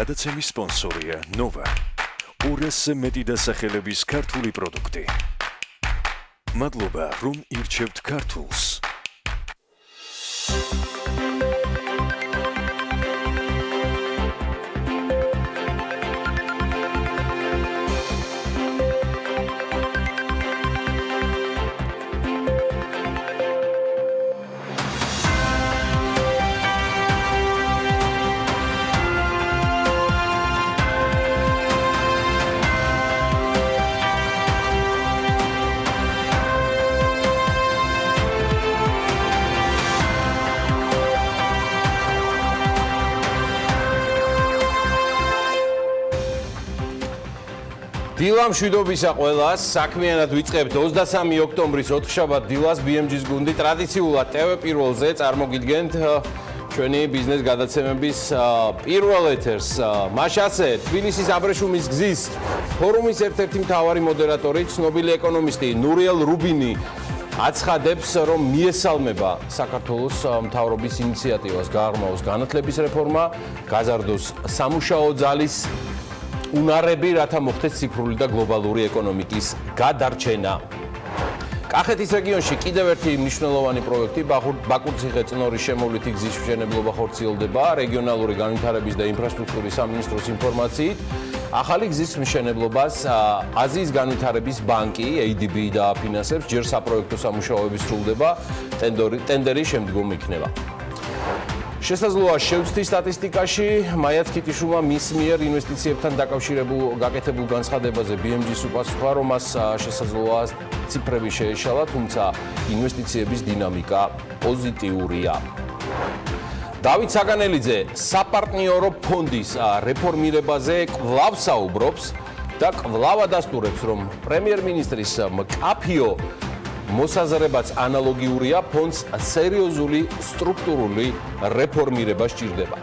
გადაცემის სპონსორია Nova. 200-ზე მეტი დასახელების ქართული პროდუქტი. მადლობა, რომ ირჩევთ ქართულს. დილამ შვიდობისა ყველას, საქმიანად ვიწყებთ 23 ოქტომბრის ოთხშაბათ დილას BMG-ს გუნდი ტრადიციულად TV პირველზე წარმოგიდგენთ ჩვენი ბიზნეს გადაცემების პირველ ეთერს. მას ასე თბილისის აბრეშუმის გზის ფორუმის ერთ-ერთი მთავარი მოდერატორი, ცნობილი ეკონომისტი ნურიელ რუბინი აცხადებს, რომ მიესალმება საქართველოს მთავრობის ინიციატივას გააღრმავოს განათლების რეფორმა, გაზარდოს სამუშაო ძალის უნარები, რათა მოხდეს ციფრული და გლობალური ეკონომიკის გადარჩენა. კახეთის რეგიონში კიდევ ერთი მნიშვნელოვანი პროექტი ბაკურციხე-წნორის შემოვლითი გზის მშენებლობა ხორციელდება. რეგიონალური განვითარების და ინფრასტრუქტურის სამინისტროს ინფორმაციით, ახალი გზის მშენებლობას აზიის განვითარების ბანკი ADB დააფინანსებს, ჯერ საპროექტო სამუშაოები სრულდება, ტენდერი შემდგომ იქნება. შესაძლოა შევცდით სტატისტიკაში, მაია ქიტიშვილმა მის მიერ ინვესტიციებთან დაკავშირებულ გაკეთებულ განცხადებაზე BMG-ს უპასუხა, რომ მას შესაძლოა ციფრები შეეშალა, თუმცა ინვესტიციების დინამიკა პოზიტიურია. დავით საგანელიძე საპარტნიორო ფონდის რეფორმირებაზე კვლავ საუბრობს და კვლავ ადასტურებს, რომ პრემიერ-მინისტრის მკაფიო მოსაზრებაც ანალოგიურია, ფონდს სერიოზული სტრუქტურული რეფორმირება სჭირდება.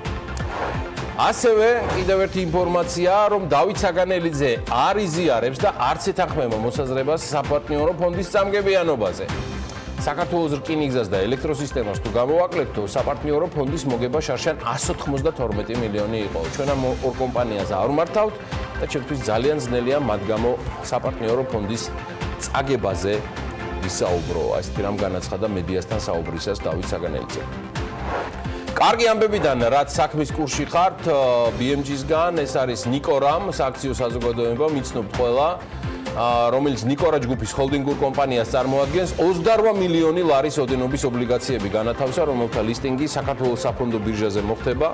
ასევე კიდევ ერთი ინფორმაცია, რომ დავით საგანელიძე არ იზიარებს და არც ეთანხმება მოსაზრებას საპარტნიორო ფონდის წამგებიანობაზე. საქართველოს რკინიგზას და ელექტროსისტემას თუ გამოვაკლებთო, საპარტნიორო ფონდის მოგება შარშან 192 მილიონი იყო. ჩვენ ამ ორ კომპანიას არ ვმართავთ და ჩემთვის ძალიან ძნელია მათ გამო საპარტნიორო ფონდის წაგებაზე ისაუბრო. ასეთი რამ განაცხადა მედიასთან საუბრისას დავით საგანელიძე. კარგი ამბებიდან, რაც საქმის კურსში ხართ BMG-სგან, ეს არის ნიკორამ, სააქციო საზოგადოება, მიცნობთ ყველა, რომელიც ნიკორა ჯგუფის ჰოლდინგურ კომპანიას წარმოადგენს, 28 მილიონი ლარის ოდენობის ობლიგაციები განათავსა, რომელთა ლისტინგი საქართველოს საფონდო ბირჟაზე მოხდება.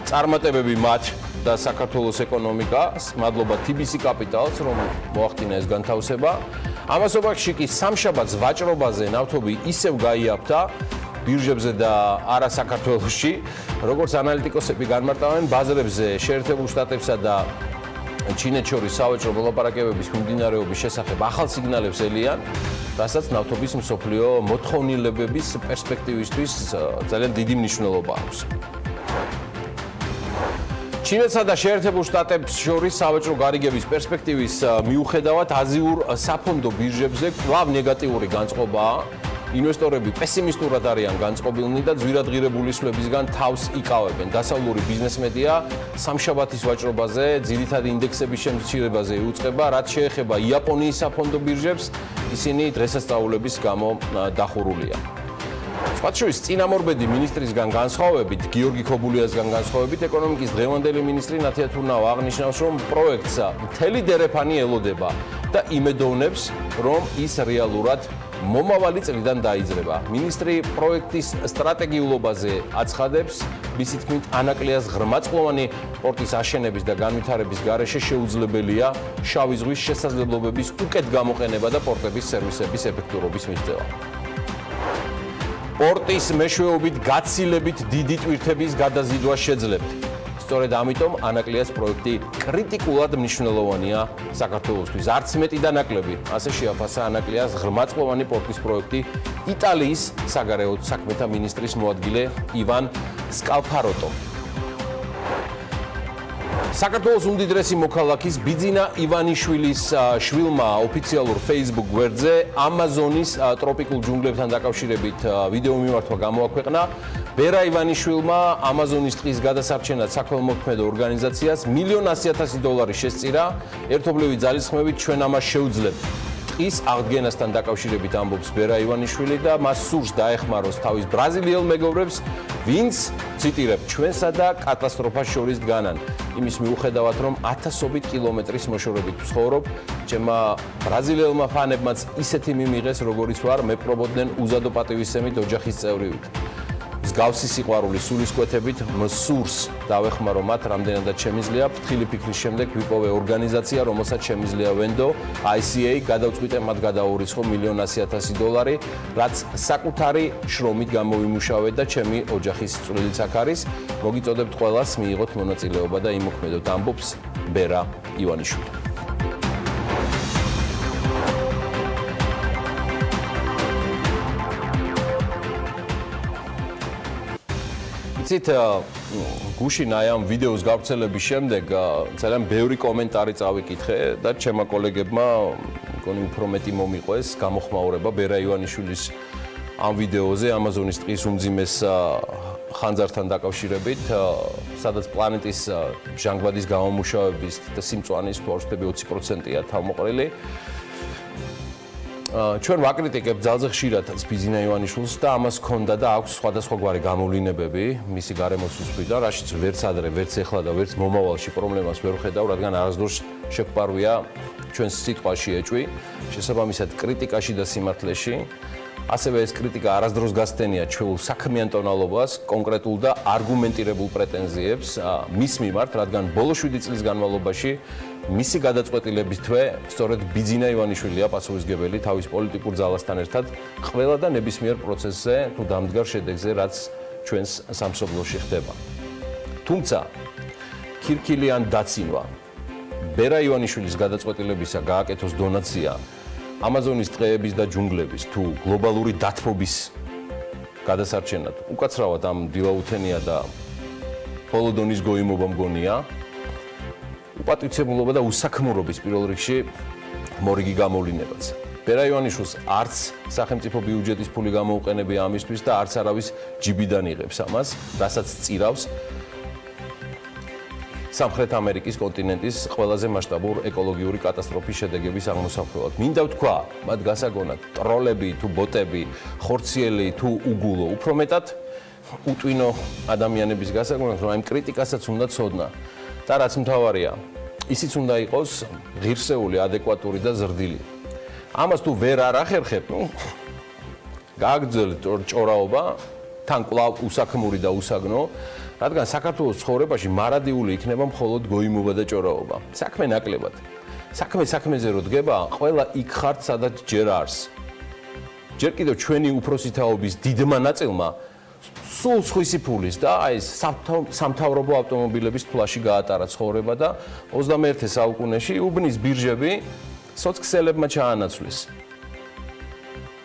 წარმატებები მათ და საქართველოს ეკონომიკას, მადლობა TBC კაპიტალს, რომ მოახდინა ეს განთავსება. ამასობაში კი სამშაბათს ვაჭრობაზე ნავთობი ისევ გაიაფთა ბირჟებზე და არა საქართველოში, როგორც ანალიტიკოსები განმარტავენ, ბაზრებზე შეერთებულ შტატებსა და ჩინეთს შორის სავაჭრო მოლაპარაკებების მიმდინარეობის შესახებ ახალ სიგნალებს ელიან, რასაც ნავთობის მსოფლიო მოთხოვნილებების პერსპექტივისთვის ძალიან დიდი მნიშვნელობა აქვს. ჩინეთსა და შეერთებულ შტატებს შორის სავაჭრო გარიგების პერსპექტივის მიუხედავად აზიურ საფონდო ბირჟებზე კვლავ ნეგატიური განწყობაა. ინვესტორები პესიმისტურად არიან განწყობილნი და ძვირადღირებული სვლებისგან თავს იკავებენ. დასავლური ბიზნესმედია სამშაბათის ვაჭრობაზე ძირითადი ინდექსების შემცირებაზე იუწყება, რაც შეეხება იაპონიის საფონდო ბირჟებს, ისინი დღესასწაულების გამო დახურულია. სხვათა შორის წინამორბედი მინისტრისგან განსხვავებით, გიორგი ქობულიასგან განსხვავებით, ეკონომიკის დღევანდელი მინისტრი ნათია თურნავა აღნიშნავს, რომ პროექტს მთელი დერეფანი ელოდება და იმედოვნებს, რომ ის რეალურად მომავალი წლიდან დაიძრება. მინისტრი პროექტის სტრატეგიულობაზე აცხადებს, მისი თქმით, ანაკლიას ღრმაწლოვანი პორტის აშენების და განვითარების გარეშე შეუძლებელია შავი ზღვის შესაძლებლობების უკეთ გამოყენება და პორტების სერვისების ეფექტურობის მიღწევა. პორტის მეშვეობით გაცილებით დიდი ტვირთების გადაზიდვა შეძლებთ. სწორედ ამიტომ ანაკლიას პროექტი კრიტიკულად მნიშვნელოვანია საქართველოსთვის. არც მეტი და ნაკლები, ასე შეაფასა ანაკლიას ღრმაწლოვანი პორტის პროექტი იტალიის საგარეო საქმეთა მინისტრის მოადგილე ივან სკალფაროტო. საქართველოს უმდიდრესი მოქალაქის ბიძინა ივანიშვილის შვილმა ოფიციალურ Facebook გვერდზე ამაზონის ტროპიკულ ჯუნგლებთან დაკავშირებით ვიდეო მიმართვა გამოაქვეყნა. ბერა ივანიშვილმა ამაზონის ტყის გადასარჩენად საქველმოქმედო ორგანიზაციას $1,100,000 შესწირა. ერთობლივი ძალისხმევით ჩვენ ამას შევძლებთ. ტყის აღდგენასთან დაკავშირებით ამბობს ბერა ივანიშვილი და მას სურს დაეხმაროს თავის ბრაზილიელ მეგობრებს, ვინც, ციტირებ, ჩვენსა და კატასტროფას შორის დგანან. იმის მიუხედავად, რომ ათასობით კილომეტრის მოშორებით ვცხოვრობ, ჩემმა ბრაზილიელმა ფანებმაც ისეთი მიმიღეს, როგორიც ვარ, მეპყრობოდნენ უზადო პატივისცემით ოჯახის წევრივით. მსგავსი სიყვარულის სულისკვეთებით მსურს დავეხმარო მათ რამდენადაც შემიძლია. ფრთხილი ფიქრის შემდეგ ვიპოვე ორგანიზაცია, რომელსაც შემიძლია ვენდო, ICA, გადავწყვიტე მათ გადაურისხო $1,100,000, რაც საკუთარი შრომით გამოვიმუშავე და ჩემი ოჯახის წვლილიც აქ არის. მოგიწოდებთ ყველას მიიღოთ მონაწილეობა და იმოქმედოთ, ამბობს ბერა ივანიშვილი. იცით, გუშინ აი ამ ვიდეოს გავრცელების შემდეგ ძალიან ბევრი კომენტარი წავიკითხე და ჩემმა კოლეგებმა მგონი უფრო მეტი მომიყვეს გამოხმაურება ბერა ივანიშვილის ამ ვიდეოზე ამაზონის ტყის უმძიმეს ხანძართან დაკავშირებით, სადაც პლანეტის ჟანგბადის გამომუშავების და სიმწვანის ფორსტები 20%-ია თავმოყრილი. ჩვენ ვაკრიტიკებთ ძალზე ხშირადაც ბიზინა ივანიშვილს და ამას ჰქონდა და აქვს სხვადასხვაგვარი გამოვლინებები მისი გარემოსთვის მხრიდან, რაშიც ვერც ადრე, ვერც ეხლა და ვერც მომავალში პრობლემას ვერ ვხედავ, რადგან არასდროს შეგვპარვია ჩვენს სიტყვაში ეჭვი, შესაბამისად კრიტიკაში და სიმართლეში. ასევე ეს კრიტიკა არასდროს გასდენია ჩვეულ საქმიან ტონალობას, კონკრეტულ და არგუმენტირებულ პრეტენზიებს მის მიმართ, რადგან ბოლო 7 წლის განმავლობაში მისი გადაწყვეტილების თვე სწორედ ბიზინა ივანიშვილია პასუხისმგებელი თავის პოლიტიკურ ძალასთან ერთად ყველა და ნებისმიერ პროცესზე თუ დამდგარ შედეგზე, რაც ჩვენს სამშობლოში ხდება. თუმცა ქირქილი ან დაცინვა ბერა ივანიშვილის გადაწყვეტილებისა გააკეთოს დონაცია ამაზონის ტყეების და ჯუნგლების თუ გლობალური დათბობის გადასარჩენად უკაცრავად ამ დილაუთენია და ბოლო დონის გოიმობა მგონია უპატივცემულობა და უსაქმურობის პირველ რიგში მორიგი გამოვლინებაც. ბერა ივანიშვილს არც სახელმწიფო ბიუჯეტის ფული გამოუყენებია ამისთვის და არც არავის ჯიბიდან იღებს ამას, რასაც წირავს სამხრეთ ამერიკის კონტინენტის ყველაზე მასშტაბურ ეკოლოგიური კატასტროფის შედეგების აღმოსახვევად. მინდა ვთქვა, მათ გასაგონად, ტროლები თუ ბოტები, ხორციელი თუ უგულო, უფრო მეტად უტვინო ადამიანების გასაგონად, რომ ამ კრიტიკასაც უნდა ცოდნა. და რაც მთავარია, ისიც უნდა იყოს ღირსეული, ადეკვატური და ზრდილი. ამას თუ ვერ არ ახერხებ, გააგრძელეთ ჭორაობა, თან კვლავ უსაქმური და უსაგნო, რადგან საქართველოს ცხოვრებაში მარადიული იქნება მხოლოდ გოიმობა და ჭორაობა. საქმე ნაკლებად. საქმეზე რო დგება, ყველა იქ ხართ, სადაც ჯერ არს. ჯერ კიდევ ჩვენი უფროსი თაობის დიდმა ნაწილმა სულ სხვისი ფულის და აი ეს სამთავრობო ავტომობილების ფლაში გაატარა ცხოვრება და 21 საუკუნეში უბნის ბირჟები სოციქსელებმა ჩაანაცვლეს.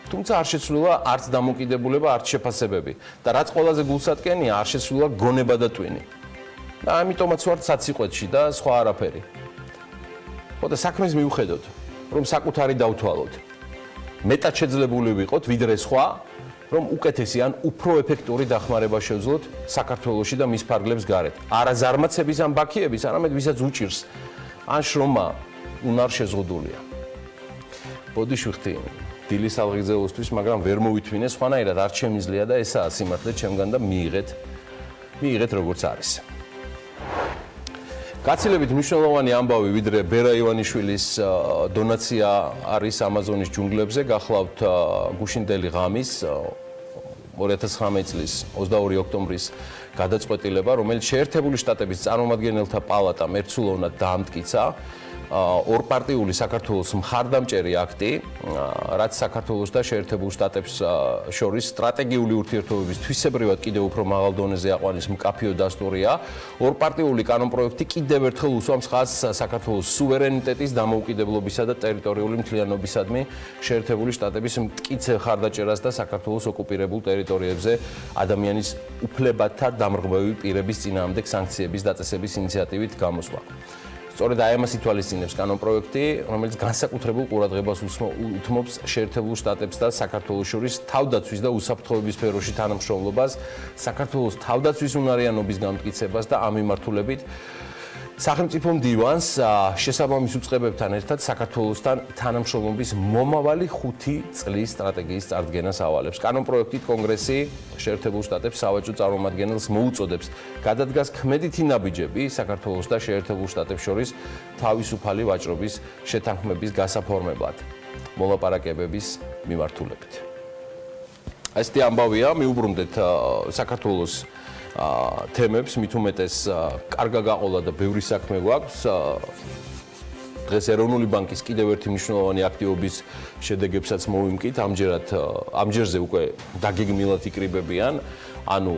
თუმცა არ შეცვლილა არც დამოკიდებულება, არც შეფასებები და რაც ყველაზე გულსატკენია, არ შეცვლილა გონება და ტვინი. და ამიტომაც ვართ საციყვეთში და სხვა არაფერი. ხო და საქმეს მივხედოთ, რომ საკუთარი დავთვალოთ. მეტად შეძლებული ვიყოთ ვიდრე სხვა, რომ უკეთესი ან უფრო ეფექტური დახმარება შევძლოთ საქართველოში და მის ფარგლებს გარეთ. არა ზარმაცების ან ბაქიების, არამედ ვისაც უჭირს ან შრომა უნარ შეზღუდულია. ბოდიში ვხდი დილის ალღიზეულისთვის, მაგრამ ვერ მოვითვინე, სხვანაირად არ შემიძლია და ესაა სიმართლე ჩემგან და მიიღეთ როგორც არის. გაცილებით მნიშვნელოვანი ამბავი ვიდრე ბერა ივანიშვილის დონაცია არის ამაზონის ჯუნგლებზე, გახლავთ გუშინდელი ღამის 2019 წლის 22 ოქტომბრის გადაწყვეტილება, რომელიც შეერთებული შტატების წარმომადგენელთა პალატამ ერთსულოვნად დაამტკიცა ორპარტიული საქართველოს მხარდამჭერი აქტი, რაც საქართველოს და შეერთებულ შტატებს შორის სტრატეგიული ურთიერთობების თვისებრივად კიდევ უფრო მაღალ დონეზე აყვანის მკაფიო დასტურია. ორპარტიული კანონპროექტი კიდევ ერთხელ უსვამს ხაზს საქართველოს სუვერენიტეტის, დამოუკიდებლობისა და ტერიტორიული მთლიანობისადმი შეერთებული შტატების მტკიცე მხარდაჭერას და საქართველოს ოკუპირებულ ტერიტორიებზე ადამიანის უფლებათა დამრღვევი პირების წინააღმდეგ სანქციების დაწესების ინიციატივით გამოსვლა. სწორედ აი ამას ითვალისწინებს კანონპროექტი, რომელიც განსაკუთრებულ ყურადღებას უთმობს შეერთებულ შტატებს და საქართველოს შორის თავდაცვის და უსაფრთხოების სფეროში თანამშრომლობას, საქართველოს თავდაცვის უნარიანობის განმტკიცებას და ამ მიმართულებით სახელმწიფო მდივანს შესაბამის უწყებებთან ერთად საქართველოსთან თანამშრომლობის მომავალი 5 წლის სტრატეგიის წარდგენას ავალებს. კანონპროექტით კონგრესი შეერთებულ შტატებს სავაჭრო წარმომადგენელს მოუწოდებს გადადგას ქმედითი ნაბიჯები საქართველოს და შეერთებულ შტატებს შორის თავისუფალი ვაჭრობის შეთანხმების გასაფორმებლად მოლაპარაკებების მიმართულებით. Ასეთი ამბავია, მიუბრუნდეთ საქართველოს თემებს, მით უმეტეს კარგა გაყოლა და ბევრი საქმე გვაქვს. დღეს ეროვნული ბანკის კიდევ ერთი მნიშვნელოვანი აქტივობის შედეგებსაც მოვიმკით. ამჯერზე უკვე დაგეგმილად იკრიბებიან, ანუ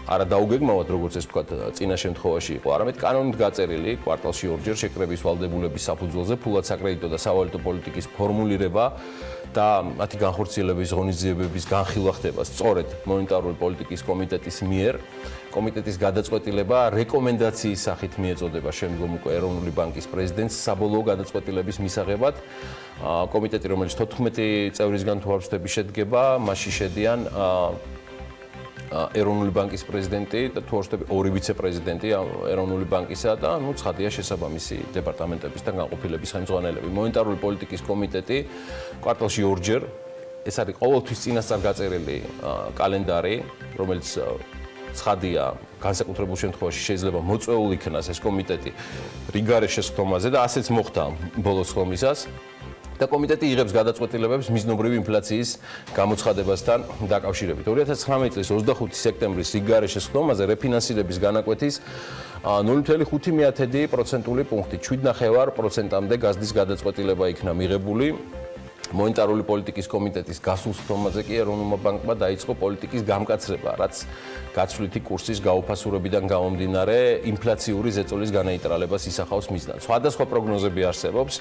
არა დაუგეგმავად, როგორც ეს ვთქვათ, წინა შემთხვევაში იყო, არამედ კანონით გაწერილი კვარტალში 2 ჯერ შეკრების ვალდებულების საფუძველზე ფულად საკრედიტო და სავალუტო პოლიტიკის ფორმულირება და მათი განხორციელების ღონისძიებების განხილვა ხდება სწორედ მონეტარული პოლიტიკის კომიტეტის მიერ. კომიტეტის გადაწყვეტილება რეკომენდაციის სახით მიეწოდება შემდგომ უკვე ეროვნული ბანკის პრეზიდენტს საბოლოო გადაწყვეტილების მისაღებად. კომიტეტი, რომელიც 14 წევრისგან თუ არ ვცდები შედგება, მასში შედიან ეროვნული ბანკის პრეზიდენტი და თუ არ ვცდები 2 ვიცე-პრეზიდენტი ეროვნული ბანკისა და ცხადია შესაბამისი დეპარტამენტებისგან განყოფილების ხელმძღვანელები. მონეტარული პოლიტიკის კომიტეტი კვარტალში 2 ჯერ, ეს არის ყოველთვის წინასწარ გაწერილი კალენდარი, რომელიც ცხადია განსაკუთრებულ შემთხვევაში შეიძლება მოწვეულ იქნას ეს კომიტეტი რიგარე შესხდომაზე და ასეც მოხდა ბოლოს ხომისას. და კომიტეტი იღებს გადაწყვეტილებებს მიზნობრივი ინფლაციის გამოცხადებასთან დაკავშირებით. 2019 წლის 25 სექტემბრის რიგარე შესხდომაზე რეფინანსირების განაკვეთის 0.5% პუნქტი 7.5%-მდე გაზრდის გადაწყვეტილება იქნა მიღებული. მონეტარული პოლიტიკის კომიტეტის გასულ სხდომაზე კი ეროვნულმა ბანკმა დაიწყო პოლიტიკის გამკაცრება, რაც გაცვლითი კურსის გაუფასურებიდან გამომდინარე ინფლაციური ზეწოლის განაიტრალებას ისახავს მიზნად. სხვადასხვა პროგნოზები არსებობს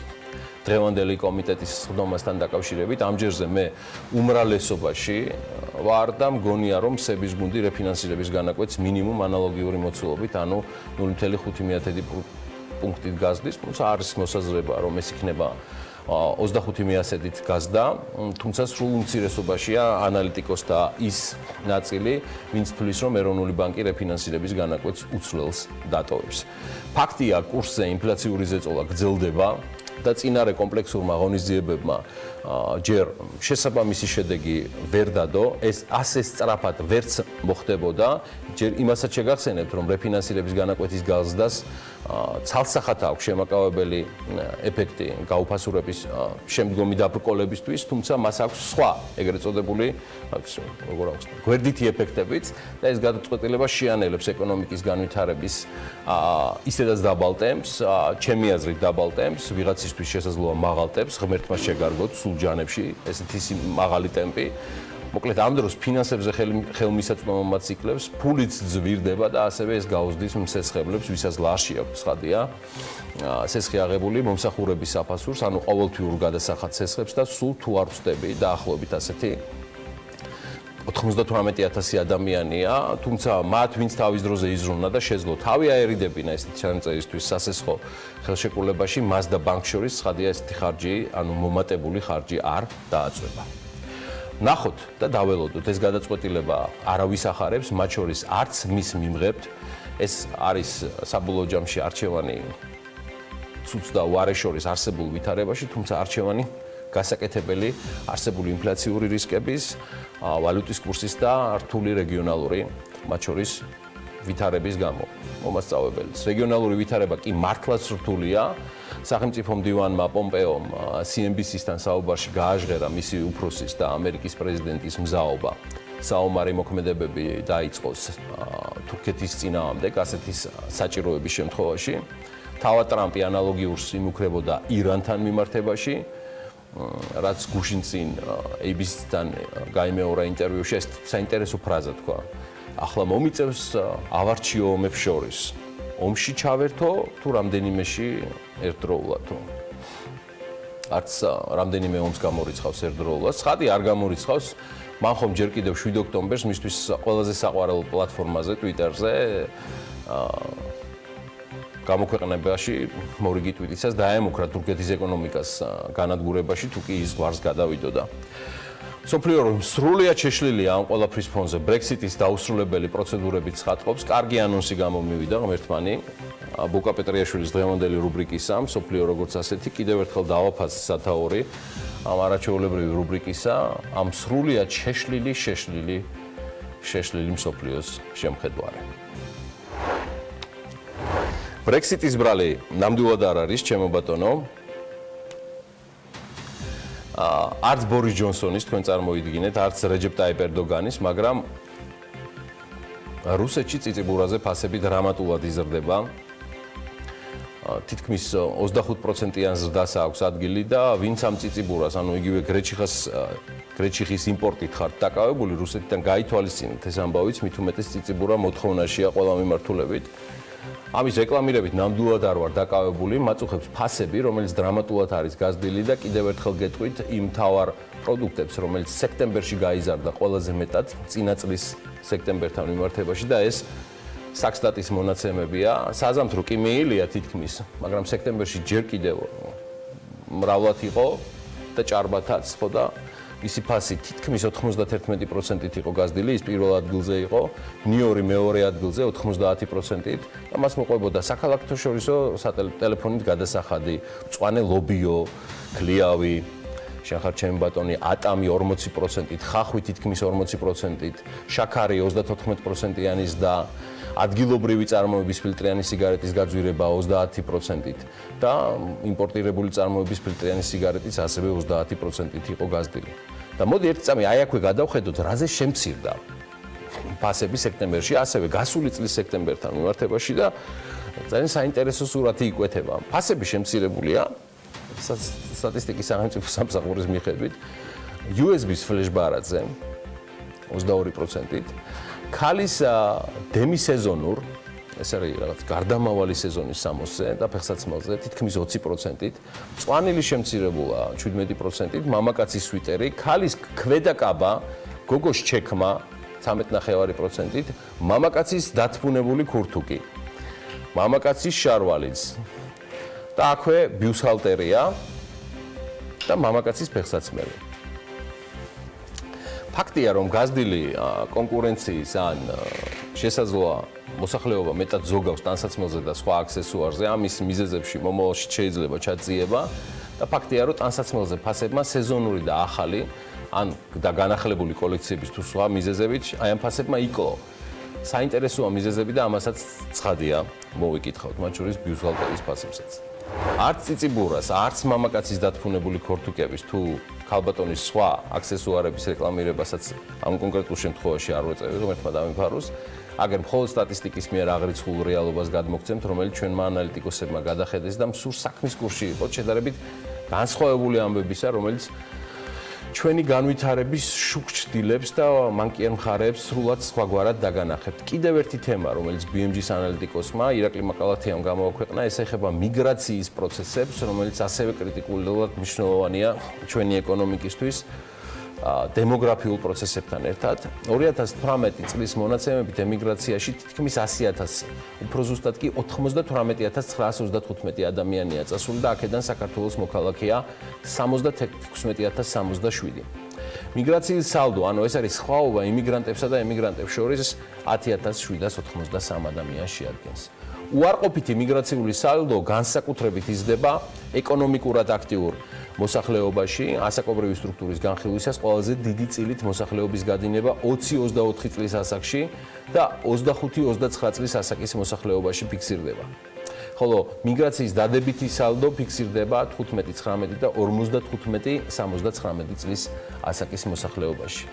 დღევანდელი კომიტეტის სხდომასთან დაკავშირებით. ამჯერზე მე უმრავლესობაში ვარ და მგონია, რომ სების გუნდი რეფინანსირების განაკვეთს მინიმუმ ანალოგიური მოცულობით, ანუ 0.5% პუნქტით გაზრდის, თუმცა არის მოსაზრება, რომ ეს იქნება 25%-ით გაზრდა, თუმცა სრულ უმცირესობაშია ანალიტიკოსთა ის ნაწილი, ვინც თვლის, რომ ეროვნული ბანკი რეფინანსირების განაკვეთს უცვლელს დატოვებს. ფაქტია, კურსზე ინფლაციური ზეწოლა გრძელდება და წინარე კომპლექსურმა ღონისძიებებმა ჯერ შესაბამისი შედეგი ვერ დადო, ეს ასე სწრაფად ვერც მოხდებოდა, ჯერ იმასაც შეგახსენებთ, რომ რეფინანსირების განაკვეთის გაზრდას ცალსახად აქვს შემაკავებელი ეფექტი გაუფასურების შემდგომი დაბრკოლებისთვის, თუმცა მას აქვს სხვა ეგრეთ წოდებული, როგორ აქვს, გვერდითი ეფექტებიც და ეს გადაწყვეტილება შეანელებს ეკონომიკის განვითარების ისედაც დაბალ ტემპს, ჩემი აზრით დაბალ ტემპს, ვიღაცისთვის შესაძლოა მაღალ ტემპს, ღმერთმა შეგარგოთ სულ ჯანებში ესეთი მაღალი ტემპი. მოკლედ ამ დროს ფინანსებზე ხელმისაწვდომობაც იკლებს, ფულიც ძვირდება და ასევე ეს გაუზდის მცეცხლებს, ვისაც ლარში აქვს ცხადია, სესხი აღებული მომსახურების საფასურს, ანუ ყოველთვიურ გადასახად სესხებს და სულ თუ არ ვწდები დაახლოებით ასეთი 98,000 ადამიანია, თუმცა მათ ვინც თავის დროზე იზრუნნა და შეძლო თავი აერიდებინა ესეთი ჩანაწერისთვის სასესხო ხელშეკრულებაში, მას და ბანკს შორის ცხადია ესეთი ხარჯი, ანუ მომატებული ხარჯი არ დააწვება. ნახოთ და დაველოდოთ, ეს გადაწყვეტილება არავის ახარებს, მათ შორის არც მის მიმღებთ, ეს არის საბოლოო ჯამში არჩევანი ცუც და უარე შორის არსებულ ვითარებაში, თუმცა არჩევანი გასაკეთებელი არსებული ინფლაციური რისკების, ვალუტის კურსის და რთული რეგიონალური, მათ შორის ვითარების გამო. მომასწავებელიც. რეგიონალური ვითარება კი მართლაც რთულია. სახელმწიფო მდივანმა პომპეომ CNBC-სთან საუბარში გააჟღერა მისი უფროსის და ამერიკის პრეზიდენტის მზაობა საომარი მოქმედებები დაიწყოს თურქეთის წინააღმდეგ ასეთის საჭიროების შემთხვევაში. თავად ტრამპი ანალოგიურს იმუქრებოდა ირანთან მიმართებაში, რაც გუშინ წინ ABC-თან გაიმეორა ინტერვიუში, ეს საინტერესო ფრაზა თქვა. ახლა მომიწევს ავარჩიო ომებს შორის. ომში ჩავერთო თუ რამდენიმეში ერთდროულათო. არც რამდენიმე ომს გამორიცხავს ერთდროულად. ცხადი არ გამორიცხავს. მან ხომ ჯერ კიდევ 7 ოქტომბერს მისთვის ყველაზე საყვარელ პლატფორმაზე, Twitter-ზე გამოქვეყნებაში მორიგი თვითიცას დაემუქრა თურქეთის ეკონომიკას განადგურებაში, თუ კი ის გვარს გადავიდოდა. სოფლიო სრულიად შეშლილია ამ ყველაფრის ფონზე Brexit-ის დაუსრულებელი პროცედურებით ცხადყოფს. კარგი ანონსი გამომივიდა ღმერთმანი ბუკა პეტრიაშვილის დღევანდელი რუბრიკისა, სოფლიო როგორც ასეთი, კიდევ ერთხელ დავაფასე სათაური ამ არაჩვეულებრივი რუბრიკისა, ამ სრულიად შეშლილი მსოფლიოს შემხედვარე. Brexit-ის ბრალი ნამდვილად არ არის, ჩემო ბატონო. არც ბორის ჯონსონის თქვენ წარმოიდგინეთ, არც რეჯეპ ტაიპ ერდოგანის, მაგრამ რუსეთში წიწიბურაზე ფასები დრამატულად იზრდება. თითქმის 25%-იან ზრდას აქვს ადგილი და ვინც ამ წიწიბურას, ანუ იგივე გრეჩიხის იმპორტით ხართ დაკავებული, რუსეთიდან გაითვალისწინეთ ეს ამბავიც, მით უმეტეს წიწიბურა მოთხოვნაშია ყველა მიმართულებით. ამის რეკლამირებით ნამდვილად არ ვარ დაკავებული, მაწუხებს ფასები, რომელიც დრამატულად არის გაზრდილი და კიდევ ერთხელ გეტყვით იმ მთავარ პროდუქტებს, რომელიც სექტემბერში გაიზარდა ყველაზე მეტად, წინა წლის სექტემბერთან მიმართებაში და ეს საქსტატის მონაცემებია. საზამთრო კი მეილია თითქმის, მაგრამ სექტემბერში ჯერ კიდევ მრავლად იყო და ჭარბათაც, ხო და ისი ფასი თითქმის 91%-ით იყო გაზრდილი, ის პირველ ადგილზე იყო, ნიუ-იორკი მეორე ადგილზე 90%-ით. და მას მოყვებოდა საქალაქთოშორისო ტელეფონით გადასახადი, მწვანე ლობიო, ქლიავი, შენ ხარ ჩემი ბატონი, ატამი 40%-ით, ხახვი თითქმის 40%-ით, შაქარი 34%-იანის და ადგილობრივი წარმოების ფილტრიანი სიგარეტის გაძვირება 30%-ით და იმპორტირებული წარმოების ფილტრიანი სიგარეტის ასევე 30%-ით იყო გაზრდილი. და მოდი ერთი წამი აი აქვე გადავხედოთ, რაზე შემცირდა ფასები სექტემბერში, ასევე გასული წლის სექტემბერთან მიმართებაში და ძალიან საინტერესო სურათი იკვეთება. ფასები შემცირებულია სტატისტიკის სახელმწიფო სამსახურის მიხედვით, USB-ს ფლეშ-ბარათზე 22%-ით, ქალის დემისეზონურ, ეს არის რაღაც გარდამავალი სეზონის 60-ზე და ფეხსაცმელზე თითქმის 20%-ით, მწვანილი შემცირებულა 17%-ით, მამაკაცის სვიტერი, ქალის ქვედაკაბა, გოგოს ჩექმა 13.5%-ით, მამაკაცის დათბუნებული ქურთუკი, მამაკაცის შარვალიც და აქვე ბიუსჰალტერია და მამაკაცის ფეხსაცმელი. ფაქტია, რომ გაზრდილი კონკურენციის ან შესაძლოა მოსახლეობა მეტად ზოგავს ტანსაცმელზე და სხვა აქსესუარზე, ამის მიზეზებში მომავალში შეიძლება ჩაძიება და ფაქტია, რომ ტანსაცმელზე ფასებმა სეზონური და ახალი ან და განახლებული კოლექციების თუ სხვა მიზეზებით აი ამ ფასებმა იკლო. საინტერესოა მიზეზები და ამასაც ცხადია მოვიკითხავთ, მათ შორის ბიუსჰალტერის ფასებსაც. არც ციციბურას, არც მამაკაცის დათბუნებული ქორთუკების თუ ქალბატონის სხვა აქსესუარების რეკლამირებასაც ამ კონკრეტულ შემთხვევაში არ ვეწევი, ღმერთმა დამიფაროს. აგერ მხოლოდ სტატისტიკის მიერ აღრიცხულ რეალობას გადმოგცემთ, რომელიც ჩვენმა ანალიტიკოსებმა გადახედეს და მსურ საქმის კურსში იყო შედარებით განსხვავებული ამბებისა, რომელიც ჩვენი განვითარების შუქს ჭდილებს და მანკიერ მხარეებს სრულად სხვაგვარად დაგანახებთ. კიდევ ერთი თემა, რომელიც BMG-ის ანალიტიკოსმა ირაკლი მაკალათიამ გამოაქვეყნა, ეს ეხება მიგრაციის პროცესებს, რომელიც ასევე კრიტიკულად მნიშვნელოვანია ჩვენი ეკონომიკისთვის დემოგრაფიულ პროცესებთან ერთად. 2018 წლის მონაცემებით ემიგრაციაში თითქმის 100,000, უფრო ზუსტად კი 98,935 ადამიანია წასული და აქედან საქართველოს მოქალაქეა 76,067. მიგრაციის სალდო, ანუ ეს არის სხვაობა იმიგრანტებსა და ემიგრანტებს შორის 10,793 ადამიანს შეადგენს. უარყოფითი მიგრაციული სალდო განსაკუთრებით იზრდება ეკონომიკურად აქტიურ მოსახლეობაში, ასაკობრივი სტრუქტურის განხილვისას ყველაზე დიდი წილით მოსახლეობის გადინება 20-24 წლის ასაკში და 25-29 წლის ასაკის მოსახლეობაში ფიქსირდება. ხოლო მიგრაციის დადებითი სალდო ფიქსირდება 15-19 და 55-79 წლის ასაკის მოსახლეობაში.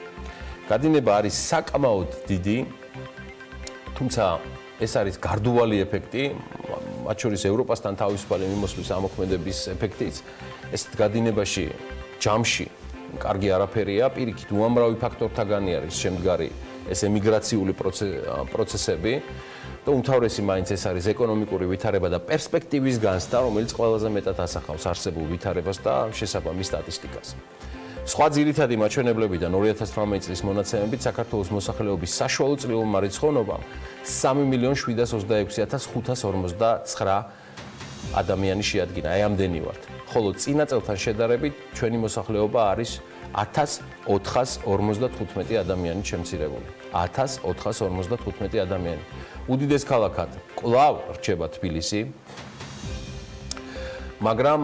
გადინება არის საკმაოდ დიდი, თუმცა ეს არის გარდუვალი ეფექტი, მათ შორის ევროპასთან თავისუფალი მიმოსვლის ამოქმედების ეფექტიც. ეს გადინებაში ჯამში კარგი არაფერია, პირიქით უამრავი ფაქტორთაგანი არის შემდგარი ეს ემიგრაციული პროცესები და უმთავრესი მაინც ეს არის ეკონომიკური ვითარება და პერსპექტივის განცდა, რომელიც ყველაზე მეტად ასახავს არსებულ ვითარებას და შესაბამის სტატისტიკას. სხვა ძირითადი მაჩვენებლებიდან 2018 წლის მონაცემებით საქართველოს მოსახლეობის საშუალო წლიური მარიცხოვნობა 3.76549 ადამიანი შეადგინა. აი ამდენი ვართ. ხოლო წინა წელთან შედარებით ჩვენი მოსახლეობა არის 1455 ადამიანი შემცირებული. 1455 ადამიანი. უდიდეს ქალაქად კვლავ რჩება თბილისი. მაგრამ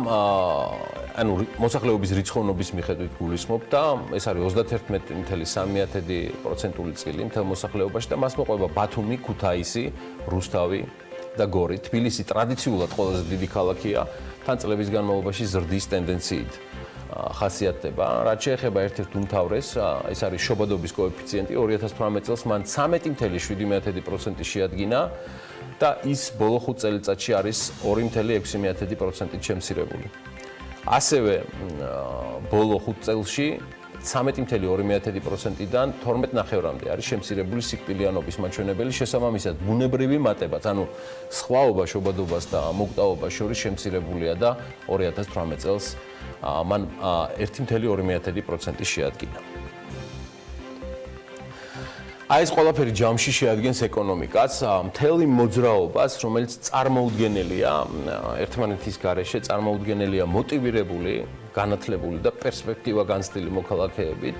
ანუ მოსახლეობის რიცხოვნობის მიხედვით გულისხმობ და ეს არის 31.3% წილი მთელ მოსახლეობაში და მას მოყვება ბათუმი, ქუთაისი, რუსთავი და გორი. თბილისი ტრადიციულად ყველაზე დიდი ქალაქია, თან წლების განმავლობაში ზრდის ტენდენციით ხასიათდება. რაც შეეხება ერთ-ერთ უმთავრეს, ეს არის შობადობის კოეფიციენტი 2018 წელს მან 13.7% შეადგინა და ის ბოლო 5 წელიწადში არის 2.6%-ით შემცირებული. ასევე ბოლო 5 წელში 13.2%-დან 12.5%-მდე არის შემცირებული სიკვდილიანობის მაჩვენებელი, შესაბამისად ბუნებრივი მატებაც, ანუ სხვაობა შობადობას და მოკვდავობას შორის შემცირებულია და 2018 წელს მან 1.2% შეადგინა. აი ეს ყველაფერი ჯამში შეადგენს ეკონომიკას, მთელი მოძრაობას, რომელიც წარმოუდგენელია ერთმანეთის გარეშე, წარმოუდგენელია მოტივირებული, განათლებული და პერსპექტივა განცდილი მოქალაქეებით,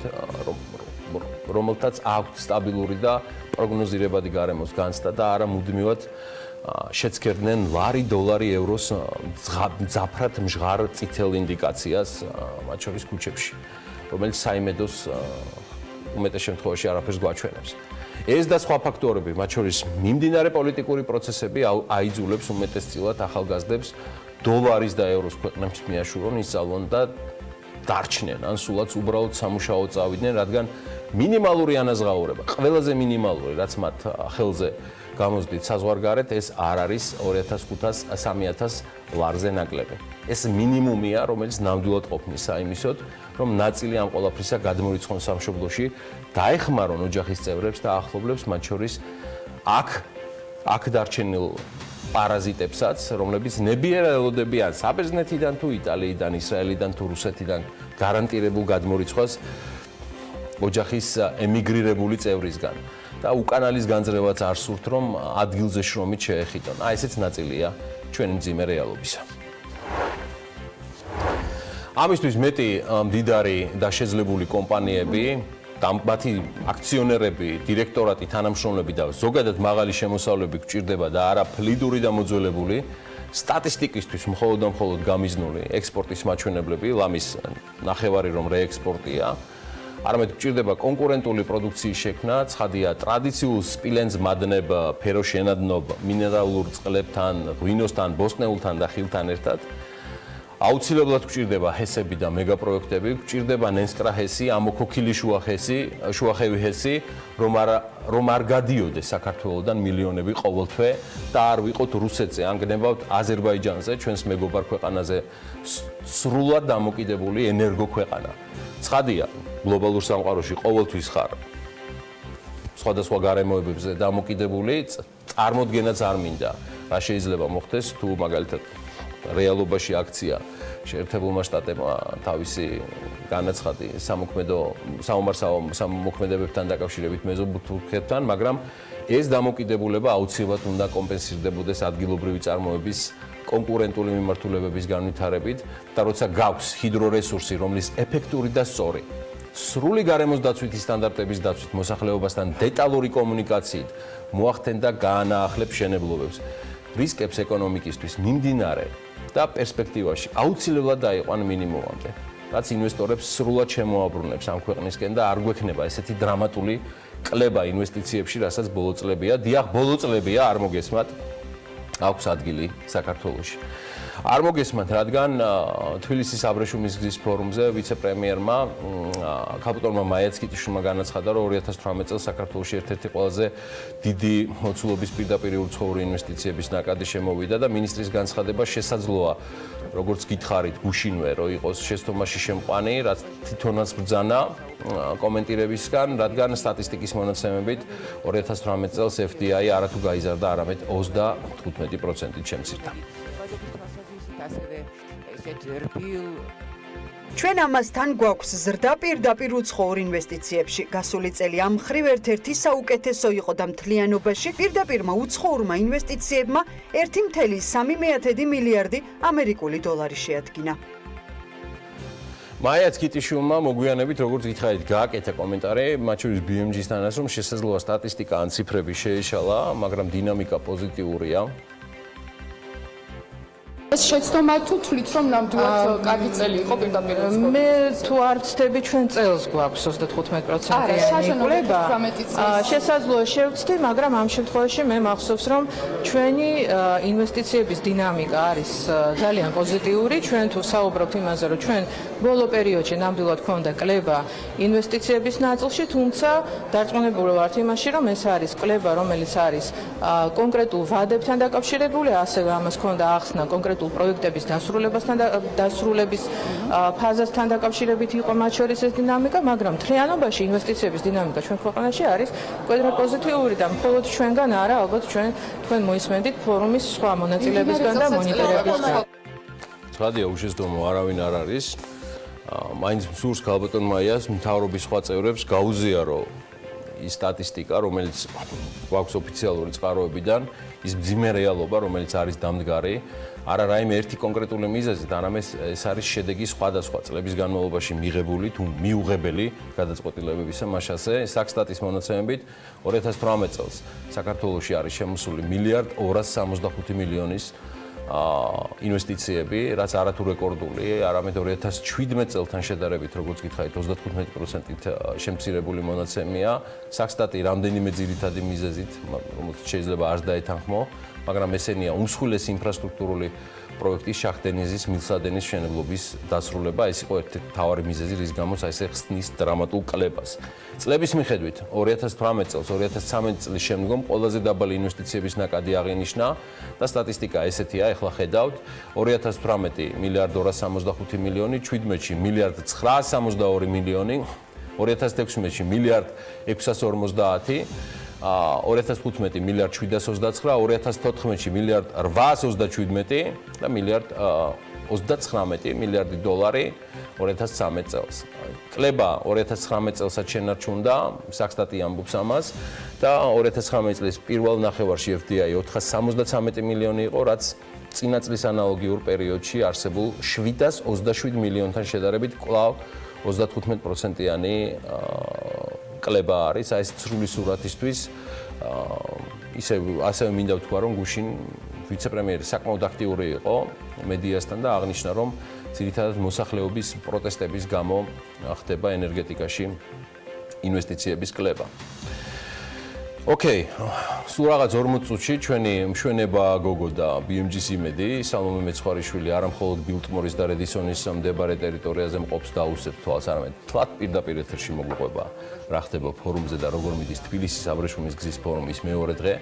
რომელთაც აქვთ სტაბილური და პროგნოზირებადი გარემოს განცდა და არა მუდმივად შეცქერდნენ ლარი, დოლარი, ევროს მძაფრად მჟღარ წითელ ინდიკაციას, მათ შორის ქუჩებში, რომელიც საიმედოს უმეტეს შემთხვევაში არაფერს გვაჩვენებს. ეს და სხვა ფაქტორები, მათ შორის მიმდინარე პოლიტიკური პროცესები აიძულებს უმეტესწილად ახალგაზრდებს დოლარის და ევროს ქვეყნებს მიაშურონ, ისწავლონ და დარჩნენ, ან სულაც უბრალოდ სამუშაოდ წავიდნენ, რადგან მინიმალური ანაზღაურება, ყველაზე მინიმალური, რაც მათ ხელზე გამოსდით საზღვარგარეთ, ეს არ არის 2500-3000 ლარზე ნაკლები. ეს მინიმუმია, რომელიც ნამდვილად ყოფნის საიმისოდ, რომ ნაწილი ამ ყველაფრისა გადმორიცხონ სამშობლოში, დაეხმარონ ოჯახის წევრებს და ახლობლებს, მათ შორის აქ დარჩენილ პარაზიტებსაც, რომლებიც ნებიერად ელოდებიან საბერძნეთიდან თუ იტალიიდან, ისრაელიდან თუ რუსეთიდან გარანტირებულ გადმორიცხვას ოჯახის ემიგრირებული წევრისგან. და უკანალის განძრევაც არ სურთ, რომ ადგილზე შრომით შეეხიტონ. აი ესეც ნაწილია ჩვენი მძიმე რეალობისა. ამისთვის მეტი მდიდარი და შეძლებული კომპანიები, მათი აქციონერები, დირექტორატი, თანამშრომლები და ზოგადად მაღალი შემოსავლები გვჭირდება და არა ფლიდური და მოძველებული სტატისტიკისთვის მხოლოდ გამიზნული ექსპორტის მაჩვენებლები, ლამის ნახევარი რომ რეექსპორტია. არამედ გვჭირდება კონკურენტული პროდუქციის შექმნა, ცხადია ტრადიციულ სპილენძ მადნებ, ფეროშენადნობ, მინერალურ წყლებთან, ღვინოსთან, ბოსტნეულთან და ხილთან ერთად. აუცილებლად გვჭირდება ჰესები და მეგაპროექტები, გვჭირდება ნენსკრა-ჰესი, შუახევი ჰესი, რომ არ გადიოდეს საქართველოსდან მილიონები ყოველთვე და არ ვიყოთ რუსეთზე, ან გნებავთ აზერბაიჯანზე, ჩვენს მეგობარ ქვეყანაზე სრულად დამოკიდებული ენერგო ქვეყანა. ცხადია, გლობალურ სამყაროში ყოველთვის ხარ სხვადასხვა გარემოებებზე დამოკიდებული, წარმოდგენაც არ მინდა, რა შეიძლება მოხდეს თუ მაგალითად რეალობაში აქცია შეერთებულმა შტატებმა თავისი განაცხადი სამოქმედებებთან დაკავშირებით მეზობურთულეთთან, მაგრამ ეს დამოკიდებულება აუცილებლად უნდა კომპენსირდებოდეს ადგილობრივი წარმოების კონკურენტული მიმართულებების განვითარებით და როცა გაქვს ჰიდრორესურსი, რომლის ეფექტური და სწორი სრული გარემოს დაცვითი სტანდარტების დაცვით მოსახლეობასთან დეტალური კომუნიკაციით მოახდენდა გაანაახლებს შენებლობებს, რისკებს ეკონომიკისთვის მიმდინარე და პერსპექტივაში აუცილებლად დაიყვან მინიმუმამდე, რაც ინვესტორებს სრულად შემოაბრუნებს ამ ქვეყნისკენ და არ გვექნება ესეთი დრამატული კლება ინვესტიციებში, რასაც ბოლო წლებია, დიახ, ბოლო წლებია, არ მოგესმათ, აქვს ადგილი საქართველოში. არ მოგესმათ, რადგან თბილისის აბრეშუმის გზის ფორუმზე ვიცე-პრემიერმა კაპიტონმა მაიაცკიტიშვილმა განაცხადა, რომ 2018 წელს საქართველოში ერთ-ერთი ყველაზე დიდი მოცულობის პირდაპირ უცხოური ინვესტიციების ნაკადი შემოვიდა და მინისტრის განცხადება შესაძლოა, როგორც გითხარით, გუშინვე, რომ იყოს შეცდომაში შემყვანი, რაც თვითონაც ბრძანა კომენტირებისგან, რადგან სტატისტიკის მონაცემებით 2018 წელს FDI არათუ გაიზარდა, არამედ 35%-ით შემცირდა. ასევე ესეთ რბილ ჩვენ ამასთან გვაქვს ზრდა პირდაპირ უცხოურ ინვესტიციებში. გასული წელი ამ მხრივ ერთ-ერთი საუკეთესო იყო და მთლიანობაში პირდაპირმა უცხოურმა ინვესტიციებმა 1,3 მილიარდი ამერიკული დოლარი შეადგინა. მაია ცკიტიშვილმა მოგვიანებით როგორც გითხარით გააკეთა კომენტარი მათ შორის BMG-სთანაც რომ შესაძლოა სტატისტიკა ან ციფრები შეეშალა, მაგრამ დინამიკა პოზიტიურია. ეს შეცდომა თუ თვლით რომ ნამდვილად კარგი წელი იყო პირდაპირ მე თუ არ ვცდები ჩვენ წელს გვაქვს 35%-იანი კვლევა. შესაძლოა შევცდი, მაგრამ ამ შემთხვევაში მე მახსოვს რომ ჩვენი ინვესტიციების დინამიკა არის ძალიან პოზიტიური. ჩვენ თუ საუბრობთ იმაზე, რომ ჩვენ ბოლო პერიოდში ნამდვილად გვქონდა კვლევა ინვესტიციების ნაწილში, თუმცა დარწმუნებული ვართ იმაში, რომ ეს არის კვლევა, რომელიც არის კონკრეტულ ვადებთან დაკავშირებული, ასევე ამას ჰქონდა ახსნა კონკრეტულ პროექტების დასრულების ფაზასთან დაკავშირებით იყო მათ შორის ეს დინამიკა, მაგრამ მთლიანობაში ინვესტიციების დინამიკა ჩვენ ქვეყანაში არის კვედრა პოზიტიური და მხოლოდ ჩვენგან არა, ალბათ თქვენ მოისმენთ ფორუმის სხვა მონაწილეებისგან და მონიტორებისგან. ცხადია უშეცდომო არავინ არ არის. მაინც მსურს ქალბატონ მაიას მთავრობის სხვა წევრებს გაუზიარო ის სტატისტიკა, რომელიც გვაქვს ოფიციალური წყაროებიდან, ის მძიმე რეალობა, რომელიც არის დამდგარი, არა რაიმე ერთი კონკრეტული მიზეზით, არამედ ეს არის შედეგი სხვადასხვა წლების განმავლობაში მიღებული თუ მიუღებელი გადაწყვეტილებებისა, მაშასე საქსტატის მონაცემებით 2018 წელს საქართველოში არის შემოსული 1,265 მილიონის ინვესტიციები, რაც არათუ რეკორდული, არამედ 2017 წელთან შედარებით, როგორც გითხარით, 35%-ით შემცირებული მონაცემია. საქსტატი რამდენიმე ძირითადი მიზეზით, რომელიც შეიძლება არც დაეთანხმო, მაგრამ ესენია უმსხვილესი ინფრასტრუქტურული პროექტის შახდენიზის მილსადენის მშენებლობის დასრულება, ეს იყო ერთ-ერთი მთავარი მიზეზი, რის გამოც ესე ხსნის დრამატულ კლებას. წლების მიხედვით 2018 წელს 2013 წლის შემდგომ ყველაზე დაბალი ინვესტიციების ნაკადი აღინიშნა და სტატისტიკა ესეთია, ეხლა ხედავთ 2018 1,265 მილიონი, 17-ში 1,962 მილიონი, 2016-ში 1,650 2015 1,729, 2014-ში 1,827 და 1,029 მილიარდი დოლარი 2013 წელს. კლება 2019 წელსაც შენარჩუნდა, საქსტატი ამბობს ამას და 2019 წლის პირველ ნახევარში FDI 473 მილიონი იყო, რაც წინა წლის ანალოგიურ პერიოდში არსებულ 727 მილიონთან შედარებით კვლავ 35%-იანი კლება არის, ეს სრული სურათისთვის ასევე მინდა ვთქვა, რომ გუშინ ვიცე-პრემიერი საკმაოდ აქტიური იყო მედიასთან და აღნიშნა, რომ ძირითადად მოსახლეობის პროტესტების გამო ხდება ენერგეტიკაში ინვესტიციების კლება. ოკეი, სულ რაღაც 40 წუთში ჩვენი მშვენება გოგო და BMG-ს იმედი, სალომე მეცხვარიშვილი არა მხოლოდ ბილტმორის და რედისონის მდებარე ტერიტორიაზე მყოფს და აუსებს თვალს, არამედ თლად პირდაპირ ეთერში მოგვიყვება რა ხდება ფორუმზე და როგორ მიდის თბილისის აბრეშუმის გზის ფორუმის მეორე დღე.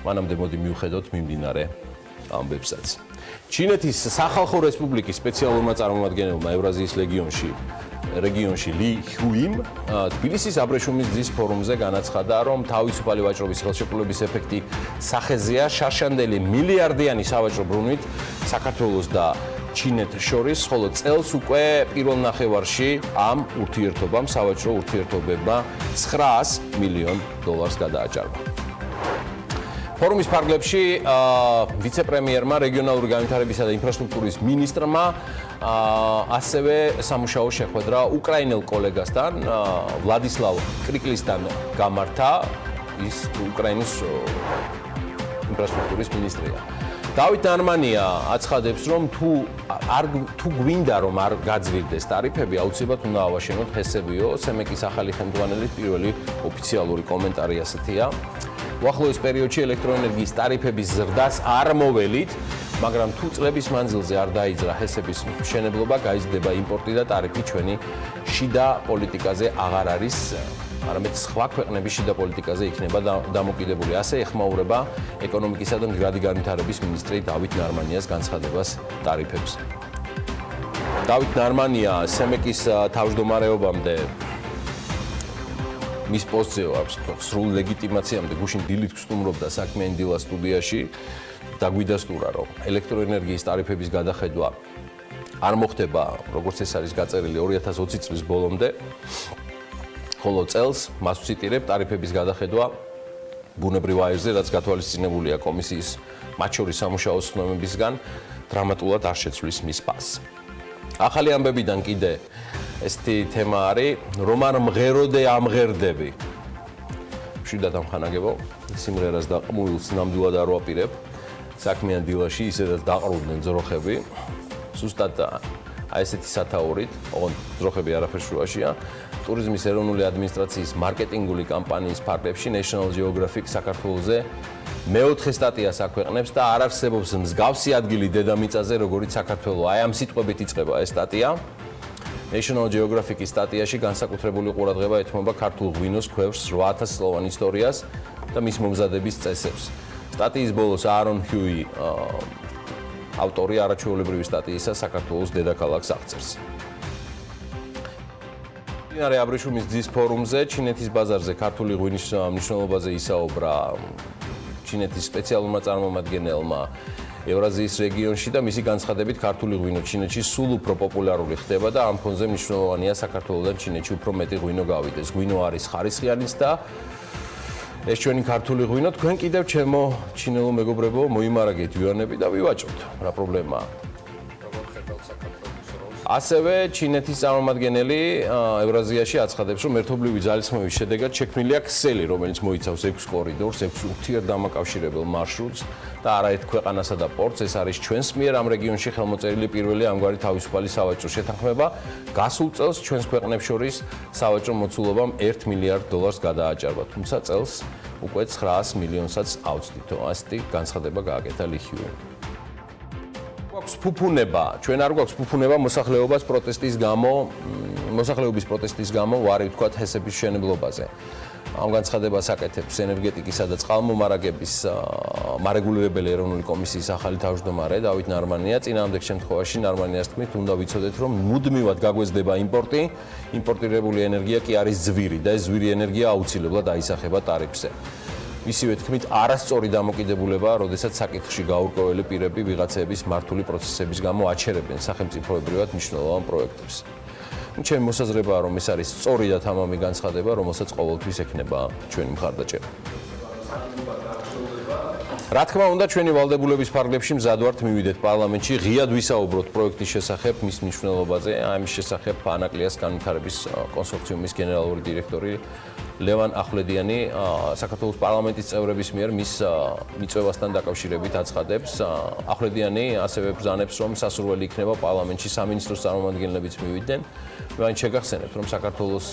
მანამდე მოდი მივხედოთ მიმდინარე ამბებსაც. ჩინეთის სახალხო რესპუბლიკის სპეციალურმა წარმომადგენელმა ევრაზიის რეგიონში ლი ჰუიმ თბილისის აბრეშუმის გზის ფორუმზე განაცხადა, რომ თავისუფალი ვაჭრობის ხელშეკრულების ეფექტი სახეზეა შარშანდელი მილიარდიანი სავაჭრო ბრუნვით საქართველოს და ჩინეთს შორის, ხოლო წელს უკვე პირველ ნახევარში ამ ურთიერთობამ, სავაჭრო ურთიერთობებმა $900 მილიონ გადააჭარბა. ფორუმის ფარგლებში ვიცე-პრემიერმა, რეგიონალური განვითარებისა და ინფრასტრუქტურის მინისტრმა ასევე სამუშაო შეხვედრა უკრაინელ კოლეგასთან, ვლადისლავ კრიკლისთან გამართა, ის უკრაინის ინფრასტრუქტურის მინისტრია. დავით ნარმანია აცხადებს, რომ თუ გვინდა რომ არ გაძვირდეს ტარიფები, აუცილებლად უნდა ავაშენოთ ჰესებიო, სემეკის ახალი ხელმძღვანელის პირველი ოფიციალური კომენტარი ასეთია. უახლოეს პერიოდში ელექტროენერგიის ტარიფების ზრდას არ მოველით, მაგრამ თუ წლების მანძილზე არ დაიძრა ჰესების მშენებლობა, გაიზრდება იმპორტი და ტარიფი ჩვენი შიდა პოლიტიკაზე აღარ არის, არამედ სხვა ქვეყნების შიდა პოლიტიკაზე იქნება დამოკიდებული. ასე ეხმაურება ეკონომიკისა და მდგრადი განვითარების მინისტრი დავით ნარმანიას განცხადებას ტარიფებზე. დავით ნარმანია სემეკის თავმჯდომარეობამდე მის პოსტზე აქვს სრულ ლეგიტიმაციამდე გუშინ დილით გსტუმრობდა საქმიანი დილა სტუდიაში და გვიდასტურა, რომ ელექტროენერგიის ტარიფების გადახედვა არ მოხდება, როგორც ეს არის გაწერილი 2020 წლის ბოლომდე. ხოლო წელს მას ვციტირებ ტარიფების გადახედვა ბუნებრივ აირზე, რაც გათვალისწინებულია კომისიის მათ შორის სამუშაო ცნობებისგან, დრამატულად არ შეცვლის მის პასს. ახალი ამბებიდან კიდე ესეთი თემა არის, რომ არ მღეროდე ამღერდები. მშვიდად ამხანაგებო, სიმღერას და ყმულს ნამდვილად არ ვაპირებ. საქმიან დილაში ისედაც დაყრდნեն ძროხები. ზუსტად აი ესეთი სათაურით, ოღონდ ძროხები არაფერ შუაშია. ტურიზმის ეროვნული ადმინისტრაციის მარკეტინგული კამპანიის ფარგლებში National Geographic საქართველოზე მეოთხე სტატიას აქვეყნებს და არ არსებობს მსგავსი ადგილი დედამიწაზე, როგორიც საქართველო. აი ამ სიტყვებით იწყება ეს სტატია. National Geographic-ის სტატიაში განსაკუთრებული ყურადღება ეთმობა ქართულ ღვინოს ქვევრს 8000 წლოვან ისტორიას და მის მომზადების წესებს. სტატიის ბოლოს Aaron Huey ავტორი არაჩვეულებრივი სტატიისა საქართველოს დედაქალაქს აღწერს. მდინარე აბრეშუმის გზის ფორუმზე ჩინეთის ბაზარზე ქართული ღვინის მნიშვნელობაზე ისაუბრა ჩინეთის სპეციალურმა წარმომადგენელმა ევრაზიის რეგიონში და მისი განცხადებით ქართული ღვინო ჩინეთში სულ უფრო პოპულარული ხდება და ამ ფონზე მნიშვნელოვანია საქართველოსთან ჩინეთში უფრო მეტი ღვინო გავიდეს. ღვინო არის ხარისხიანიც და ეს ჩვენი ქართული ღვინო, თქვენ კიდევ ჩემო ჩინელო მეგობრებო, მოიმარაგეთ ვიوانები და ვივაჭროთ. რა პრობლემაა? ასევე ჩინეთის წარმომადგენელი ევრაზიაში აცხადებს, რომ ერთობლივი ძალისხმევის შედეგად შექმნილია ქსელი, რომელიც მოიცავს 6 კორიდორს, 6 ურთიერთდამაკავშირებელ მარშრუტს და არაერთ ქვეყანასა და პორტს. ეს არის ჩვენს მიერ ამ რეგიონში ხელმოწერილი პირველი ამგვარი თავისუფალი სავაჭრო შეთანხმება. გასულ წელს ჩვენს ქვეყნებს შორის სავაჭრო მოცულობამ $1 მილიარდ გადააჭარბა, თუმცა წელს უკვე 900 მილიონსაც ავწდითო. ასეთი განცხადება გააკეთა ლიხიუი. გვაქვს ფუფუნება, ჩვენ არ გვაქვს ფუფუნება მოსახლეობის პროტესტის გამო ვარი ვთქვათ ჰესების მშენებლობაზე. ამ განცხადებას აკეთებს ენერგეტიკისა და წყალმომარაგების მარეგულირებელი ეროვნული კომისიის ახალი თავმჯდომარე დავით ნარმანია. წინააღმდეგ შემთხვევაში ნარმანიას თქმით, უნდა ვიცოდეთ, რომ მუდმივად გაგვეზდება იმპორტი, იმპორტირებული ენერგია კი არის ძვირი და ეს ძვირი ენერგია აუცილებლად აისახება ტარიფზე. მისივე თქმით, არასწორი დამოკიდებულებაა, როდესაც საკითხში გაურკვეველი პირები ვიღაცების მართული პროცესების გამო აჩერებენ სახელმწიფოებრივად მნიშვნელოვან პროექტებს. ჩემი მოსაზრებაა, რომ ეს არის სწორი და თამამი განცხადება, რომელსაც ყოველთვის ექნება ჩვენი მხარდაჭერა. რა თქმა უნდა, ჩვენი ვალდებულების ფარგლებში მზად ვართ მივიდეთ პარლამენტში, ღიად ვისაუბროთ პროექტის შესახებ, მის მნიშვნელობაზე, ამის შესახებ ანაკლიას განვითარების კონსორციუმის გენერალური დირექტორი ლევან ახვლედიანი საქართველოს პარლამენტის წევრების მიერ მის მიწვევასთან დაკავშირებით აცხადებს. ახვლედიანი ასევე ბრძანებს, რომ სასურველი იქნება პარლამენტში სამინისტროს წარმომადგენლებიც მივიდნენ. მე შეგახსენებთ, რომ საქართველოს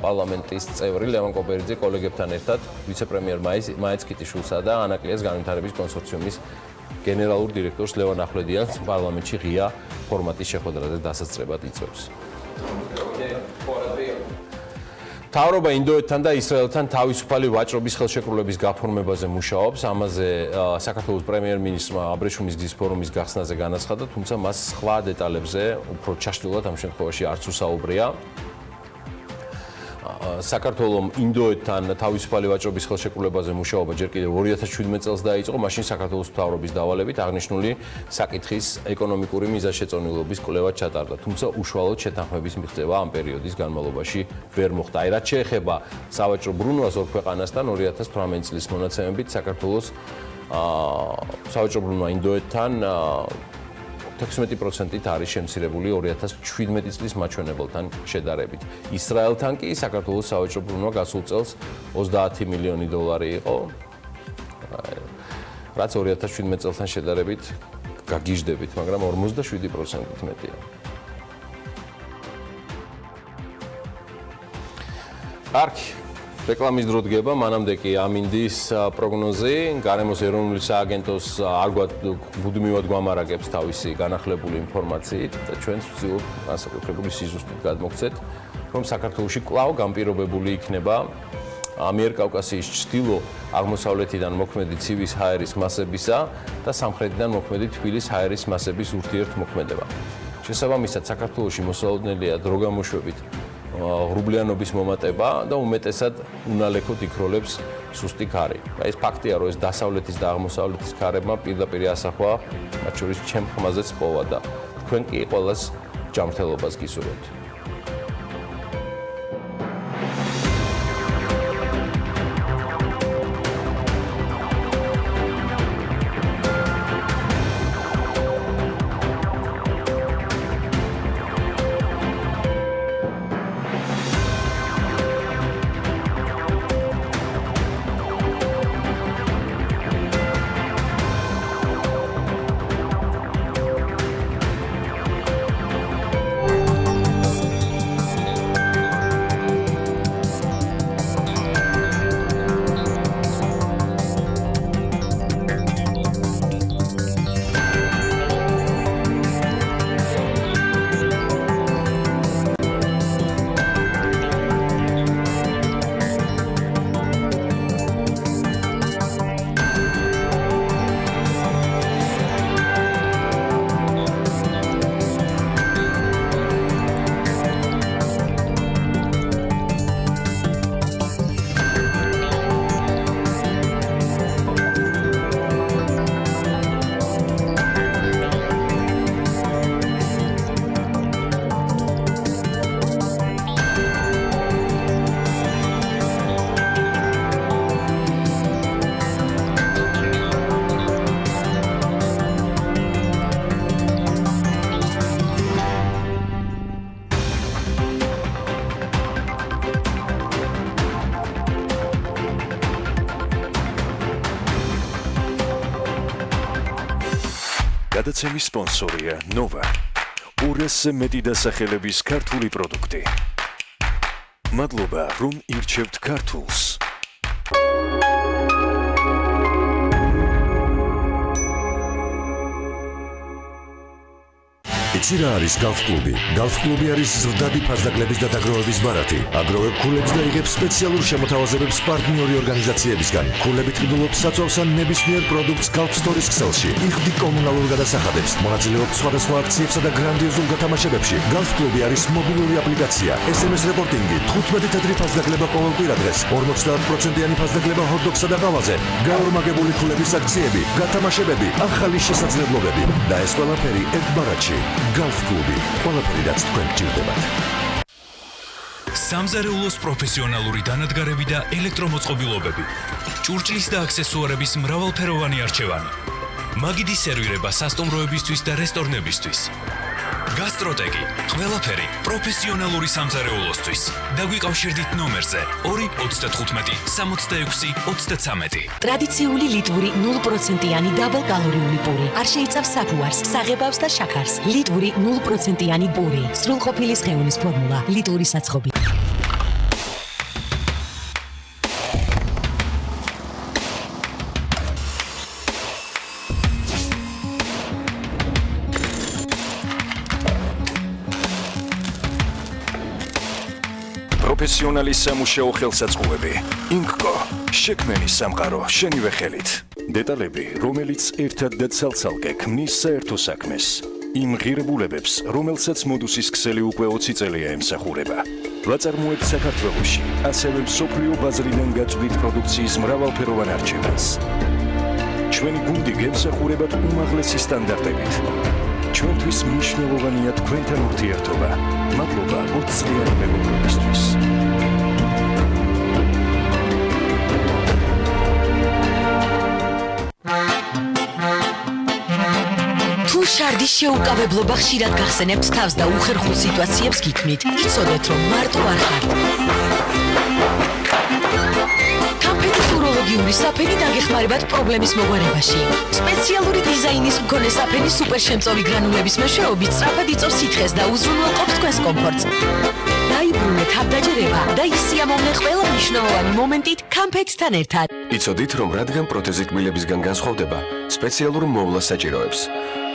პარლამენტის წევრი ლევან კობერიძე კოლეგებთან ერთად ვიცე-პრემიერ მაიც კიტიშვილსა და ანაკლიას განვითარების კონსორციუმის გენერალურ დირექტორს ლევან ახვლედიანს პარლამენტში ღია ფორმატის შეხვედრაზე დასასწრებად იწვევს. მთავრობა ინდოეთთან და ისრაელთან თავისუფალი ვაჭრობის ხელშეკრულების გაფორმებაზე მუშაობს. ამაზე საქართველოს პრემიერ-მინისტრმა აბრეშუმის გზის ფორუმის გახსნაზე განაცხადა, თუმცა მას სხვა დეტალებზე უფრო ჩაშლილად ამ შემთხვევაში არც უსაუბრია. საქართველოს ინდოეთთან თავისუფალი ვაჭრობის ხელშეკრულებაზე მუშაობა ჯერ კიდევ 2017 წელს დაიწყო, მაშინ საქართველოს მთავრობის დავალებით აღნიშნული საკითხის ეკონომიკური მიზანშეწონილობის კვლევა ჩატარდა, თუმცა უშუალოდ შეთანხმების მიღწევა ამ პერიოდის განმავლობაში ვერ მოხდა. აი რაც შეეხება სავაჭრო ბრუნვას ორ ქვეყანასთან 2018 წლის მონაცემებით საქართველოს სავაჭრო ბრუნვა ინდოეთთან 16%-ით არის შემცირებული 2017 წლის მაჩვენებელთან შედარებით. ისრაელთან კი საქართველოს სავაჭრო ბრუნვა გასულ წელს $30 მილიონი იყო, რაც 2017 წელთან შედარებით გაგიჟდებით, მაგრამ 47%-ით მეტია. კარგი. რეკლამის დრო დგება, მანამდე კი ამინდის პროგნოზი, გარემოს ეროვნული სააგენტოს მუდმივად გვამარაგებს თავისი განახლებული ინფორმაციით და ჩვენც ვცდილობთ განსაკუთრებული სიზუსტით გადმოგცეთ, რომ საქართველოში კვლავ განპირობებული იქნება ამიერკავკასიის ჩრდილო-აღმოსავლეთიდან მოქმედი ცივის ჰაერის მასებისა და სამხრეთიდან მოქმედი თბილის ჰაერის მასების ურთიერთმოქმედება. შესაბამისად, საქართველოში მოსალოდნელია დროგამოშვებით ღრუბლიანობის მომატება და უმეტესად უნალექოდ იქროლებს სუსტი ქარი. ეს ფაქტია, რომ ეს დასავლეთის და აღმოსავლეთის ქარებმა პირდაპირ ასახვა, მათ შორის ჩემ ხმაზეც პოვა და თქვენ კი ყველას ჯანმრთელობას გისურვებთ. გადაცემის სპონსორია ნოვა. 200-ზე მეტი დასახელების ქართული პროდუქტი. მადლობა, რომ ირჩევთ ქართულს. იცი რა არის გალფ-კლუბი? გალფ-კლუბი არის ზრდადი ფასდაგლების და დაგროვების ბარათი. აგროვებ ქულებს და იგებს სპეციალურ შემოთავაზებებს პარტნიორი ორგანიზაციებისგან. ქულებით ყიდულობ საწვავს ან ნებისმიერ პროდუქტს გალფ სტორის ქსელში. იხდი კომუნალურ გადასახადებს. მონაწილეობთ სხვადასხვა აქციებსა და გრანდიოზულ გათამაშებებში. გალფ-კლუბი არის მობილური აპლიკაცია. SMS რეპორტინგი, 15 თეთრი ფასდაგლება ყოველ კვირადღეს, 50%-იანი ფასდაგლება ჰოთ-დოგსა და ყავაზე. გაორმაგებული ქულების აქციები, გათამაშებები, ახალი შესაძლებლობები და ეს ყველაფერი ერთ ბარათში. გალფ-კლუბი, ყველაფერი რაც თქვენ გჭირდებათ. სამზარეულოს პროფესიონალური დანადგარები და ელექტრომოწყობილობები. ჭურჭლის და აქსესუარების მრავალფეროვანი არჩევანი. მაგიდის სერვირება სასტუმროებისთვის და რესტორნებისთვის. გასტროტეკი, ყველაფერი პროფესიონალური სამზარეულოსთვის. დაგვიკავშირდით ნომერზე 295 66 33. ტრადიციული ლიტვური 0%-იანი დაბალკალორიული პური. არ შეიცავს საფუარს, საღებავს და შაქარს. ლიტვური 0%-იანი პური. სრულყოფილი სხეულის ფორმულა. ლიტვური საცხობი. პროფესიონალი სამუშაო ხელსაწყოები. ინკკო, შექმენი სამყარო შენივე ხელით. დეტალები, რომელიც ერთად და ცალ-ცალკე ქმნის საერთო საქმეს. იმ ღირებულებებს, რომელსაც მოდუსის ქსელი უკვე 20 წელია ემსახურება. ვაწარმოებთ საქართველოში, ასევე მსოფლიო ბაზრიდან გაწვდით პროდუქციის მრავალფეროვან არჩევანს. ჩვენი გუნდი გემსახურებათ უმაღლესი სტანდარტებით. ჩვენთვის მნიშვნელოვანია თქვენთან ურთიერთობა. მადლობა 20 წლიანი მეგობრობისთვის. თუ შარდის შეუკავებლობა ხშირად გახსენებთ თავს და უხერხულ სიტუაციებს გიქმნით, იცოდეთ, რომ მარტო არ ხართ. კამფეტის უროლოგიური საფენი დაგეხმარებათ პრობლემის მოგვარებაში. სპეციალური დიზაინის მქონე საფენი სუპერშემწოვი გრანულების მეშვეობით სწრაფად იწვევს სითხეს და უზრუნველყოფს თქვენს კომფორტს. დაიბრუნეთ თავდაჯერება და ისიამოვნე ყველა მნიშვნელოვანი მომენტით კამფეტთან ერთად. იცოდით, რომ რადგან პროთეზი კბილებისგან განსხვავდება, სპეციალურ მოვლას საჭიროებს.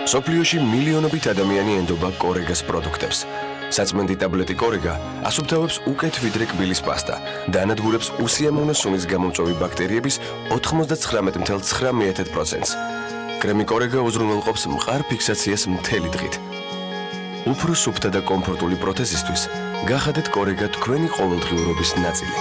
სოფლიოში მილიონობით ადამიანი ენდობა კორეგას პროდუქტებს. საწმენდი ტაბლეტი კორეგა ასუფთავებს უკეთ ვიდრე კბილის პასტა და ანადგურებს უსიამოვნო სუნის გამომწვევი ბაქტერიების 99.9%-ს. კრემი კორეგა უზრუნველყოფს მყარ ფიქსაციას მთელი დღით. უფრო სუფთა და კომფორტული პროთეზისთვის გახადეთ კორეგა თქვენი ყოველდღიურობის ნაწილი.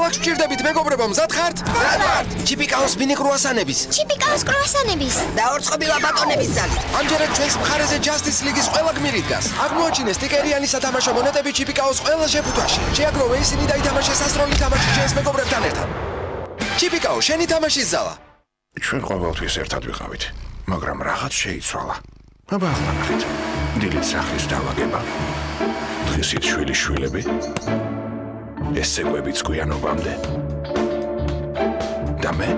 ქალაქს გჭირდებით, მეგობრებო, მზად ხართ? მზად ვართ. ჩიპიკაოს მინი კრუასანების. ჩიპიკაოს კრუასანების. და ორწყობილა ბატონების ძალით. ამჯერად ჩვენს მხარეზე Justice League-ის ყველა გმირი დგას. აღმოაჩინეს სტიკერიანი სათამაშო მონეტები ჩიპიკაოს ყველა შეფუთვაში. შეაგროვე ისინი და ითამაშეს ასროლი თამაში ჩვენს მეგობრებთან ერთად. ჩიპიკაო, შენი თამაშის ზალა. ჩვენ ყოველთვის ერთად ვიყავით, მაგრამ რაღაც შეიცვალა. აბა ახლა ნახეთ. დილით სახლის დავაგება. დღისით შვილიშვილები. ეს ცეკვებიც გვიანობამდე. და მე?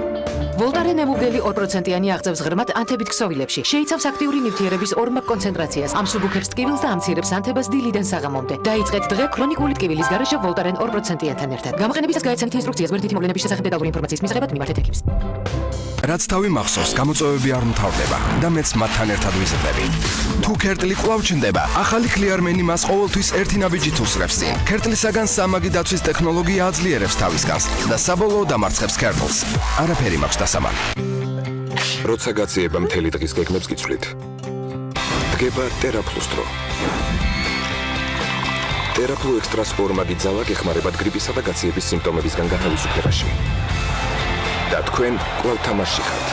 ვოლტარენ ემუგელი 2%-იანი აღწევს ღრმად ანთებით ქსოვილებში. შეიცავს აქტიური ნივთიერების ორმაგ კონცენტრაციას, ამსუბუქებს ტკივილს და ამცირებს ანთებას დილიდან საღამომდე. დაიწყეთ დღე ქრონიკული ტკივილის გარეშე ვოლტარენ 2%-იანთან ერთად. გამოყენებისას გაეცემთ ინსტრუქციას გვერდითი მოვლენების შესახებ დეტალური ინფორმაციის მისაღებად მიმართეთ ექიმს. რაც თავი მახსოვს, გამოწვევები არ მთავრდება და მეც მათთან ერთად ვიზრდები. თუ ქერტლი კვლავ ჩნდება, ახალი ქლიარმენი მას ყოველთვის ერთი ნაბიჯით უსრებს წინ. ქერტლისაგან სამაგი დაცვის ტექნოლოგია აძლიერებს თავის განს და საბოლოოდ ამარცხებს ქერტლს. არაფერი მაქვს დასამალი. როცა გაციება მთელი დღის გეგმებს გიცვლით, დგება TerraPlus დრო. TerraPlus ექსტრას ორმაგი ძალა გეხმარებათ გრიპისა და გაციების სიმპტომებისგან გათავისუფლებაში. და თქვენ კვლავ თამაშში ხართ.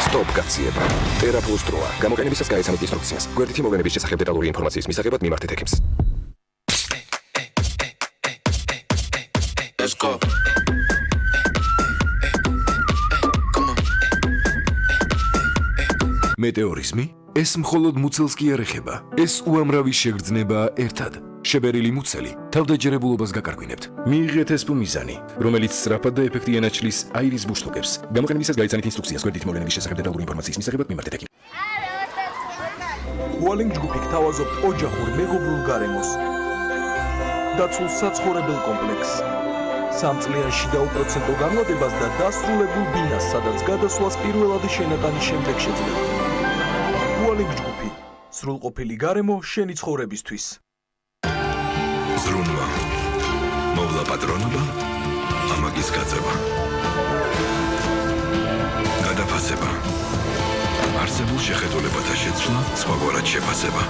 Stop გაციება. TerraPlus დროა. გამოყენებისას გაეცემთ ინსტრუქციას. გვერდითი მოვლენების შესახებ დეტალური ინფორმაციის მისაღებად მიმართეთ ექიმს. Let's go. მეტეორიზმი? ეს მხოლოდ მუცელს კი არ ეხება. ეს უამრავი შეგრძნებაა ერთად. შებერილი მუცელი თავდაჯერებულობას გაკარგვინებთ. მიიღეთ ეს მიზანი, რომელიც სწრაფად და ეფექტიანად ჩლის აირის ბუშტოკებს. გამოყენებისას გაეცანით ინსტრუქციას გვერდითი მოვლენების შესახებ დეტალური ინფორმაციის მისაღებად მიმართეთ ექიმს. უალინგ ჯგუფი გთავაზობთ ოჯახურ მეგობრულ გარემოს. დაცულ საცხოვრებელ კომპლექსს. სამწლიანში და უპროცენტო განმოდებას და დასრულებულ ბინას, სადაც გადასვლას პირველადი შენატანის შემდეგ შეძლებთ. უალინგ ჯგუფი. სრულყოფილი გარემო შენი ცხოვრებისთვის. ზრუნვა, მოვლა პატრონობა, ამაგის გაწევა, გადაფასება, არსებულ შეხედულებათა შეცვლა, სხვაგვარად შეფასება.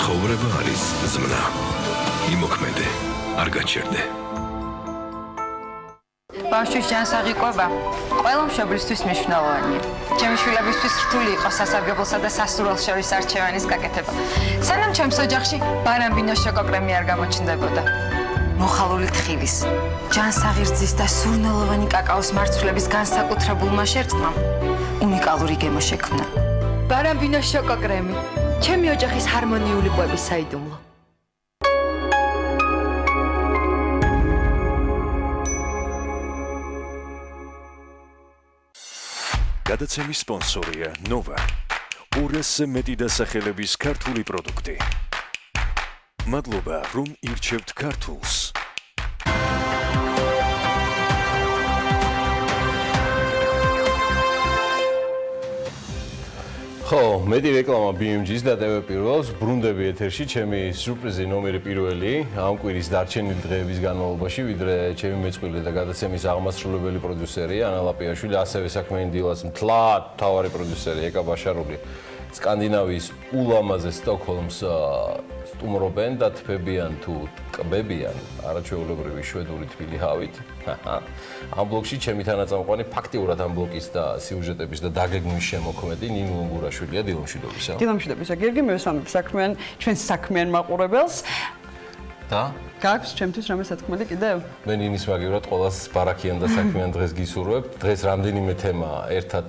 ცხოვრება არის ზმნა. იმოქმედე, არ გაჩერდე. ბავშვის ჯანსაღი კვება ყველა მშობლისთვის მნიშვნელოვანია. ჩემი შვილებისთვის რთული იყო სასარგებლოსა და სასურველს შორის არჩევანის გაკეთება. სანამ ჩემს ოჯახში ბარამბინოს შოკოკრემი არ გამოჩნდებოდა. მოხალული თხილის, ჯანსაღი რძის და სურნელოვანი კაკაოს მარცვლების განსაკუთრებულმა შერწყმამ უნიკალური გემო შექმნა. ბარამბინოს შოკოკრემი, ჩემი ოჯახის ჰარმონიული კვების საიდუმლო. გადაცემის სპონსორია Nova. 200-ზე მეტი დასახელების ქართული პროდუქტი. მადლობა, რომ ირჩევთ ქართულს. ხო, მეტი რეკლამა BMG-ს და TV პირველს, ბრუნდები ეთერში, ჩემი სიურპრიზი ნომერი პირველი, ამ კვირის დარჩენილი დღეების განმავლობაში, ვიდრე ჩემი მეწყვილე და გადაცემის აღმასრულებელი პროდიუსერი ანა ლაპიაშვილი, ასევე საქმიანი დილას მთლად მთავარი პროდიუსერი ეკა ბაშარული, სკანდინავიის ულამაზე სტოკჰოლმს სტუმრობენ და თბებიან თუ ტკბებიან არაჩვეულებრივი შვედური თბილი ჰავით. ამ ბლოკში ჩემი თანაწამყვანი ფაქტიურად ამ ბლოკის და სიუჟეტების და დაგეგმვის შემოქმედი ნინო ონგურაშვილია. დილომშვიდობისა. დილომშვიდობისა. გიორგი, მე ვესალმებ ჩვენს საქმიან მაყურებელს. და გაქვს ჩემთვის რამე სათქმელი კიდევ? მე ნინის მაგივრად ყოველს ბარაქიან და საქმიან დღეს გისურვებთ. დღეს რამდენიმე თემა ერთად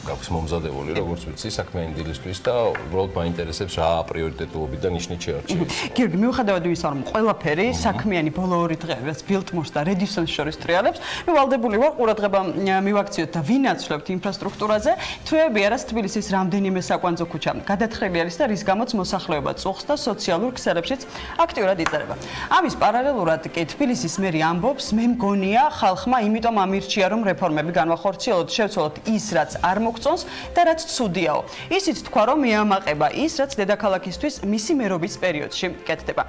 გაქვს მომზადებული, როგორც ვიცი, საქმიანი დილისთვის და უბრალოდ მაინტერესებს რა პრიორიტეტულობით და ნიშნით შეარჩიეთ. გიორგი, მიუხედავად იმისა, რომ ყველაფერი საქმიანი ბოლო 2 დღეებს ბილტმორს და რედისონს შორის ტრიალებს, მე ვალდებული ვარ ყურადღება მივაქციოთ და ვინაცვლებთ ინფრასტრუქტურაზე. თვეები არის თბილისის რამდენიმე საკვანძო ქუჩა გადათხრილი არის და რის გამოც მოსახლეობა წუხს და სოციალურ ქსელებშიც აქტიურად იწერება. ამის პარალელურად კი თბილისის მერი ამბობს, მე მგონია ხალხმა იმიტომ ამირჩია, რომ რეფორმები განვახორციელოთ, შევცვალოთ ის, რაც არ მოგწონს და რაც ცუდიაო. ისიც თქვა, რომ მიამაყება ის, რაც დედაქალაქისთვის მისი მერობის პერიოდში კეთდება.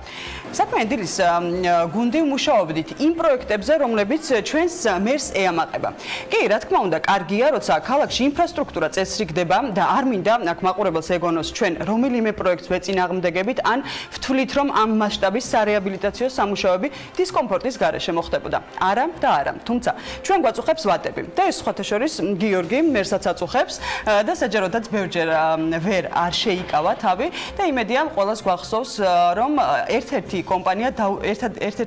საქმე დილის გუნდი მუშაობდით იმ პროექტებზე, რომლებიც ჩვენს მერს ეამაყება. კი, რა თქმა უნდა, კარგია, როცა ქალაქში ინფრასტრუქტურა წესრიგდება და არ მინდა აქ მაყურებელს ეგონოს ჩვენ რომელიმე პროექტს ვეწინააღმდეგებით ან ვთვლით, რომ ამ მასშტაბის სარეაბილიტაციო სამუშაოები დისკომფორტის გარეშე მოხდებოდა. არა და არა. თუმცა ჩვენ გვაწუხებს ვადები და ეს სხვათა შორის გიორგი მერსაც აწუხებს და საჯაროდაც ბევრჯერ ვერ არ შეიკავა თავი და იმედია ყველას გვახსოვს, რომ ერთ-ერთი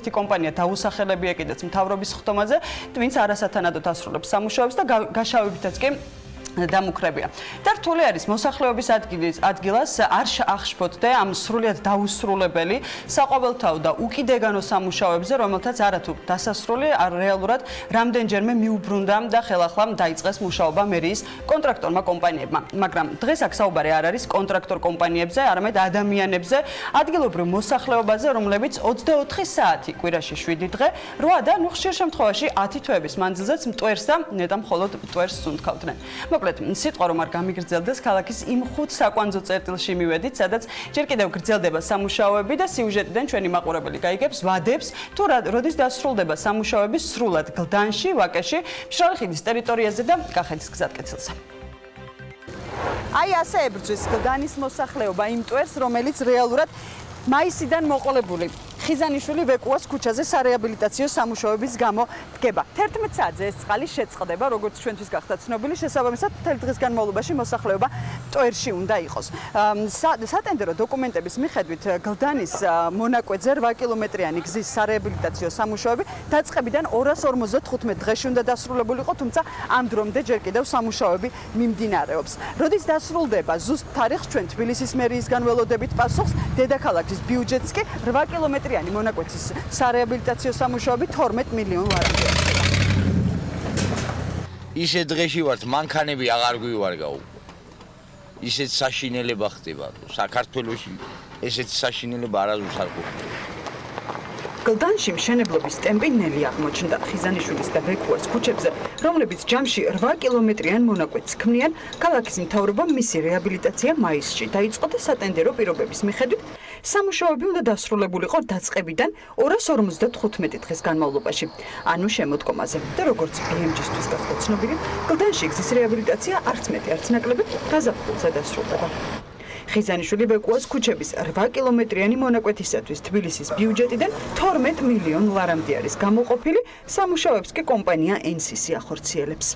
კომპანია დაუსახელებია კიდეც მთავრობის ხტომაზე, ვინც არასათანადოდ ასრულებს სამუშაოებს და გაშავებითაც კი დამუქრებია. და რთული არის მოსახლეობის ადგილას არ აღშფოთდე ამ სრულიად დაუსრულებელი საყოველთაო და უკიდეგანო სამუშაოებზე, რომელთაც არათუ დასასრული რეალურად რამდენჯერმე მიუბრუნდა და ხელახლა დაიწყეს მუშაობა მერიის კონტრაქტორმა კომპანიებმა. მაგრამ დღეს აქ საუბარი არ არის კონტრაქტორ კომპანიებზე, არამედ ადამიანებზე, ადგილობრივ მოსახლეობაზე, რომლებიც 24 საათი, კვირაში 7 დღე, 8 და ხშირ შემთხვევაში 10 თვეების მანძილზეც მტვერს და ნეტა მხოლოდ მტვერს სუნთქავდნენ. მოკლედ, სიტყვა რომ არ გამიგრძელდეს, ქალაქის იმ 5 საკვანძო წერტილში მივედით, სადაც ჯერ კიდევ გრძელდება სამუშაოები და სიუჟეტიდან ჩვენი მაყურებელი გაიგებს ვადებს, თუ როდის დასრულდება სამუშაოები სრულად გლდანში, ვაკეში, მშრალი ხიდის ტერიტორიაზე და კახეთის გზატკეცილზე. აი ასე ებრძვის გლდანის მოსახლეობა იმ მტვერს, რომელიც რეალურად მაისიდან მოყოლებული ხიზანიშვილი ვეკუას ქუჩაზე სარეაბილიტაციო სამუშაოების გამო დგება. 11 საათზე ეს წყალი შეწყდება, როგორც ჩვენთვის გახდა ცნობილი, შესაბამისად მთელი დღის განმავლობაში მოსახლეობა მტვერში უნდა იყოს. სატენდერო დოკუმენტების მიხედვით გლდანის მონაკვეთზე 8 კილომეტრიანი გზის სარეაბილიტაციო სამუშაოები დაწყებიდან 255 დღეში უნდა დასრულებულიყო, თუმცა ამ დრომდე ჯერ კიდევ სამუშაოები მიმდინარეობს. როდის დასრულდება ზუსტ თარიღს ჩვენ თბილისის მერიისგან ველოდებით პასუხს, დედაქალაქის ბიუჯეტს კი 8 კილომეტრიანი მონაკვეთის სარეაბილიტაციო სამუშაოები 12 მილიონ ლარამდე. ისე დღეში ვართ, მანქანები აღარ გვივარგავ. ისეთ საშინელება ხდება. საქართველოში ესეთი საშინელება არასდროს არ ყოფილა. გლდანში მშენებლობის ტემპი ნელი აღმოჩნდა ხიზანიშვილის და ვეკუას ქუჩებზე, რომლებიც ჯამში 8 კილომეტრიან მონაკვეთს ქმნიან. ქალაქის მთავრობამ მისი რეაბილიტაცია მაისში დაიწყო და სატენდერო პირობების მიხედვით სამუშაოები უნდა დასრულებულიყო დაწყებიდან 255 დღის განმავლობაში. ანუ შემოდგომაზე. და როგორც BMG-ისთვის გახდა ცნობილი, გლდანში გზის რეაბილიტაცია არც მეტი, არც ნაკლები გაზაფხულზე დასრულდება. ხიზანიშვილი ვეკუას ქუჩების 8 კილომეტრიანი მონაკვეთისათვის თბილისის ბიუჯეტიდან 12 მილიონ ლარამდე არის გამოყოფილი, სამუშაოებს კი კომპანია NCC ახორციელებს.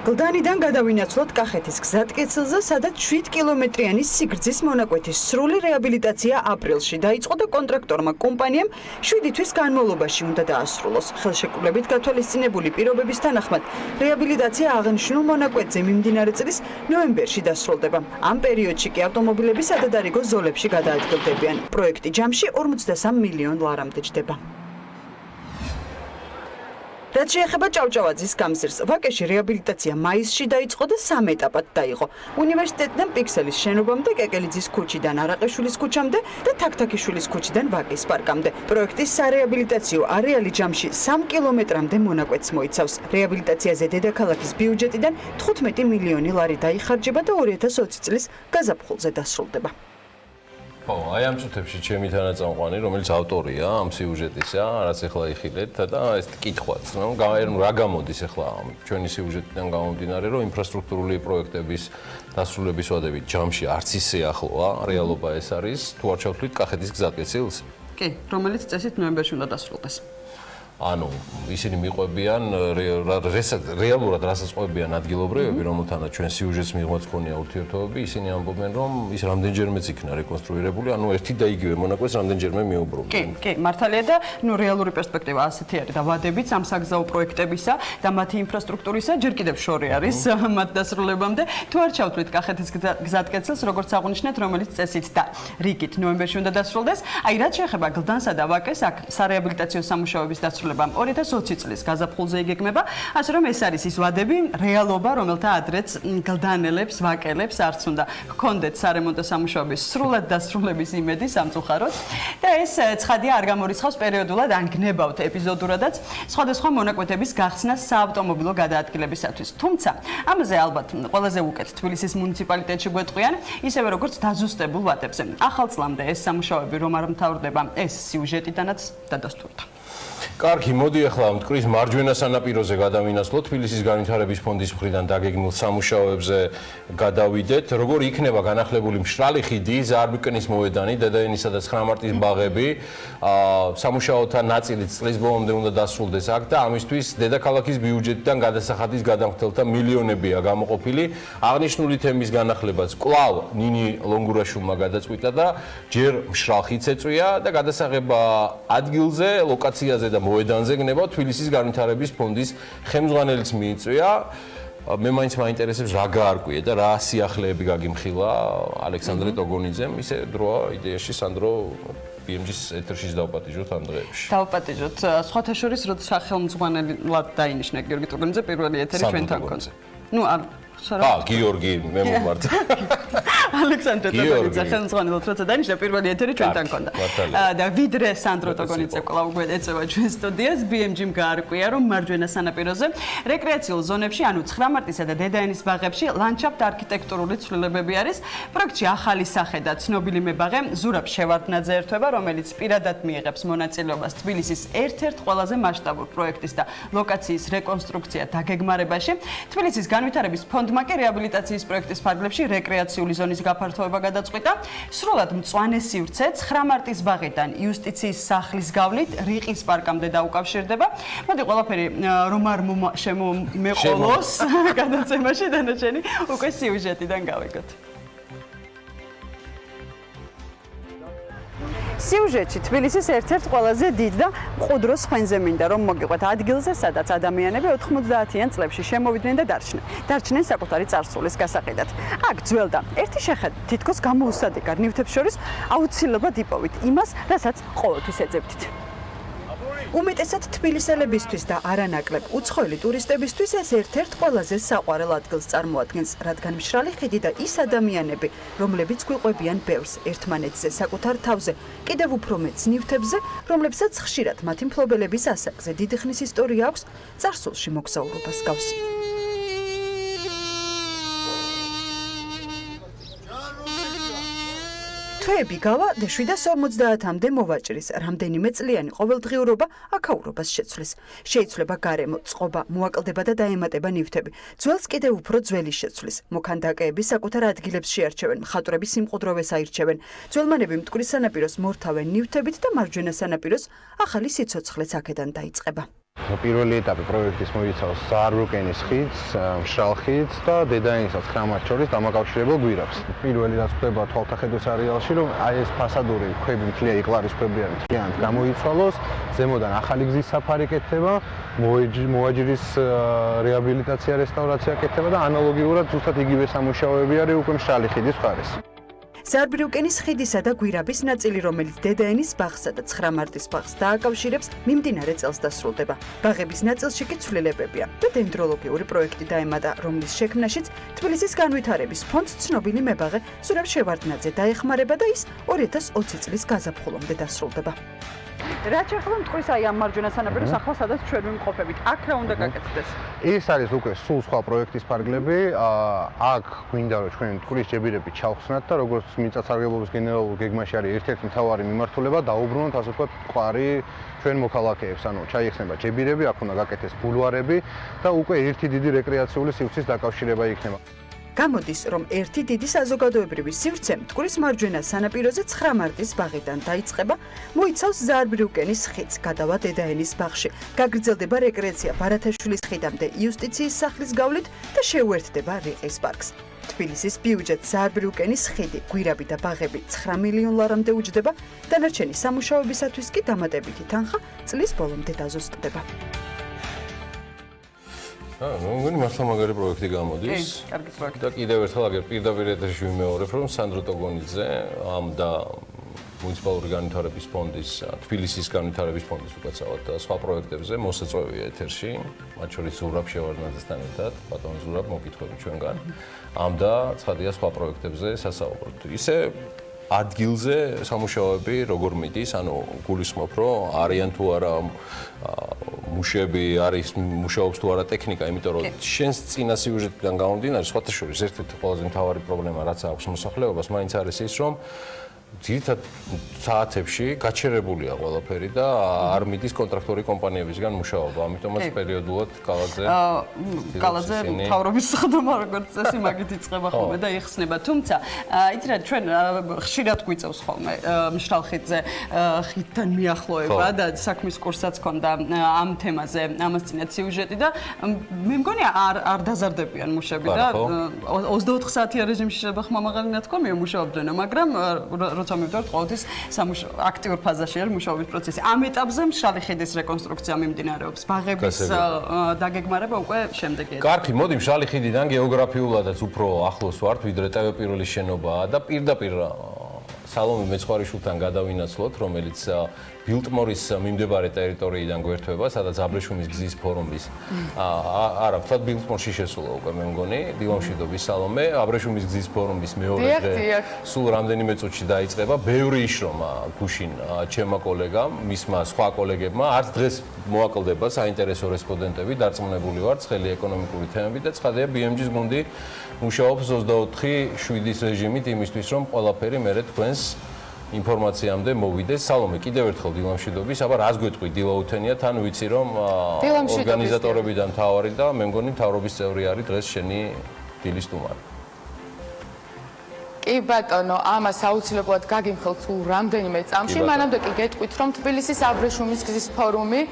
გლდანიდან გადავინაცვლოთ კახეთის გზატკეცილზე, სადაც 7 კილომეტრიანი სიგრძის მონაკვეთის სრული რეაბილიტაცია აპრილში დაიწყო და კონტრაქტორმა კომპანიამ 7 თვის განმავლობაში უნდა დაასრულოს. ხელშეკრულებით გათვალისწინებული პირობების თანახმად, რეაბილიტაცია აღნიშნულ მონაკვეთზე მიმდინარე წლის ნოემბერში დასრულდება. ამ პერიოდში კი ავტომობილები სადადარიგო ზოლებში გადაადგილდებიან. პროექტი ჯამში 53 მილიონ ლარამდე ჯდება. რაც შეეხება ჭავჭავაძის გამზირს, ვაკეში რეაბილიტაცია მაისში დაიწყო და 3 ეტაპად დაიყო. უნივერსიტეტიდან პიქსელის შენობამდე, კეკელიძის ქუჩიდან არაყიშვილის ქუჩამდე და თაქთაქიშვილის ქუჩიდან ვაკის პარკამდე. პროექტის სარეაბილიტაციო არეალი ჯამში 3 კილომეტრამდე მონაკვეთს მოიცავს. რეაბილიტაციაზე დედაქალაქის ბიუჯეტიდან 15 მილიონი ლარი დაიხარჯება და 2020 წლის გაზაფხულზე დასრულდება. ხო, აი ამ წუთებში ჩემი თანაწამყვანი, რომელიც ავტორია ამ სიუჟეტისა, რაც ახლა იხილეთ და ეს კითხვაც, რა გამოდის ახლა ჩვენი სიუჟეტიდან გამომდინარე, რომ ინფრასტრუქტურული პროექტების დასრულების ვადები ჯამში არც ისე ახლოა, რეალობა ეს არის, თუ არ ჩავთვლით კახეთის გზატკეცილს? კი, რომელიც წესით ნოემბერში უნდა დასრულდეს. ანუ ისინი მიყვებიან რეალურად რასაც ყვებიან ადგილობრივები, რომელთანაც ჩვენ სიუჟეტს მიღვაც ქონია ურთიერთობები, ისინი ამბობენ, რომ ის რამდენჯერმეც იქნა რეკონსტრუირებული, ანუ ერთი და იგივე მონაკვეთს რამდენჯერმე მიუბრუნდნენ. კი, მართალია და რეალური პერსპექტივა ასეთი არის და ვადებიც ამ საგზაო პროექტებისა და მათი ინფრასტრუქტურისა ჯერ კიდევ შორი არის მათ დასრულებამდე. თუ არ ჩავთვლით კახეთის გზატკეცილს, როგორც აღნიშნეთ, რომელიც წესით და რიგით ნოემბერში უნდა დასრულდეს, აი რაც შეეხება გლდანსა და ვაკეს, აქ სარეაბილიტაციო სამუშაოების დასრულებას შეიცვლება 2020 წლის გაზაფხულზე იგეგმება, ასე რომ ეს არის ის ვადები, რეალობა, რომელთა ადრეც გლდანელებს, ვაკელებს არც უნდა ჰქონდეთ სარემონტო სამუშაოების სრულად დასრულების იმედი სამწუხაროდ და ეს ცხადია არ გამორიცხავს პერიოდულად ან გნებავთ ეპიზოდურადაც სხვადასხვა მონაკვეთების გახსნას საავტომობილო გადაადგილებისათვის. თუმცა ამაზე ალბათ ყველაზე უკეთ თბილისის მუნიციპალიტეტში გვეტყვიან, ისევე როგორც დაზუსტებულ ვადებზე. ახალ წლამდე ეს სამუშაოები რომ არ მთავრდება, ეს სიუჟეტიდანაც დადასტურდა. კარგი, მოდი ახლა მტკვრის მარჯვენა სანაპიროზე გადავინაცვლოთ, თბილისის განვითარების ფონდის მხრიდან დაგეგმილ სამუშაოებზე გადავიდეთ. როგორ იქნება განახლებული მშრალი ხიდი, ზაარბრუკენის მოედანი, დედაენისა და 9 მარტის ბაღები, სამუშაოთა ნაწილიც წლის ბოლომდე უნდა დასრულდეს აქ და ამისთვის დედაქალაქის ბიუჯეტიდან გადასახადის გადამხდელთა მილიონებია გამოყოფილი. აღნიშნული თემის განახლებაც კვლავ ნინი ლონგურაშვილმა გადაწყვიტა და ჯერ მშრალ ხიდს ეწვია და გადასაღება ადგილზე, ლოკაციაზე და მოედანზე გნება თბილისის განვითარების ფონდის ხელმძღვანელიც მიიწვია. მე მაინც მაინტერესებს რა გაარკვიე და რა სიახლეები გაგიმხილა ალექსანდრე ტოგონიძემ. ისე დროა იდეაში სანდრო BMG-ის ეთერშიც დავპატიჟოთ ამ დღეებში. დავპატიჟოთ. სხვათა შორის როდის სახელმძღვანელად დაინიშნა გიორგი ტოგონიძე პირველი ეთერი ჩვენთან გქონდა. ნუ არ გიორგი მე მომართ. ალექსანდრე ტოგონიძე ხელმძღვანელად როცა დაინიშნა პირველი ეთერი ჩვენთან გქონდა. და ვიდრე სანდრო ტოგონიძე კვლავ გვეწევა ჩვენ სტუდიას, BMG-მ გაარკვია, რომ მარჯვენა სანაპიროზე რეკრეაციულ ზონებში, ანუ 9 მარტისა და დედაენის ბაღებში ლანდშაფტ არქიტექტურული ცვლილებები არის. პროექტში ახალი სახე და ცნობილი მებაღე ზურაბ შევარდნაძე ერთვება, რომელიც პირადად მიიღებს მონაწილეობას თბილისის ერთ-ერთ ყველაზე მასშტაბურ პროექტის და ლოკაციის რეკონსტრუქცია დაგეგმარებაში. თბილისის განვითარების ფონდმა კი რეაბილიტაციის პროექტის ფარგლებში რეკრეაციული ზონის გაფართოება გადაწყვიტა. სრულად მწვანე სივრცე 9 მარტის ბაღიდან იუსტიციის სახლის გავლით რიყის პარკამდე დაუკავშირდება. მოდი ყველაფერი რომ არ შემომეყოლოს გადაცემაში დანარჩენი უკვე სიუჟეტიდან გავიგოთ. სიუჟეტში თბილისის ერთ-ერთ ყველაზე დიდ და მყუდრო სხვენზე მინდა რომ მოგიყვეთ ადგილზე, სადაც ადამიანები 90-იან წლებში შემოვიდნენ და დარჩნენ საკუთარი წარსულის გასაყიდად. აქ ძველ და ერთი შეხედვით თითქოს გამოუსადიგარ ნივთებს შორის აუცილებლად იპოვით იმას, რასაც ყოველთვის ეძებდით. უმეტესად თბილისელებისთვის და არანაკლებ უცხოელი ტურისტებისთვის ეს ერთ-ერთ ყველაზე საყვარელ ადგილს წარმოადგენს, რადგან მშრალი ხიდი და ის ადამიანები, რომლებიც გვიყვებიან ბევრს ერთმანეთზე საკუთარ თავზე, კიდევ უფრო მეც ნივთებზე, რომლებსაც ხშირად მათი მფლობელების ასაკზე დიდი ხნის ისტორია აქვს, წარსულში მოგზაურობას გავს. თვეები გავა და 750-მდე მოვაჭრის რამდენიმე წლიანი ყოველდღიურობა აქაურობას შეცვლის. შეიცვლება გარემო, წყობა, მოაკლდება და დაემატება ნივთები. ძველს კიდევ უფრო ძველი შეცვლის. მოქანდაკეები საკუთარ ადგილებს შეარჩევენ, მხატვრები სიმყუდროვეს აირჩევენ. ძველმანები მტკვრის სანაპიროს მორთავენ ნივთებით და მარჯვენა სანაპიროს ახალი სიცოცხლეც აქედან დაიწყება. პირველი ეტაპი პროექტის მოიცავს ზაარბრუკენის ხიდს, მშრალ ხიდს და დედაენისა 9 მარტს შორის დამაკავშირებელ გვირაბს. პირველი რაც ხდება თვალთახედვის არეალში, რომ აი ეს ფასადური ქვები მთლიანი იკლარის ქვებიანი მთლიანად გამოიცვალოს, ზემოდან ახალი გზის საფარი კეთდება, მოაჯირის რეაბილიტაცია, რესტავრაცია კეთდება და ანალოგიურად ზუსტად იგივე სამუშაოები არის უკვე მშრალი ხიდის მხარეს. ზაარბრუკენის ხიდისა და გვირაბის ნაწილი, რომელიც დედაენის ბაღსა და 9 მარტის ბაღს დააკავშირებს, მიმდინარე წელს დასრულდება. ბაღების ნაწილში კი ცვლილებებია და დენდროლოგიური პროექტი დაემატა, რომლის შექმნაშიც თბილისის განვითარების ფონდს ცნობილი მებაღე ზურაბ შევარდნაძე დაეხმარება და ის 2020 წლის გაზაფხულამდე დასრულდება. რაც ახლა მტკვრის აი ამ მარჯვენა სანაპიროს ახლა სადაც ჩვენ ვიმყოფებით, აქ რა უნდა გაკეთდეს? ეს არის უკვე სულ სხვა პროექტის ფარგლები. აქ გვინდა რომ ჩვენ მტკვრის ჯებირები ჩავხსნათ და როგორც მიწათსარგებლობის გენერალურ გეგმაში არის ერთ-ერთი მთავარი მიმართულება, დაუბრუნოთ ასე ვთქვათ მყარი ჩვენ მოქალაქეებს, ანუ ჩაიხსნება ჯებირები, აქ უნდა გაკეთდეს ბულვარები და უკვე ერთი დიდი რეკრეაციული სივრცის დაკავშირება იქნება. გამოდის, რომ ერთი დიდი საზოგადოებრივი სივრცე მტკვრის მარჯვენა სანაპიროზე 9 მარტის ბაღიდან დაიწყება, მოიცავს ზაარბრუკენის ხიდს, გადავა დედაენის ბაღში, გაგრძელდება რეკრეაცია ბარათაშვილის ხიდამდე იუსტიციის სახლის გავლით და შეუერთდება რიყის პარკს. თბილისის ბიუჯეტს ზაარბრუკენის ხიდი, გვირაბი და ბაღები 9 მილიონ ლარამდე უჯდება, დანარჩენი სამუშაოებისათვის კი დამატებითი თანხა წლის ბოლომდე დაზუსტდება. მგონი მართლა მაგარი პროექტი გამოდის. კარგი პროექტი. და კიდევ ერთხელ აგერ პირდაპირ ეთერში ვიმეორებ, რომ სანდრო ტოგონიძე ამ და მუნიციპალური განვითარების ფონდის, თბილისის განვითარების ფონდის უკაცრავად და სხვა პროექტებზე მოსაწვევია ეთერში, მათ შორის ზურაბ შევარდნაძესთან ერთად, ბატონ ზურაბ მოგკითხვები ჩვენგან. ამ და ცხადია სხვა პროექტებზე სასაუბროთ. ისე ადგილზე სამუშაოები როგორ მიდის, ანუ გულისხმობ, რომ არიან თუ არა მუშები, არის მუშაობს თუ არა ტექნიკა, იმიტომ რომ შენს წინა სიუჟეტიდან გამომდინარე, სხვათა შორის ერთ-ერთი ყველაზე მთავარი პრობლემა რაც აქვს მოსახლეობას, მაინც არის ის, რომ ძირითად საათებში გაჩერებულია ყველაფერი და არ მიდის კონტრაქტორი კომპანიებისგან მუშაობა, ამიტომაც პერიოდულად კალაძე მთავრობის ხდომა როგორც წესი მაგით იწყება ხოლმე და იხსნება. თუმცა იცი რა ჩვენ ხშირად გვიწევს ხოლმე მშრალხიდზე ხიდთან მიახლოება და საქმის კურსაც ქონდა ამ თემაზე ამას წინათ სიუჟეტი და მე მგონი არ დაზარდებიან მუშები და 24 საათიან რეჟიმში შეიძლება ხმამაღალი ნათქვამია მუშაობდნენ, მაგრამ როცა მივდივართ ყოველთვის აქტიურ ფაზაში არის მუშაობის პროცესი. ამ ეტაპზე მშრალი ხიდის რეკონსტრუქცია მიმდინარეობს. ბაღების დაგეგმარება უკვე შემდეგია. კარგი, მოდი მშრალი ხიდიდან გეოგრაფიულადაც უფრო ახლოს ვართ, ვიდრე ტევეპიროლის შენობაა და პირდაპირ სალომე მეცხვარიშვილთან გადავინაცვლოთ, რომელიც ბილტმორის მიმდებარე ტერიტორიიდან გვერდება, სადაც აბრეშუმის გზის ფორუმის არა, ვთქვათ ბილტმორში შესულა უკვე მე მგონი, დილამშვიდობის სალომე, აბრეშუმის გზის ფორუმის მეორე დღე სულ რამდენიმე წუთში დაიწყება, ბევრი იშრომა გუშინ ჩემმა კოლეგამ, მისმა სხვა კოლეგებმა, არც დღეს მოაკლდება საინტერესო რესპონდენტები, დარწმუნებული ვარ, ცხელი ეკონომიკური თემები და ცხადია BMG-ის გუნდი მუშაობს 24/7-ის რეჟიმით იმისთვის, რომ ყველაფერი მერე თქვენს ინფორმაციამდე მოვიდეს. სალომე, კიდევ ერთხელ დილამშვიდობის, აბა რას გვეტყვი დილაუთენია, თან ვიცი რომ ორგანიზატორებიდან მთავარი და მე მგონი მთავრობის წევრი არის დღეს შენი დილის სტუმარი. კი ბატონო, ამას აუცილებლად გაგიმხელთ სულ რამდენიმე წამში, მანამდე კი გეტყვით, რომ თბილისის აბრეშუმის გზის ფორუმი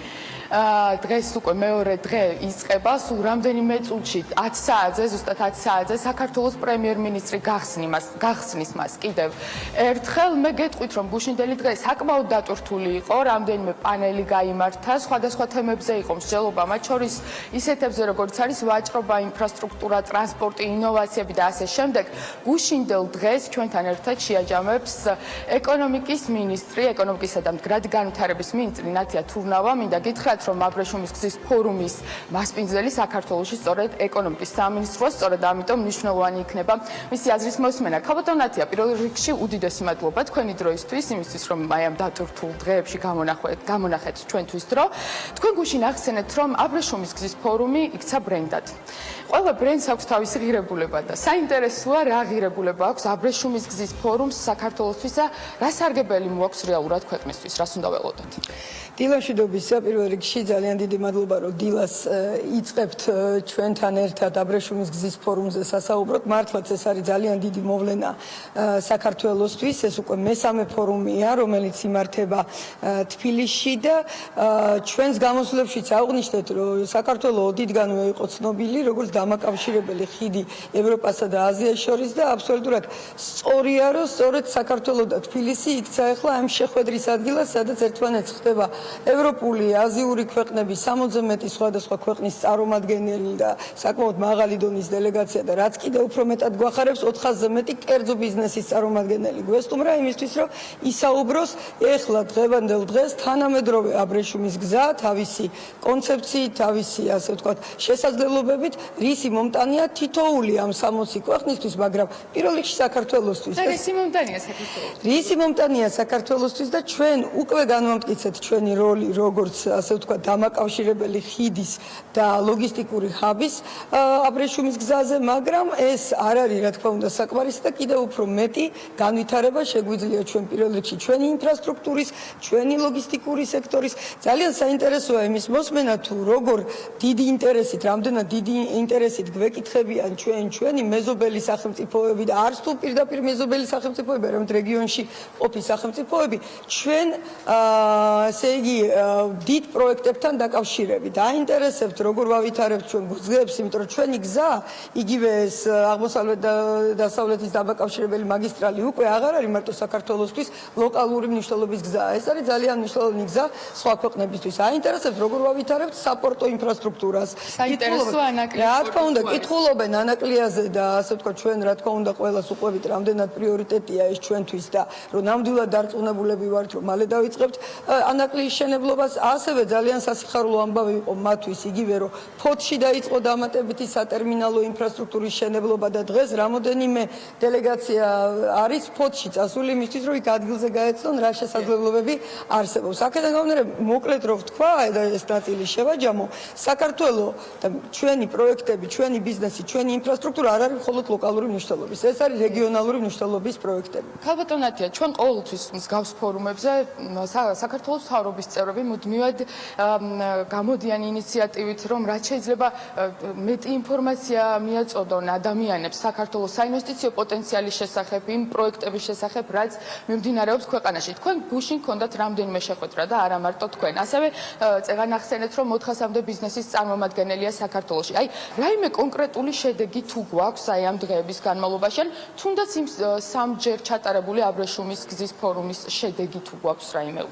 დღეს უკვე მეორე დღე იწყება, სულ რამდენიმე წუთში 10 საათზე, ზუსტად 10 საათზე საქართველოს პრემიერ-მინისტრი გახსნის მას კიდევ ერთხელ. მე გეტყვით, რომ გუშინდელი დღე საკმაოდ დატვირთული იყო, რამდენიმე პანელი გაიმართა, სხვადასხვა თემებზე იყო მსჯელობა, მათ შორის ისეთებზე, როგორც არის ვაჭრობა, ინფრასტრუქტურა, ტრანსპორტი, ინოვაციები და ასე შემდეგ. გუშინდელ დღეს ჩვენთან ერთად შეაჯამებს ეკონომიკის მინისტრი, ეკონომიკისა და მდგრადი განვითარების მინისტრი ნათია თურნავა. მინდა გითხრათ, რომ აბრეშუმის გზის ფორუმის მასპინძელი საქართველოში სწორედ ეკონომიკის სამინისტროა, სწორედ ამიტომ მნიშვნელოვანი იქნება მისი აზრის მოსმენა. ქალბატონ ნათია, პირველ რიგში უდიდესი მადლობა თქვენი დროისთვის, იმისთვის, რომ აი ამ დატვირთულ დღეებში გამონახეთ ჩვენთვის დრო. თქვენ გუშინ ახსენეთ, რომ აბრეშუმის გზის ფორუმი იქცა ბრენდად. ყველა ბრენდს აქვს თავისი ღირებულება და საინტერესოა რა ღირებულება აქვს აბრეშუმის გზის ფორუმს საქართველოსთვის და რა სარგებელი მოაქვს რეალურად ქვეყნისთვის, რას უნდა ველოდოთ. დილამშვიდობისა, პირველ რიგში ძალიან დიდი მადლობა, რომ დილას იწყებთ ჩვენთან ერთად აბრეშუმის გზის ფორუმზე სასაუბროთ. მართლაც ეს არის ძალიან დიდი მოვლენა საქართველოსთვის. ეს უკვე მესამე ფორუმია, რომელიც იმართება თბილისში და ჩვენს გამოსვლებშიც აღვნიშნეთ, რომ საქართველო ოდითგანვე იყო ცნობილი, როგორც დამაკავშირებელი ხიდი ევროპასა და აზიას შორის და აბსოლუტურად სწორია, რომ სწორედ საქართველო და თბილისი იქცა ახლა ამ შეხვედრის ადგილას, სადაც ერთმანეთს ხდება ევროპული, აზიური ქვეყნების 60-ზე მეტი სხვადასხვა ქვეყნის წარმომადგენელი და საკმაოდ მაღალი დონის დელეგაცია და რაც კიდევ უფრო მეტად გვახარებს 400-ზე მეტი კერძო ბიზნესის წარმომადგენელი გვესტუმრა იმისთვის, რომ ისაუბროს ეხლა დღევანდელ დღეს თანამედროვე აბრეშუმის გზა თავისი კონცეფციით, თავისი ასე ვთქვათ შესაძლებლობებით, რისი მომტანია თითოეული ამ 60 ქვეყნისთვის, მაგრამ პირველ რიგში საქართველოსთვის. რისი მომტანია საქართველოსთვის? რისი მომტანია საქართველოსთვის და ჩვენ უკვე განვამტკიცეთ ჩვენი როლი როგორც ასე ვთქვათ დამაკავშირებელი ხიდის და ლოგისტიკური ჰაბის აბრეშუმის გზაზე, მაგრამ ეს არ არის რა თქმა უნდა საკმარისი და კიდევ უფრო მეტი განვითარება შეგვიძლია ჩვენ პირველ რიგში ჩვენი ინფრასტრუქტურის, ჩვენი ლოგისტიკური სექტორის. ძალიან საინტერესოა იმის მოსმენა თუ როგორ დიდი ინტერესით, რამდენად დიდი ინტერესით გვეკითხებიან ჩვენი მეზობელი სახელმწიფოები და არც თუ პირდაპირ მეზობელი სახელმწიფოები, არამედ რეგიონში ყოფი სახელმწიფოები ჩვენ ესე იგი დიდ პროექტებთან დაკავშირებით. აინტერესებთ როგორ ვავითარებთ ჩვენ გზებს, იმიტომ რომ ჩვენი გზა, იგივე ეს აღმოსავლეთ და დასავლეთის დამაკავშირებელი მაგისტრალი უკვე აღარ არის მარტო საქართველოსთვის ლოკალური მნიშვნელობის გზა. ეს არის ძალიან მნიშვნელოვანი გზა სხვა ქვეყნებისთვის. აინტერესებთ როგორ ვავითარებთ საპორტო ინფრასტრუქტურას. საინტერესო ანაკლია. რა თქმა უნდა, კითხულობენ ანაკლიაზე და ასე ვთქვათ ჩვენ რა თქმა უნდა ყველას განსხვავებით რამდენად პრიორიტეტია ეს ჩვენთვის და რომ ნამდვილად დარწმუნებულები ვართ რომ მალე დავიწყებთ ანაკლის შენებლობას ასევე ძალიან სასიხარულო ამბავი იყო მათთვის იგივე რომ ფოთში დაიწყო დამატებითი სატერმინალო ინფრასტრუქტურის შენებლობა და დღეს რამოდენიმე დელეგაცია არის ფოთში წასული იმისთვის რომ იქ ადგილზე გაეცნონ რა შესაძლებლობები არსებობს აქედან გამომდინარე მოკლედ რო ვთქვა და ეს ნაწილი შევაჯამო საქართველო და ჩვენი პროექტები ჩვენი ბიზნესი ჩვენი ინფრასტრუქტურა არ არის მხოლოდ ლოკალური მნიშვნელობის ეს არის რეგიონალური მნიშვნელობის პროექტები ქალბატონათია ჩვენ ყოველთვის მსგავს ფორუმებზე საქართველოს მთავრობის წევრები მუდმივად გამოდიან ინიციატივით რომ რაც შეიძლება მეტი ინფორმაცია მიაწოდონ ადამიანებს საქართველოს საინვესტიციო პოტენციალის შესახებ იმ პროექტების შესახებ რაც მიმდინარეობს ქვეყანაში თქვენ გუშინ გქონდათ რამდენიმე შეხვედრა და არა მარტო თქვენ ასევე წეგან ახსენეთ რომ 400-მდე ბიზნესის წარმომადგენელია საქართველოში აი რაიმე კონკრეტული შედეგი თუ გვაქვს აი ამ დღეების განმავლობაში ან თუნდაც იმ სამჯერ ჩატარებული აბრეშუმის გზის ფორუმის შედეგი თუ გვაქვს რაიმე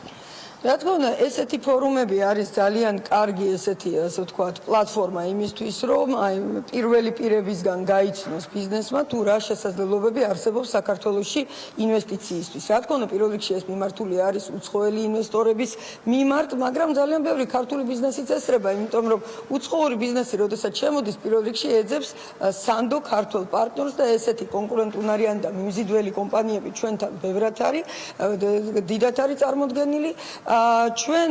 რა თქმა უნდა ესეთი ფორუმები არის ძალიან კარგი ესეთი ასე ვთქვათ პლატფორმა იმისთვის რომ აი პირველი პირებისგან გაიცნოს ბიზნესმა თუ რა შესაძლებლობები არსებობს საქართველოში ინვესტიციისთვის რა თქმა უნდა პირველ რიგში ეს მიმართული არის უცხოელი ინვესტორების მიმართ მაგრამ ძალიან ბევრი ქართული ბიზნესიც ესწრება იმიტომ რომ უცხოური ბიზნესი როდესაც შემოდის პირველ რიგში ეძებს სანდო ქართულ პარტნიორს და ესეთი კონკურენტუნარიანი და მიმზიდველი კომპანიები ჩვენთან ბევრად არის დიდად არის წარმოდგენილი ჩვენ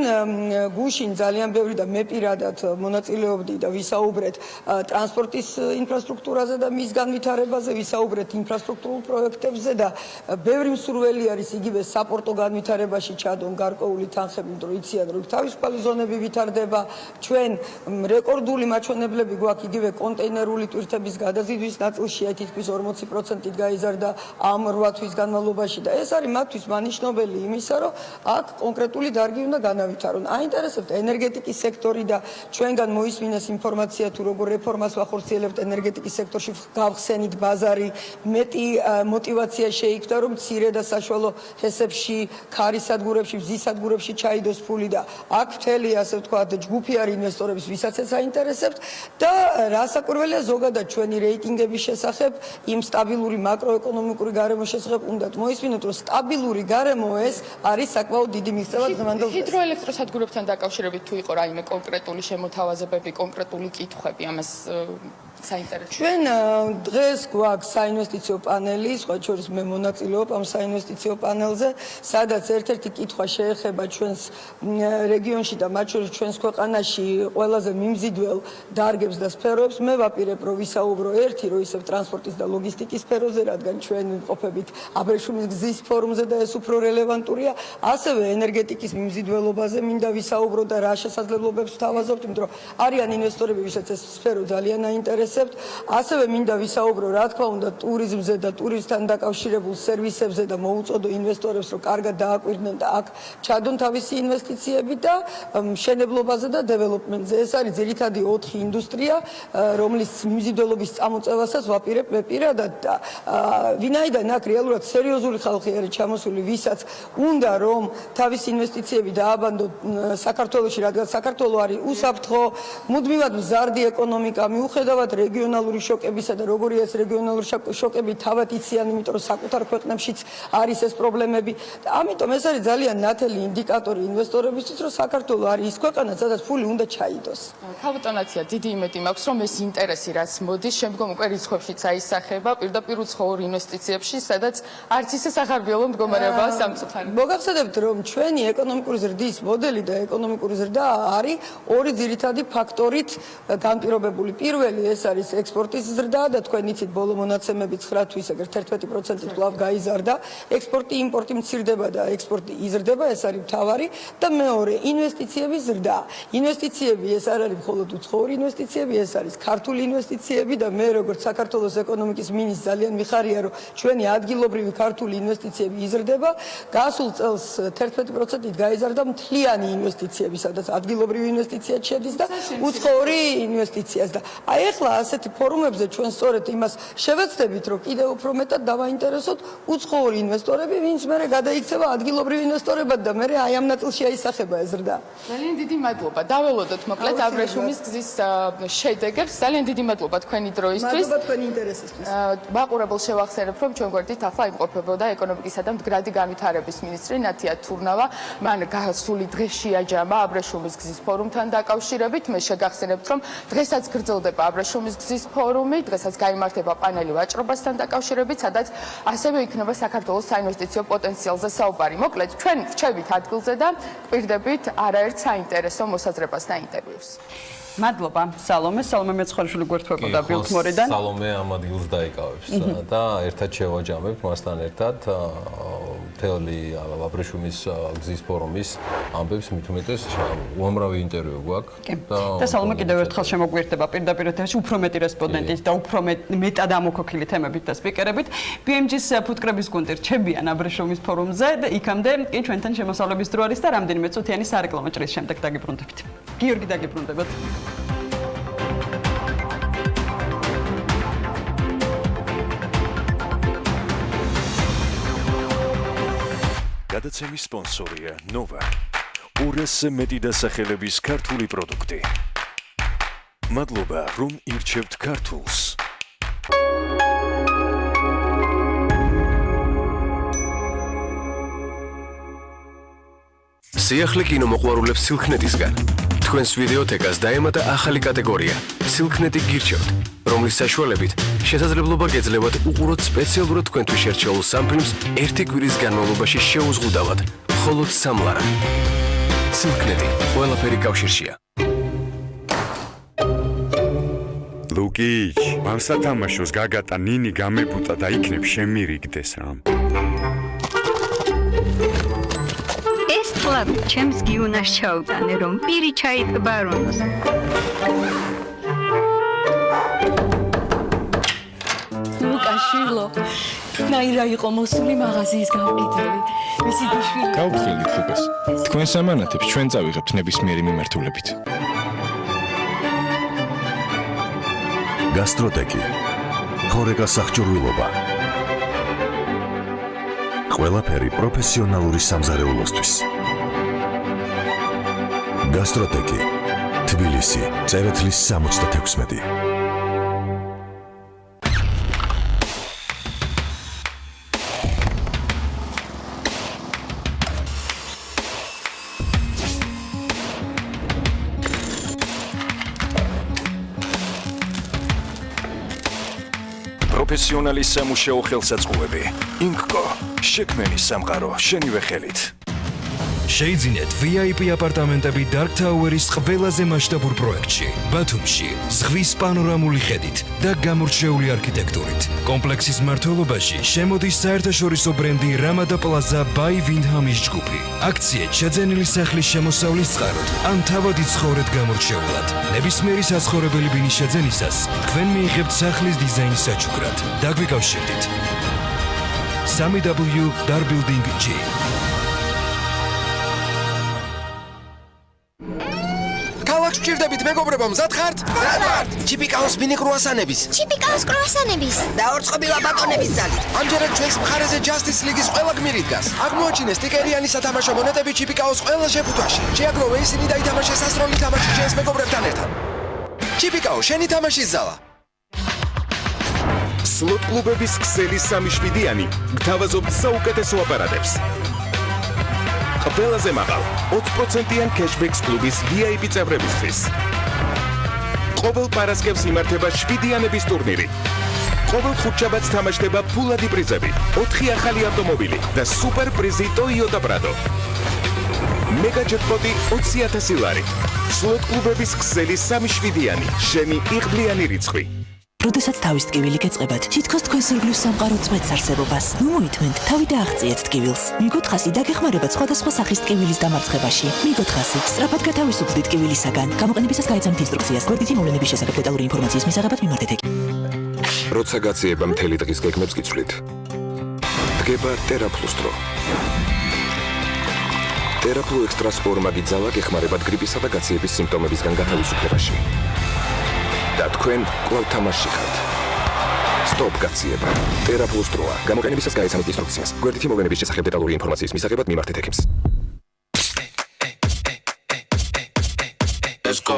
გუშინ ძალიან ბევრი და მე პირადად მონაწილეობდი და ვისაუბრეთ ტრანსპორტის ინფრასტრუქტურაზე და მის განვითარებაზე, ვისაუბრეთ ინფრასტრუქტურულ პროექტებზე და ბევრი მსურველი არის იგივე საპორტო განვითარებაში ჩადონ გარკვეული თანხები, რომ იციან რომ თავისუფალი ზონები ვითარდება, ჩვენ რეკორდული მაჩვენებლები გვაქვს იგივე კონტეინერული ტვირთების გადაზიდვის ნაწილში თითქმის 40%-ით გაიზარდა ამ 8 თვის განმავლობაში და ეს არის მათთვის მანიშნობელი იმისა, რომ აქ კონკრეტული დარგი უნდა განავითარონ. აინტერესებთ ენერგეტიკის სექტორი და ჩვენგან მოისმინეს ინფორმაცია თუ როგორ რეფორმას ვახორციელებთ ენერგეტიკის სექტორში გავხსენით ბაზარი, მეტი мотиваცია შეიქმნა რომ მცირე და საშუალო ჰესებში, ქარის სადგურებში, მზის სადგურებში ჩაიდოს ფული და აქ მთელი ასე ვთქვათ ჯგუფი არის ინვესტორების ვისაც ეს აინტერესებთ და რასაკვირველია ზოგადად ჩვენი რეიტინგების შესახებ იმ სტაბილური მაკროეკონომიკური გარემოს შესახებ უნდათ მოისმინოთ რომ სტაბილური გარემო ეს არის საკმაოდ დიდი მიღწევა ჰიდროელექტროსადგურებთან დაკავშირებით თუ იყო რაიმე კონკრეტული შემოთავაზებები, კონკრეტული კითხვები ამას საინტერესო. ჩვენ დღეს გვაქვს საინვესტიციო პანელი, სხვა შორის მე მონაწილეობ ამ საინვესტიციო პანელზე, სადაც ერთ-ერთი კითხვა შეეხება ჩვენს რეგიონში და მათ შორის ჩვენს ქვეყანაში ყველაზე მიმზიდველ დარგებს და სფეროებს. მე ვაპირებ რომ ვისაუბრო ერთი რომ ისევ ტრანსპორტის და ლოგისტიკის სფეროზე, რადგან ჩვენ ვიმყოფებით აბრეშუმის გზის ფორუმზე და ეს უფრო რელევანტურია, ასევე ენერგეტიკის მიმზიდველობაზე მინდა ვისაუბრო და რა შესაძლებლობებს ვთავაზობთ, იმიტომ რომ არიან ინვესტორები, ვისაც ეს სფერო ძალიან აინტერესებს. ასევე მინდა ვისაუბრო, რა თქმა უნდა, ტურიზმზე და ტურიზმთან დაკავშირებულ სერვისებზე და მოუწოდო ინვესტორებს, რომ კარგად დააკვირდნენ და აქ ჩადონ თავისი ინვესტიციები და მშენებლობაზე და დეველოპმენტზე. ეს არის ძირითადი 4 ინდუსტრია, რომლის მიმზიდველობის წამოწევასაც ვაპირებ მე პირადად და ვინაიდან აქ რეალურად სერიოზული ხალხი არის ჩამოსული, ვისაც უნდა რომ თავისი ინვესტიციები დააბანდონ საქართველოში, რადგან საქართველო არის უსაფრთხო, მუდმივად მზარდი ეკონომიკა, მიუხედავად რეგიონალური შოკებისა და როგორია ეს რეგიონალური შოკები თავად იციან, იმიტომ რომ საკუთარ ქვეყნებშიც არის ეს პრობლემები. ამიტომ ეს არის ძალიან ნათელი ინდიკატორი ინვესტორებისთვის, რომ საქართველო არის ის ქვეყანა, სადაც ფული უნდა ჩაიდოს. ქალბატონათია, დიდი იმედი მაქვს, რომ ეს ინტერესი რაც მოდის, შემდგომ უკვე რიცხვებშიც აისახება, პირდაპირ უცხოურ ინვესტიციებში, სადაც არც ისე სახარბიელო მდგომარეობაა სამწუხაროდ. მოგახსენებთ, რომ ჩვენი ეკონომიკური ზრდის მოდელი და ეკონომიკური ზრდა არის ორი ძირითადი ფაქტორით განპირობებული. პირველი ეს არის ექსპორტის ზრდა და თქვენ იცით ბოლო მონაცემები 9 თვისაგერ 11%-ით კვლავ გაიზარდა. ექსპორტი, იმპორტი მცირდება და ექსპორტი იზრდება, ეს არის მთავარი და მეორე ინვესტიციების ზრდა. ინვესტიციები ეს არ არის მხოლოდ უცხოური ინვესტიციები, ეს არის ქართული ინვესტიციები და მე როგორც საქართველოს ეკონომიკის მინისტრს ძალიან მიხარია, რომ ჩვენი ადგილობრივი ქართული ინვესტიციები იზრდება. გასულ წელს 11% პროცენტით გაიზარდა მთლიანი ინვესტიციები, სადაც ადგილობრივი ინვესტიციაც შედის და უცხოური ინვესტიციაც და აი ახლა ასეთი ფორუმებზე ჩვენ სწორედ იმას შევეცდებით, რომ კიდევ უფრო მეტად დავაინტერესოთ უცხოური ინვესტორები, ვინც მერე გადაიქცევა ადგილობრივ ინვესტორებად და მერე აი ამ ნაწილში აისახება ეს ზრდა. ძალიან დიდი მადლობა. დაველოდოთ მოკლედ აბრეშუმის გზის შედეგებს. ძალიან დიდი მადლობა თქვენი დროისთვის. მადლობა თქვენი ინტერესისთვის. მაყურებელს შევახსენებ, რომ ჩვენ გვერდით ახლა იმყოფებოდა ეკონომიკისა და მდგრადი განვითარების მინისტრი ნათია თურნავა. მან გასული დღეს შეაჯამა აბრეშუმის გზის ფორუმთან დაკავშირებით. მე შეგახსენებთ, რომ დღესაც გრძელდება აბრეშუმის გზის ფორუმი, დღესაც გაიმართება პანელი ვაჭრობასთან დაკავშირებით, სადაც ასევე იქნება საქართველოს საინვესტიციო პოტენციალზე საუბარი. მოკლედ, ჩვენ რჩებით ადგილზე და გვპირდებით არაერთ საინტერესო მოსაზრებას და ინტერვიუს. მადლობა სალომე მეცხარიშვილი გვერდთვებოდა ბილთმორიდან. სალომე ამ ადგილს დაიკავებს და ერთად შევაჯამებთ მასთან ერთად მთელი აბრეშუმის გზის ფორუმის ამბებს, მით უმეტეს უამრავი ინტერვიუ გვაქვს და სალომე კიდევ ერთხელ შემოგვიერთდება პირდაპირ ეთერში უფრო მეტი რესპონდენტით და უფრო მეტად ამოქოქილი თემებით და სპიკერებით. BMG-ს ფუტკრების გუნდი რჩებიან აბრეშუმის ფორუმზე და იქამდე კი ჩვენთან შემოსავლების დრო არის და რამდენიმე წუთიანი სარეკლამო ჭრის შემდეგ დაგიბრუნდებით. გიორგი დაგიბრუნდებათ. გადაცემის სპონსორია Nova. 200-ზე მეტი დასახელების ქართული პროდუქტი. მადლობა, რომ ირჩევთ ქართულს. სიახლე კინომოყვარულებს სილქნეტისგან. თქვენს ვიდეოთეკას დაემატა ახალი კატეგორია სილქნეტი გირჩევთ, რომლის საშუალებით შესაძლებლობა გეძლევათ უყუროთ სპეციალურად თქვენთვის შერჩეულ სამ ფილმს ერთი კვირის განმავლობაში შეუზღუდავად, მხოლოდ სამლარა. სილქნეტი ყველაფერი კავშირშია. ლუკიჩ, ამ სათამაშოს გაგატა ნინი გამებუტა და იქნებ შემირიგდეს რამ. Clar, ჩემს გიუნას ჩაუტანე, რომ პირი ჩაიტბარონოს. ლუკაშვილო, ნაირა იყო მოსული მაღაზიის გამყიდველი. მისი დიშვილი. გავხსენით ლუკას. თქვენ სამანათებს ჩვენ წავიღებთ ნებისმიერი მიმართულებით. გასტროტეკი. ხორეკას სახჭურვილობა. ყველაფერი პროფესიონალური სამზარეულოსთვის. გასტროტეკი. თბილისი, წერეთლის 66. პროფესიონალი სამუშაო ხელსაწყოები. ინკკო, შექმენი სამყარო, შენივე ხელით. შეიძინეთ VIP აპარტამენტები Dark Tower-ის ყველაზე მასშტაბურ პროექტში, ბათუმში, ზღვის პანორამული ხედით და გამორჩეული არქიტექტურით. კომპლექსის მმართველობაში შემოდის საერთაშორისო ბრენდი Ramada Plaza by Windham-ის ჯგუფი. აქციეთ შეძენილი სახლის შემოსავლის წყაროდ, ან თავად იცხოვრეთ გამორჩეულად. ნებისმიერი საცხოვრებელი ბინის შეძენისას თქვენ მიიღებთ სახლის დიზაინის საჩუქრად. დაგვიკავშირდით. 3W Dar Building G. გჭირდებით მეგობრებო, მზად ხართ? მზად ვართ. ჩიპიკაოს მინი კრუასანების. ჩიპიკაოს კრუასანების და ორწყობილა ბატონების ძალით. ამჯერად ჩვენს მხარეზე Justice League-ის ყველა გმირი დგას. აღმოაჩინეს სტიკერიანი სათამაშო მონეტები ჩიპიკაოს ყველა შეფუთვაში. შეაგროვე ისინი და ითამაშე სასროლი თამაში ჩვენს მეგობრებთან ერთად. ჩიპიკაო, შენი თამაშის ზალა. სლოტ კლუბების ქსელი 3-7-იანი გთავაზობთ საუკეთესო აპარატებს. ყველაზე მაღალ 20%-იან cashback კლუბის VIP წევრებისთვის. ყოველ პარასკევს იმართება 7-იანების ტურნირი. ყოველ ხუთშაბათს თამაშდება ფულადი პრიზები, 4 ახალი ავტომობილი და სუპერ პრიზი Toyota Prado. მეგა ჯეკპოტი 20,000 ლარი. სლოტ კლუბების ქსელი 3-7-იანი, შენი იღბლიანი რიცხვი. როდესაც თავის ტკივილი გეწყებათ, თითქოს თქვენ სირგლის სამყარო წვეთს არსებობას. ნუ მოითმენთ, თავი დააღწიეთ ტკივილს. მიგოთ ხასი დაგეხმარებათ სხვადასხვა სახის ტკივილის დამარცხებაში. მიგოთ ხასი, სწრაფად გათავისუფლდით ტკივილისაგან. გამოყენებისას გაეცემთ ინსტრუქციას. გვერდითი მოვლენების შესახებ დეტალური ინფორმაციის მისაღებად მიმართეთ. როცა გაციება მთელი დღის გეგმებს გიცვლით, დგება TerraPlus დრო. ტერაფლუ ექსტრას ორმაგი ძალა გეხმარებათ გრიპისა და გაციების სიმპტომებისგან გათავისუფლებაში. და თქვენ კვლავ თამაშში ხართ. Stop გაციება. ტერაფლუს დროა. გამოყენებისას გაიცანოთ ინსტრუქციას. გვერდითი მოვლენების შესახებ დეტალური ინფორმაციის მისაღებად მიმართეთ ექიმს. Let's go.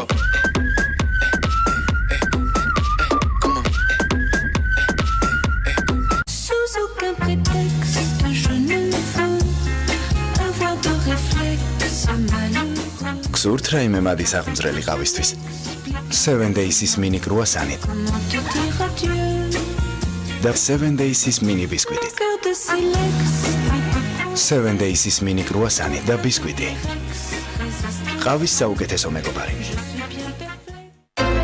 Sous aucun prétexte, je ne veux avoir de réflexe malheureux. Gzurt რაიმე მადის აღმძრელი ყავისთვის. 7 Days-ის mini croissant. Comment te dire adieu? და 7 Days-ის mini ბისკვიტი. Cœur de silex. 7 Days-ის mini croissant და ბისკვიტი. ყავის საუკეთესო მეგობარი.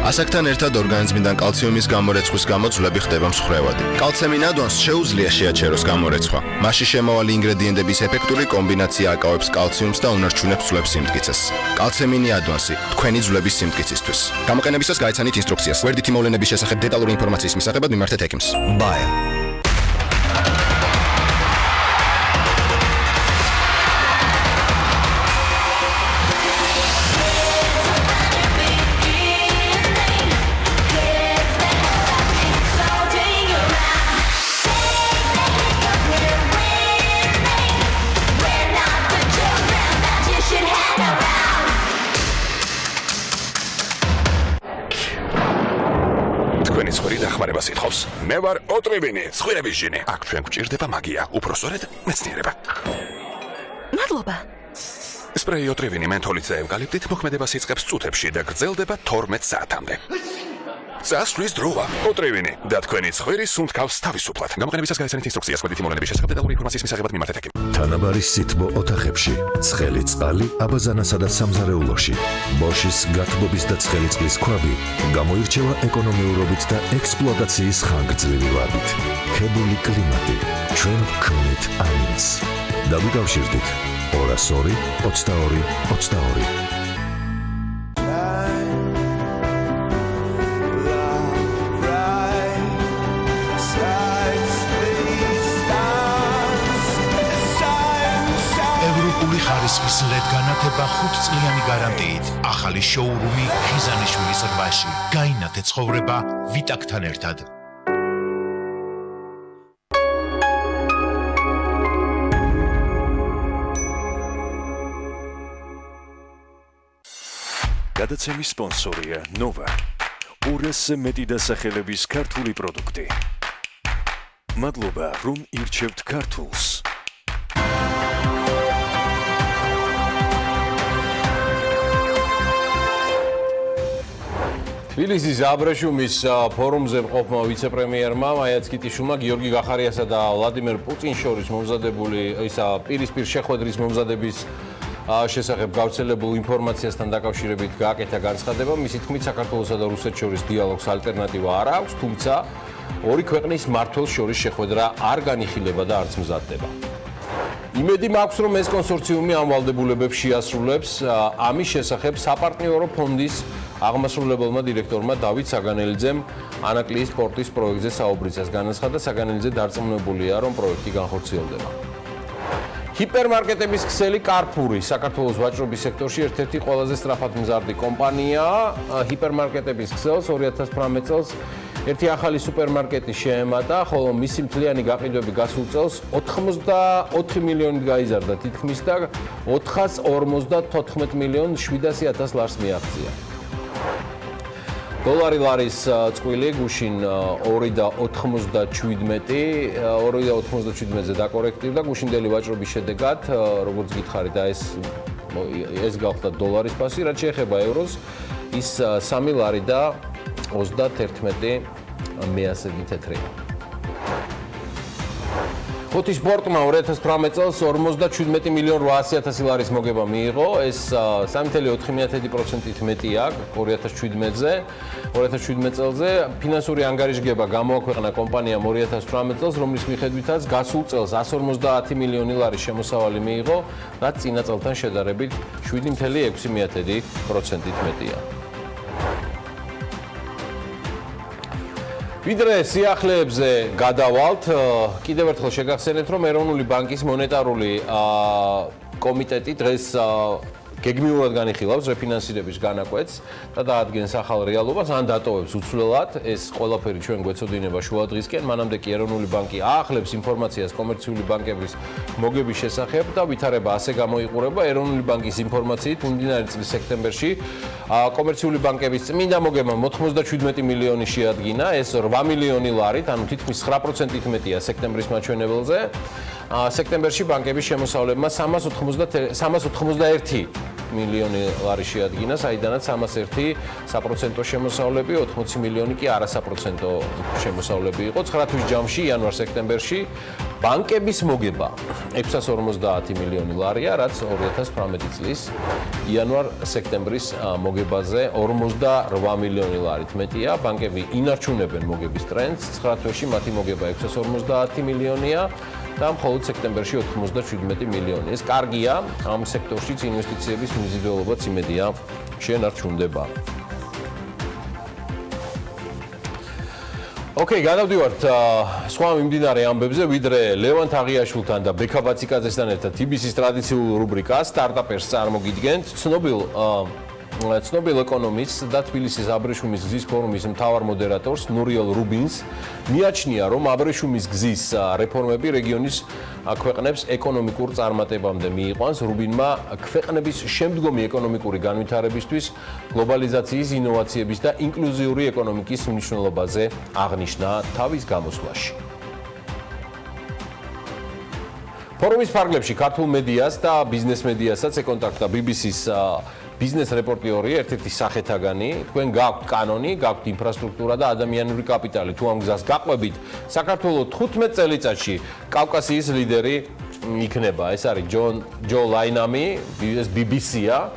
ასაკთან ერთად ორგანიზმიდან კალციუმის გამორეცხვის გამო ძვლები ხდება მსხვერპლად. კალცემინადონს შეუძლია შეაჩეროს გამორეცხვა. მასში შემავალი ინგრედიენტების ეფექტური კომბინაცია აკავებს კალციუმს და უნარჩუნებს ძვლებს სიმტკიცეს. კალცემინადონსი თქვენი ძვლების სიმტკიცისთვის. გამოყენებისას გაიცანით ინსტრუქციას. გვერდითი მოვლენების შესახებ დეტალური ინფორმაციის მისაღებად მიმართეთ ექიმს. Bayer. მე ვარ ოტრევინი, ცხვირების ჟინი. აქ ჩვენ გვჭირდება მაგია, უпроსწორედ მეცნიერება. მადლობა. სპრეი ოტრევინი მენთოლით და ევკალიპტით მოქმედებას იწყებს წუთებში და გრძელდება 12 საათამდე. წასვლის დროა. ოტრევინი და თქვენი ცხვირი სუნთქავს თავისუფლად. გამოყენებისას გაიცანით ინსტრუქციას. გვერდითი მოვლენების შესახებ დეტალური ინფორმაციის მისაღებად მიმართეთ ექიმს. თანაბარი სითბო ოთახებში, ცხელი წყალი აბაზანასა და სამზარეულოში. ბოშის გათბობის და ცხელი წყლის ქვაბი გამოირჩევა ეკონომიურობით და ექსპლუატაციის ხანგრძლივი ვადით. ქებული კლიმატი, ჩვენ ვქმნით ამინს. დავიკავშირდით 202 22 22. ხარისხის LED განათება 5 წლიანი გარანტიით. ახალი შოურუმი ხიზანიშვილის რვაში. გაინათე ცხოვრება ვიტაკთან ერთად. გადაცემის სპონსორია Nova. 200-ზე მეტი დასახელების ქართული პროდუქტი. მადლობა, რომ ირჩევთ ქართულს. თბილისის აბრეშუმის ფორუმზე მყოფმა ვიცე-პრემიერმა მაია ცკიტიშვილმა გიორგი გახარიასა და ვლადიმერ პუტინს შორის მომზადებული პირისპირ შეხვედრის მომზადების შესახებ გავრცელებულ ინფორმაციასთან დაკავშირებით გააკეთა განცხადება. მისი თქმით, საქართველოსა და რუსეთს შორის დიალოგს ალტერნატივა არ აქვს, თუმცა ორი ქვეყნის მმართველს შორის შეხვედრა არ განიხილება და არც მზადდება. იმედი მაქვს, რომ ეს კონსორციუმი ამ ვალდებულებებს შეასრულებს. ამის შესახებ საპარტნიორო ფონდის აღმასრულებელმა დირექტორმა დავით საგანელიძემ ანაკლიის პორტის პროექტზე საუბრისას განაცხადა, საგანელიძე დარწმუნებულია, რომ პროექტი განხორციელდება. ჰიპერმარკეტების ქსელი Carrefour-ი საქართველოს ვაჭრობის სექტორში ერთ-ერთი ყველაზე სწრაფად მზარდი კომპანიაა. ჰიპერმარკეტების ქსელს 2018 წელს ერთი ახალი სუპერმარკეტი შეემატა, ხოლო მისი მთლიანი გაყიდვები გასულ წელს 84 მილიონით გაიზარდა თითქმის და 454 მილიონ 700,000 ლარს მიაღწია. დოლარი ლარის წყვილი გუშინ 2.97-ზე დაკორექტირდა გუშინდელი ვაჭრობის შედეგად, როგორც გითხარით, ეს გახდა დოლარის ფასი, რაც შეეხება ევროს, ის 3 ლარი და 31 მეასეგი თეთრია. ხუთის პორტმა 2018 წელს 57 მილიონ 800,000 ლარის მოგება მიიღო, ეს 3.4%-ით მეტია 2017-ზე. 2017 წელზე ფინანსური ანგარიშგება გამოაქვეყნა კომპანიამ 2018 წელს, რომლის მიხედვითაც გასულ წელს 150 მილიონი ლარის შემოსავალი მიიღო, რაც წინა წელთან შედარებით 7.6%-ით მეტია. ვიდრე სიახლეებზე გადავალთ, კიდევ ერთხელ შეგახსენებთ, რომ ეროვნული ბანკის მონეტარული კომიტეტი დღეს გეგმიურად განიხილავს რეფინანსირების განაკვეთს და დაადგენს ახალ რეალობას, ან დატოვებს უცვლელად. ეს ყველაფერი ჩვენ გვეცოდინება შუადღისკენ, მანამდე კი ეროვნული ბანკი აახლებს ინფორმაციას კომერციული ბანკების მოგების შესახებ და ვითარება ასე გამოიყურება ეროვნული ბანკის ინფორმაციით მიმდინარე წლის სექტემბერში კომერციული ბანკების წმინდა მოგებამ 97 მილიონი შეადგინა, ეს 8 მილიონი ლარით, ანუ თითქმის 9%-ით მეტია სექტემბრის მაჩვენებელზე. სექტემბერში ბანკების შემოსავლებმა 391 მილიონი ლარი შეადგინა, საიდანაც 301% შემოსავლები, 80 მილიონი კი არასაპროცენტო შემოსავლები იყო. 9 თვის ჯამში, იანვარ-სექტემბერში ბანკების მოგება 650 მილიონი ლარია, რაც 2018 წლის იანვარ-სექტემბრის მოგებაზე 48 მილიონი ლარით მეტია. ბანკები ინარჩუნებენ მოგების ტრენდს, 9 თვეში მათი მოგება 650 მილიონია. და მხოლოდ სექტემბერში 97 მილიონი. ეს კარგია, ამ სექტორშიც ინვესტიციების მიზიდველობაც იმედია შენარჩუნდება. ოკეი, გადავდივართ სხვა მიმდინარე ამბებზე, ვიდრე ლევან თაღიაშვილთან და ბექა ბაციკაძესთან ერთად TBC-ის ტრადიციულ რუბრიკას სტარტაპერს წარმოგიდგენთ. ცნობილ ეკონომისტს და თბილისის აბრეშუმის გზის ფორუმის მთავარ მოდერატორს ნურიელ რუბინს მიაჩნია, რომ აბრეშუმის გზის რეფორმები რეგიონის ქვეყნებს ეკონომიკურ წარმატებამდე მიიყვანს. რუბინმა ქვეყნების შემდგომი ეკონომიკური განვითარებისთვის გლობალიზაციის, ინოვაციების და ინკლუზიური ეკონომიკის მნიშვნელობაზე აღნიშნა თავის გამოსვლაში. ფორუმის ფარგლებში ქართულ მედიას და ბიზნეს მედიასაც ეკონტაქტდა BBC-ს ბიზნეს რეპორტიორი, ერთ-ერთი სახეთაგანი. თქვენ გაქვთ კანონი, გაქვთ ინფრასტრუქტურა და ადამიანური კაპიტალი. თუ ამ გზას გაყვებით, საქართველოს 15 წელიწადში კავკასიის ლიდერი იქნება. ეს არის ჯო ლაინამი, BBC-ა.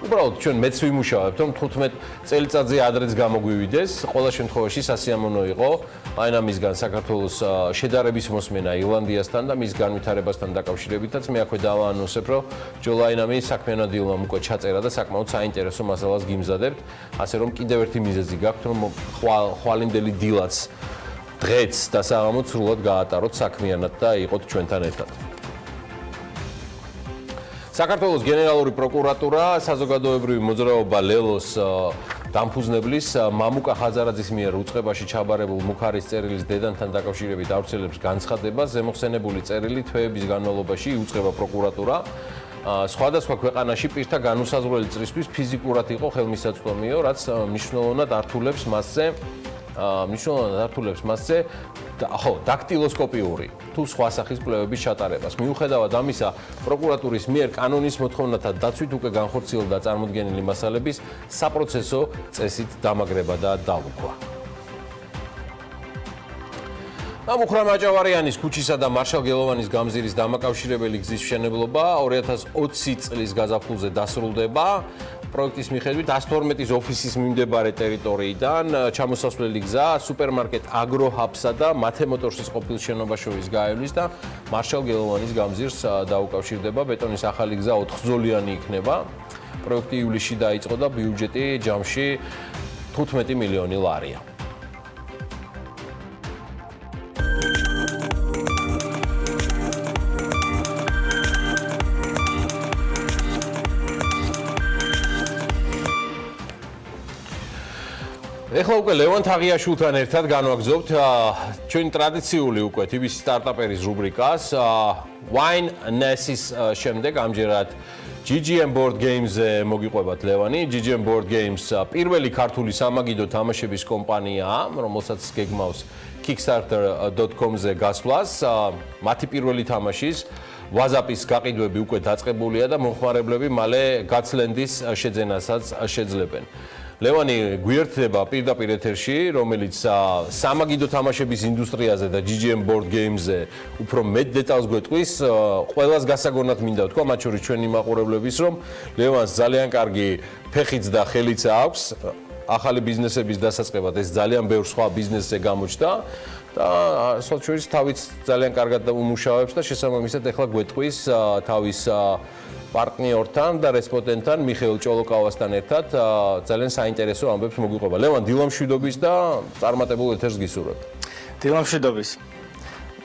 უბრალოდ ჩვენ მეც ვიმუშავებთ, რომ 15 წელიწადზე ადრეც გამოგვივიდეს. ყველა შემთხვევაში სასიამოვნო იყო ლაინამისგან საქართველოს შედარების მოსმენა ირლანდიასთან და მის განვითარებასთან დაკავშირებითაც. მე აქვე დავაანონსებ, რომ ჯო ლაინამი საქმიანად დილამ უკვე ჩაწერა და საკმაოდ საინტერესო მასალას გიმზადებთ. ასე რომ კიდევ ერთი მიზეზი გაქვთ, რომ ხვალინდელი დილაც დღეც და საღამოც სრულად გაატაროთ საქმიანად და იყოთ ჩვენთან ერთად. საქართველოს გენერალური პროკურატურა საზოგადოებრივი მოძრაობა ლელოს დამფუძნებლის მამუკა ხაზარაძის მიერ უწყებაში ჩაბარებულ მუხარის წერილის დედანთან დაკავშირებით ავრცელებს განცხადებას. ზემოხსენებული წერილი თვეების განმავლობაში იუწყება პროკურატურა. სხვადასხვა ქვეყანაში პირთა განუსაზღვრელი წრისთვის ფიზიკურად იყო ხელმისაწვდომიო, რაც მნიშვნელოვნად ართულებს მასზე დაქტილოსკოპიური თუ სხვა სახის კვლევების ჩატარებას. მიუხედავად ამისა, პროკურატურის მიერ კანონის მოთხოვნათა დაცვით უკვე განხორციელდა წარმოდგენილი მასალების საპროცესო წესით დამაგრება და დალუქვა. მუხრან მაჭავარიანის ქუჩისა და მარშალ გელოვანის გამზირის დამაკავშირებელი გზის მშენებლობა 2020 წლის გაზაფხულზე დასრულდება. პროექტის მიხედვით 112-ის ოფისის მიმდებარე ტერიტორიიდან ჩამოსასვლელი გზა სუპერმარკეტ აგროჰაბსა და მათემოტორსის ყოფილ შენობაში გაივლის და მარშალ გელოვანის გამზირს დაუკავშირდება. ბეტონის ახალი გზა 4-ზოლიანი იქნება. პროექტი ივლისში დაიწყო და ბიუჯეტი ჯამში 15 მილიონი ლარია. ეხლა უკვე ლევან თაღიაშვილთან ერთად განვაგრძობთ ჩვენი ტრადიციული უკვე TBC სტარტაპერის რუბრიკას Wine Nessis შემდეგ ამჯერად GGM Board Games-ზე მოგიყვებათ ლევანი. GGM Board Games პირველი ქართული სამაგიდო თამაშების კომპანიაა, რომელსაც გეგმავს Kickstarter.com-ზე გასვლას. მათი პირველი თამაშის WhatsApp-ის გაყიდვები უკვე დაწყებულია და მომხმარებლები მალე გაცლენდის შეძენასაც შეძლებენ. ლევანი გვიერთდება პირდაპირ ეთერში, რომელიც სამაგიდო თამაშების ინდუსტრიაზე და GGM Board Games-ზე უფრო მეტ დეტალს გვეტყვის. ყველას გასაგონად მინდა ვთქვა, მათ შორის ჩვენი მაყურებლების, რომ ლევანს ძალიან კარგი ფეხიც და ხელიც აქვს. ახალი ბიზნესების დასაწყებად ეს ძალიან ბევრ სხვა ბიზნესზე გამოჩნდა და სწორედ შორის თავიც ძალიან კარგად უმუშავებს და შესაბამისად ეხლა გვეტყვის თავის პარტნიორთან და რესპონდენტთან მიხეილ ჭოლოკავასთან ერთად ძალიან საინტერესო ამბებს მოგიყვება. ლევან, დილამშვიდობის და წარმატებულ ეთერს გისურვებ. დილამშვიდობის.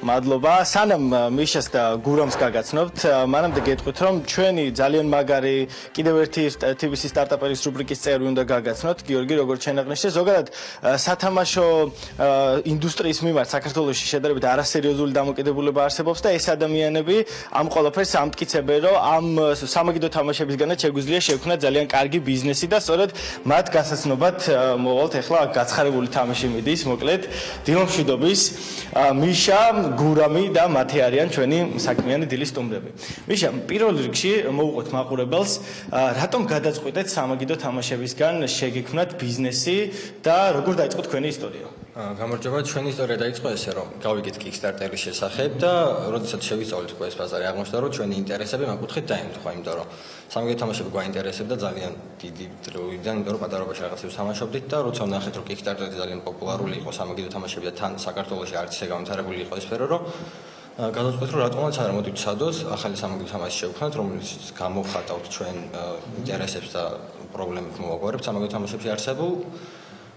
მადლობა. სანამ მიშას და გურამს გაგაცნობთ, მანამდე გეტყვით, რომ ჩვენი ძალიან მაგარი კიდევ ერთი TVC სტარტაპერის რუბრიკის წევრი უნდა გაგაცნოთ, გიორგი, როგორც შენაღნიშნე, ზოგადად სათამაშო ინდუსტრიის მიმართ საქართველოში შედარებით არასერიოზული დამოკიდებულება არსებობს და ეს ადამიანები ამ ყველაფერს ამტკიცებენ, რომ ამ სამაგიდო თამაშებისგანაც შეგვიძლია შევქმნათ ძალიან კარგი ბიზნესი და სწორედ მათ გასაცნობად მოვალთ ახლა გაცხარებული თამაში მიდის, მოკლედ დილომშვიდობის მიშა გურამი და მათი არიან ჩვენი საქმიანი დილის სტუმრები. მიშა, პირველ რიგში მოვუყოთ მაყურებელს, რატომ გადაწყვეტეთ სამაგიდო თამაშებისგან შეგექმნათ ბიზნესი და როგორ დაიწყო თქვენი ისტორია? გამარჯობა, ჩვენი ისტორია დაიწყო ესე, რომ გავიგეთ Kickstarter-ის შესახებ და როდესაც შევისწავლეთ უკვე ეს ბაზარი, აღმოჩნდა, რომ ჩვენი ინტერესები ამ კუთხით დაემთხვა, იმიტომ რომ სამაგიდო თამაშები გვაინტერესებდა ძალიან დიდი დროიდან, იმიტომ რომ პატარობაში რაღაცებს თამაშობდით და როცა ვნახეთ, რომ Kickstarter-ი ძალიან პოპულარული იყო სამაგიდო თამაშები და თან საქართველოში არც ისე განვითარებული იყო ეს სფერო, რომ გადავწყვეტ, რომ რატომაც არა მოდით ვცადოთ ახალი სამაგიდო თამაში შევქმნათ, რომელიც გამოვხატავთ ჩვენ ინტერესებს და პრობლემებს მოვაგვარებთ სამაგიდო თამაშებში არსებულ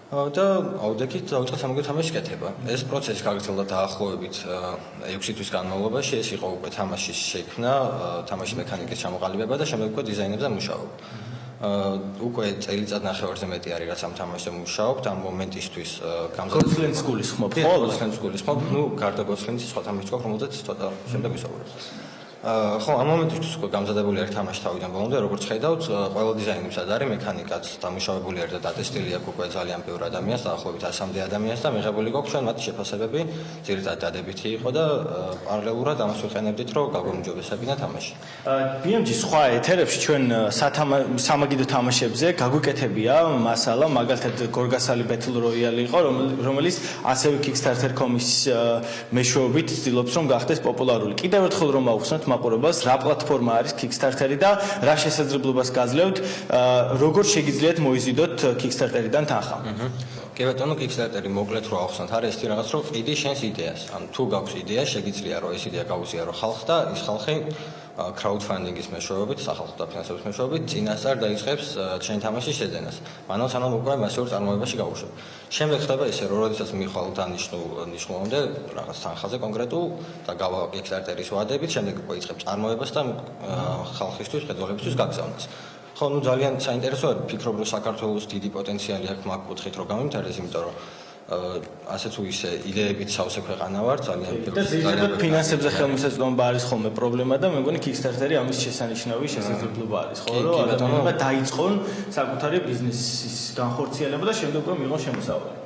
და აუდექით დავიწყეთ სამაგიდო თამაშის კეთება. ეს პროცესი გაგრძელდა დაახლოებით 6 თვის განმავლობაში. ეს იყო უკვე თამაშის შექმნა, თამაშის მექანიკის ჩამოყალიბება და შემდეგ უკვე დიზაინებზე მუშაობა. უკვე წელიწად ნახევარზე მეტი არის რაც ამ თამაშზე მუშაობთ. ამ მომენტისთვის გოცლენს გულისხმობ, ხო, გოცლენს გულისხმობ. ნუ გარდა გოცლენის სხვა თამაში გვაქვს, რომელზეც ცოტა შემდეგ ვისაუბრებთ. ხო, ამ მომენტისთვის უკვე გამზადებული არის თამაში თავიდან ბოლომდე, როგორც ხედავთ, ყველა დიზაინი სად არის, მექანიკაც დამუშავებული არის და დატესტილი აქვს უკვე ძალიან ბევრ ადამიანს, დაახლოებით 100-მდე ადამიანს და მიღებული გვაქვს ჩვენ მათი შეფასებები, ძირითადად დადებითი იყო და პარალელურად ამას ვიყენებდით, რომ გაგვემჯობესებინა თამაში. BMG სხვა ეთერებში ჩვენ სამაგიდო თამაშებზე გაგვიკეთებია მასალა, მაგალითად გორგასალი Battle Royale იყო, რომელიც ასევე Kickstarter.com-ის მეშვეობით ცდილობს რომ გახდეს პოპულარული. კიდევ ერთხელ რომ ავხსნათ მაყურებელს, რა პლატფორმა არის Kickstarter-ი და რა შესაძლებლობას გაძლევთ, როგორ შეგიძლიათ მოიზიდოთ Kickstarter-დან თანხა. კი ბატონო, Kickstarter-ი მოკლედ რო ავხსნათ, არის ესეთი რაღაც, რომ ყიდი შენს იდეას. ან თუ გაქვს იდეა, შეგიძლია რომ ეს იდეა გაუზიარო ხალხს და ის ხალხი crowdfunding-ის მეშვეობით, სახალხო დაფინანსების მეშვეობით წინასწარ დაიწყებს ჩვენი თამაშის შეძენას. მანამ სანამ უკვე მასიურ წარმოებაში გაუშვებ. შემდეგ ხდება ესე, რომ როდესაც მიხვალ დანიშნულამდე რაღაც თანხაზე კონკრეტულ და გავა Kickstarter-ის ვადებით, შემდეგ უკვე იწყებს წარმოებას და ხალხისთვის, მხედველებისთვის გაგზავნას. ხო, ნუ ძალიან საინტერესოა, ფიქრობ, რომ საქართველოს დიდი პოტენციალი აქვს მაგ კუთხით რომ გამიმთარდეს, იმიტომ რომ ასე თუ ისე იდეებით სავსე ქვეყანა ვარ, ძალიან ძირითადად ფინანსებზე ხელმისაწვდომობა არის ხოლმე პრობლემა და მე მგონი Kickstarter-ი ამის შესანიშნავი შესაძლებლობა არის, ხო, რომ ადამიანებმა დაიწყონ საკუთარი ბიზნესის განხორციელება და შემდეგ რომ მიიღონ შემოსავალი.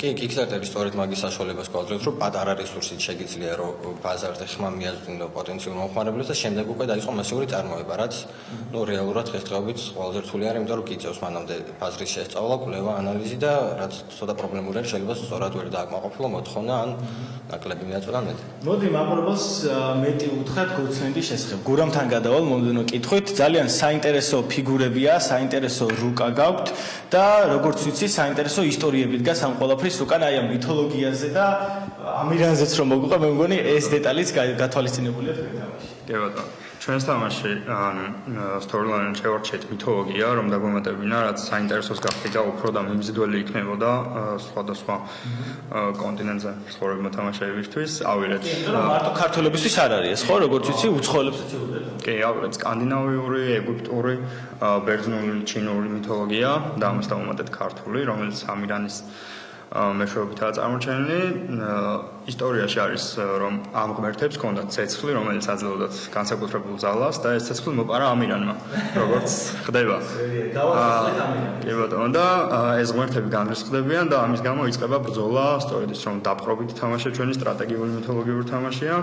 კი, Kickstarter-ი სწორედ მაგის საშუალებას გვაძლევს, რომ პატარა რესურსით შეგიძლია რომ ბაზარზე ხმა მიაზრდნო პოტენციურ მომხმარებლებს და შემდეგ უკვე დაიწყო მასიური წარმოება, რაც ნუ რეალურად დღესდღეობით ყველაზე რთული არის, იმიტომ რომ გიწევს მანამდე ბაზრის შესწავლა, კვლევა, ანალიზი და რაც ცოტა პრობლემური არის, შეიძლება სწორად ვერ დააკმაყოფილო მოთხოვნა ან ნაკლები მიაწოდო მეტი. მოდი მაყურებელს მეტი უთხრათ გოცლენდის შესახებ. გურამთან გადავალ მომდენო კითხვით, ძალიან საინტერესო ფიგურებია, საინტერესო რუკა გაქვთ და როგორც ვიცი, საინტერესო ისტორიები დგას ამ ყველაფრის უკან, აი ამ მითოლოგიაზე და ამირანზეც რომ მოგვიყვა, მე მგონი ეს დეტალიც გათვალისწინებულია თქვენ თამაში. კი ბატონო. ჩვენს თამაში storyline-ი შევარჩიეთ მითოლოგია, რომ დაგვემატებინა, რაც საინტერესოს გახდა უფრო და მიმზიდველი იქნებოდა სხვადასხვა კონტინენტზე ცხოვრებმა თამაშებისთვის. ავიღეთ. მარტო ქართველებისთვის არ არის ეს, ხო, როგორც ვიცი, უცხოელებსაც შეუძლია. კი, ავიღეთ სკანდინავიური, ეგვიპტური, ბერძნული, ჩინური მითოლოგია და ამას დავუმატეთ ქართული, რომელიც ამირანის მეშვეობითაა წარმოჩენილი. ისტორიაში არის, რომ ამ ღმერთებს ჰქონდათ ცეცხლი, რომელიც აძლევდათ განსაკუთრებულ ძალას და ეს ცეცხლი მოპარა ამირანმა, როგორც ხდება. კი ბატონო, და ეს ღმერთები განრისხდებიან და ამის გამო იწყება ბრძოლა, სწორედ ის რომ დაპყრობით თამაშია, ჩვენი სტრატეგიული მითოლოგიური თამაშია.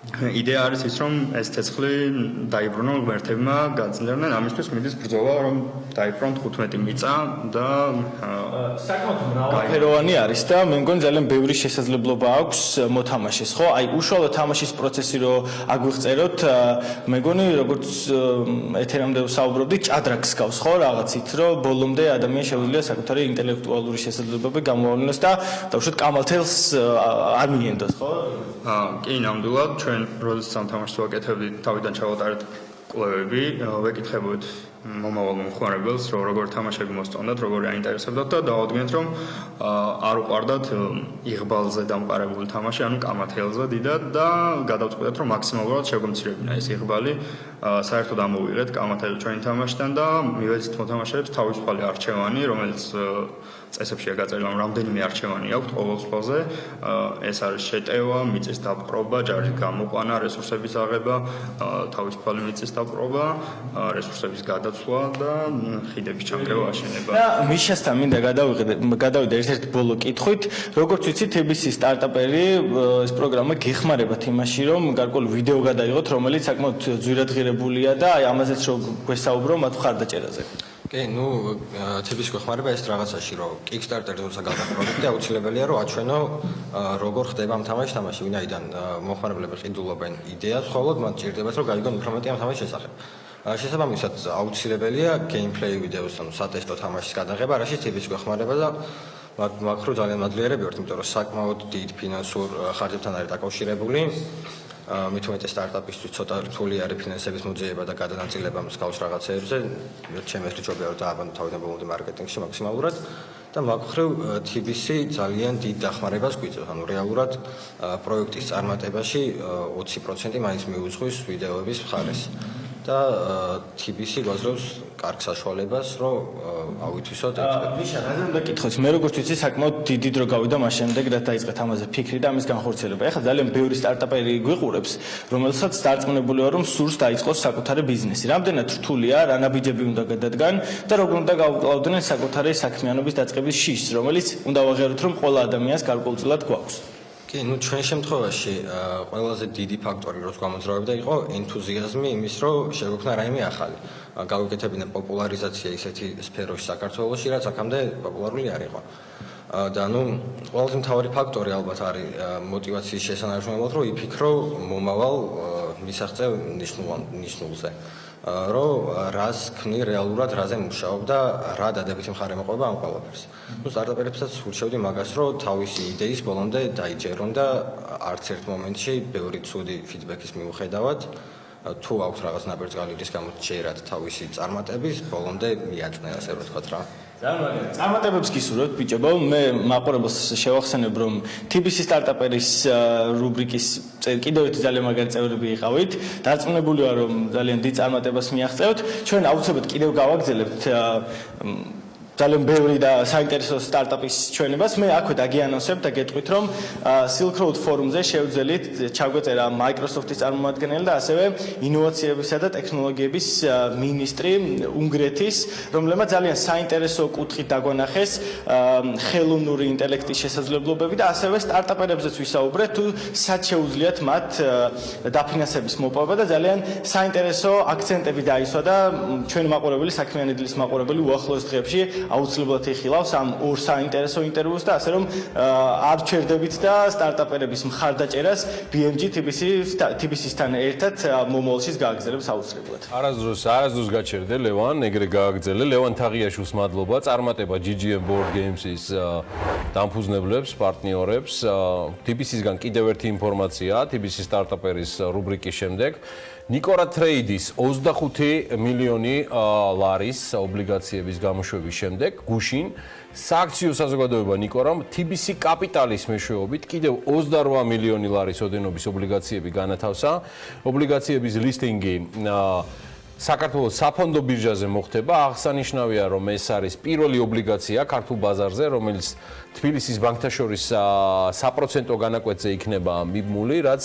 იდეა არის ის, რომ ეს ცეცხლი დაიბრუნონ ღმერთებმა, გაძლევდნენ, ამისთვის მიდის ბრძოლა, რომ დაიბრუნონ 15 მიწა და საკმაოდ მრავალფეროვანი არის და მე მგონი ძალიან ბევრი შესაძლებლობა აქვს მოთამაშეს, ხო? აი უშუალო თამაშის პროცესი რო აგვიღწეროთ, მე მგონი როგორც ეთერამდე ვსაუბრობდით, ჭადრაკს გავს, ხო, რაღაცით, რომ ბოლომდე ადამიანს შეუძლია საკუთარი ინტელექტუალური შესაძლებლობები გამოავლინოს და დაუშვათ კამალთელს არ მიენდოს, ხო? კი, ნამდვილად, ჩვენ როდესაც ამ თამაშს ვაკეთებდით, თავიდან ჩავატარეთ კვლევები, ვეკითხებოდით მომავალ მომხმარებელს, რომ როგორ თამაშები მოსწონდათ, როგორ აინტერესებდათ და დაუდგენთ, რომ არ უყარდათ იღბალზე დამყარებული თამაში, ანუ კამათელზე დიდად და გადავწყვეტეთ, რომ მაქსიმალურად შეგვემცირებინა ეს იღბალი, საერთოდ ამოვიღეთ კამათელი ჩვენი თამაშიდან და მივეცით მოთამაშეებს თავისუფალი არჩევანი, რომელიც წესებშია გაწერილი, რომ რამდენიმე არჩევანი აქვთ ყოველ სფეროზე. ეს არის შეტევა, მიწის დაპყრობა, ჯარის გამოყვანა, რესურსების აღება, თავისუფალი მიწის დაპყრობა, რესურსების გადაცვლა და ხიდების ჩამგრევა, აშენება. და მიშასთან მინდა გადავიდე ერთ-ერთი ბოლო კითხვით, როგორც ვიცით, TBC სტარტაპერი ეს პროგრამა გეხმარებათ იმაში, რომ გარკვეული ვიდეო გადაიღოთ, რომელიც საკმაოდ ძვირადღირებულია და აი ამაზეც რომ გვესაუბრო მათ მხარდაჭერაზე. კი, ნუ TBC გვეხმარება ეს რაღაცაში, რომ Kickstarter-ზე როცა გავდა პროექტი, აუცილებელია რომ აჩვენო როგორ ხდება ამ თამაში, ვინაიდან მომხმარებლები ყიდულობენ იდეას, ხოლოდ მათ ჭირდებათ რომ გაიგონ უფრო მეტი ამ თამაშის შესახებ. შესაბამისად, აუცილებელია gameplay ვიდეოს, ანუ სატესტო თამაშის გადაღება, რაშიც TBC გვეხმარება და მაგ რო ძალიან მადლიერები ვართ, იმიტომ რომ საკმაოდ დიდ ფინანსურ ხარჯებთან არის დაკავშირებული. მით უმეტეს სტარტაპისთვის ცოტა რთული არის ფინანსების მოძიება და გადანაწილება მსგავს რაღაცეებზე. ჩემი ეს ჯობია რომ დააბანო თავიდან ბოლომდე მარკეტინგში მაქსიმალურად და მაგხრივ TBC ძალიან დიდ დახმარებას გვიწევს. ანუ რეალურად პროექტის წარმატებაში 20% მაინც მიუძღვის ვიდეოების მხარეს. და TBC გვაძლევს კარგ საშუალებას, რომ ავითვისოთ ექსპერტები. მიშა, რაზე უნდა კითხოთ? მე როგორც ვიცი, საკმაოდ დიდი დრო გავიდა მას შემდეგ, რაც დაიწყეთ ამაზე ფიქრი და ამის განხორციელება. ეხლა ძალიან ბევრი სტარტაპერი გვიყურებს, რომელსაც დარწმუნებულია, რომ სურს დაიწყოს საკუთარი ბიზნესი. რამდენად რთულია, რა ნაბიჯები უნდა გადადგან და როგორ უნდა გავუკლავდნენ საკუთარი საქმიანობის დაწყების შიშს, რომელიც უნდა ვაღიაროთ, რომ ყველა ადამიანს გარკვეულწილად გვაქვს. კი, ნუ ჩვენ შემთხვევაში ყველაზე დიდი ფაქტორი, როს გამოძრავებდა, იყო ენთუზიაზმი იმის, რომ შეგვექმნა რაიმე ახალი. გავიკეთებინა პოპულარიზაცია ისეთი სფეროში საქართველოში, რაც აქამდე პოპულარული არ იყო. და ნუ ყველაზე მთავარი ფაქტორი ალბათ არის мотиваციის შესანარჩუნებლად, რომ იფიქრო მომავალ მისაღწევ ნიშნულზე. რომ რას ქმნი რეალურად, რაზე მუშაობ და რა დადებითი მხარე მოყვება ამ ყველაფერს. ნუ სტარტაპერებსაც ურჩევდი მაგას, რომ თავისი იდეის ბოლომდე დაიჯერონ და არც ერთ მომენტში ბევრი ცუდი ფიდბექის მიუხედავად, თუ აქვს რაღაც ნაბერძგალი რის გამოჩერად თავისი წარმატების, ბოლომდე მიაწნე, ასე რომ ვთქვათ რა. წარმატებებს გისურვებთ ბიჭებო, მე მაყურებელს შევახსენებ, რომ TBC სტარტაპერის რუბრიკის კიდევ ერთი ძალიან მაგარი წევრები იყავით. დარწმუნებული ვარ, რომ ძალიან დიდ წარმატებას მიაღწევთ. ჩვენ აუცილებლად კიდევ გავაგზავნებთ ძალიან ბევრი და საინტერესო სტარტაპის ჩვენებას. მე აქვე დაგიანონსებ და გეტყვით, რომ Silk Road ფორუმზე შევძელით ჩაგვეწერა Microsoft-ის წარმომადგენელი და ასევე ინოვაციებისა და ტექნოლოგიების მინისტრი უნგრეთის, რომელმაც ძალიან საინტერესო კუთხით დაგვანახეს ხელოვნური ინტელექტის შესაძლებლობები და ასევე სტარტაპერებზეც ვისაუბრეთ, თუ სად შეუძლიათ მათ დაფინანსების მოპოვება და ძალიან საინტერესო აქცენტები დაისვა და ჩვენი მაყურებელი, საქმიანი დილის მაყურებელი უახლოეს დღეებში აუცილებლად იხილავს ამ ორ საინტერესო ინტერვიუს და ასე რომ არ ჩერდებით და სტარტაპერების მხარდაჭერას BMG TBC-სთან ერთად მომავალშიც გააგრძელებს აუცილებლად. არასდროს გაჩერდე ლევან, ეგრე გააგრძელე. ლევან თაღიაშვილს მადლობა, წარმატება GGM Board Games-ის დამფუძნებლებს, პარტნიორებს. TBC-სგან კიდევ ერთი ინფორმაცია TBC სტარტაპერის რუბრიკის შემდეგ. Nikora Trade-ის 25 მილიონი ლარის ობლიგაციების გამოშვების შემდეგ გუშინ სააქციო საზოგადოება Nikora-მ TBC კაპიტალის მეშვეობით კიდევ 28 მილიონი ლარის ოდენობის ობლიგაციები განათავსა. ობლიგაციების ლისტინგი საქართველოს საფონდო ბირჟაზე მოხდება. აღსანიშნავია, რომ ეს არის პირველი ობლიგაცია ქართულ ბაზარზე, რომელიც თბილისის ბანკთა შორის საპროცენტო განაკვეთზე იქნება მიბმული, რაც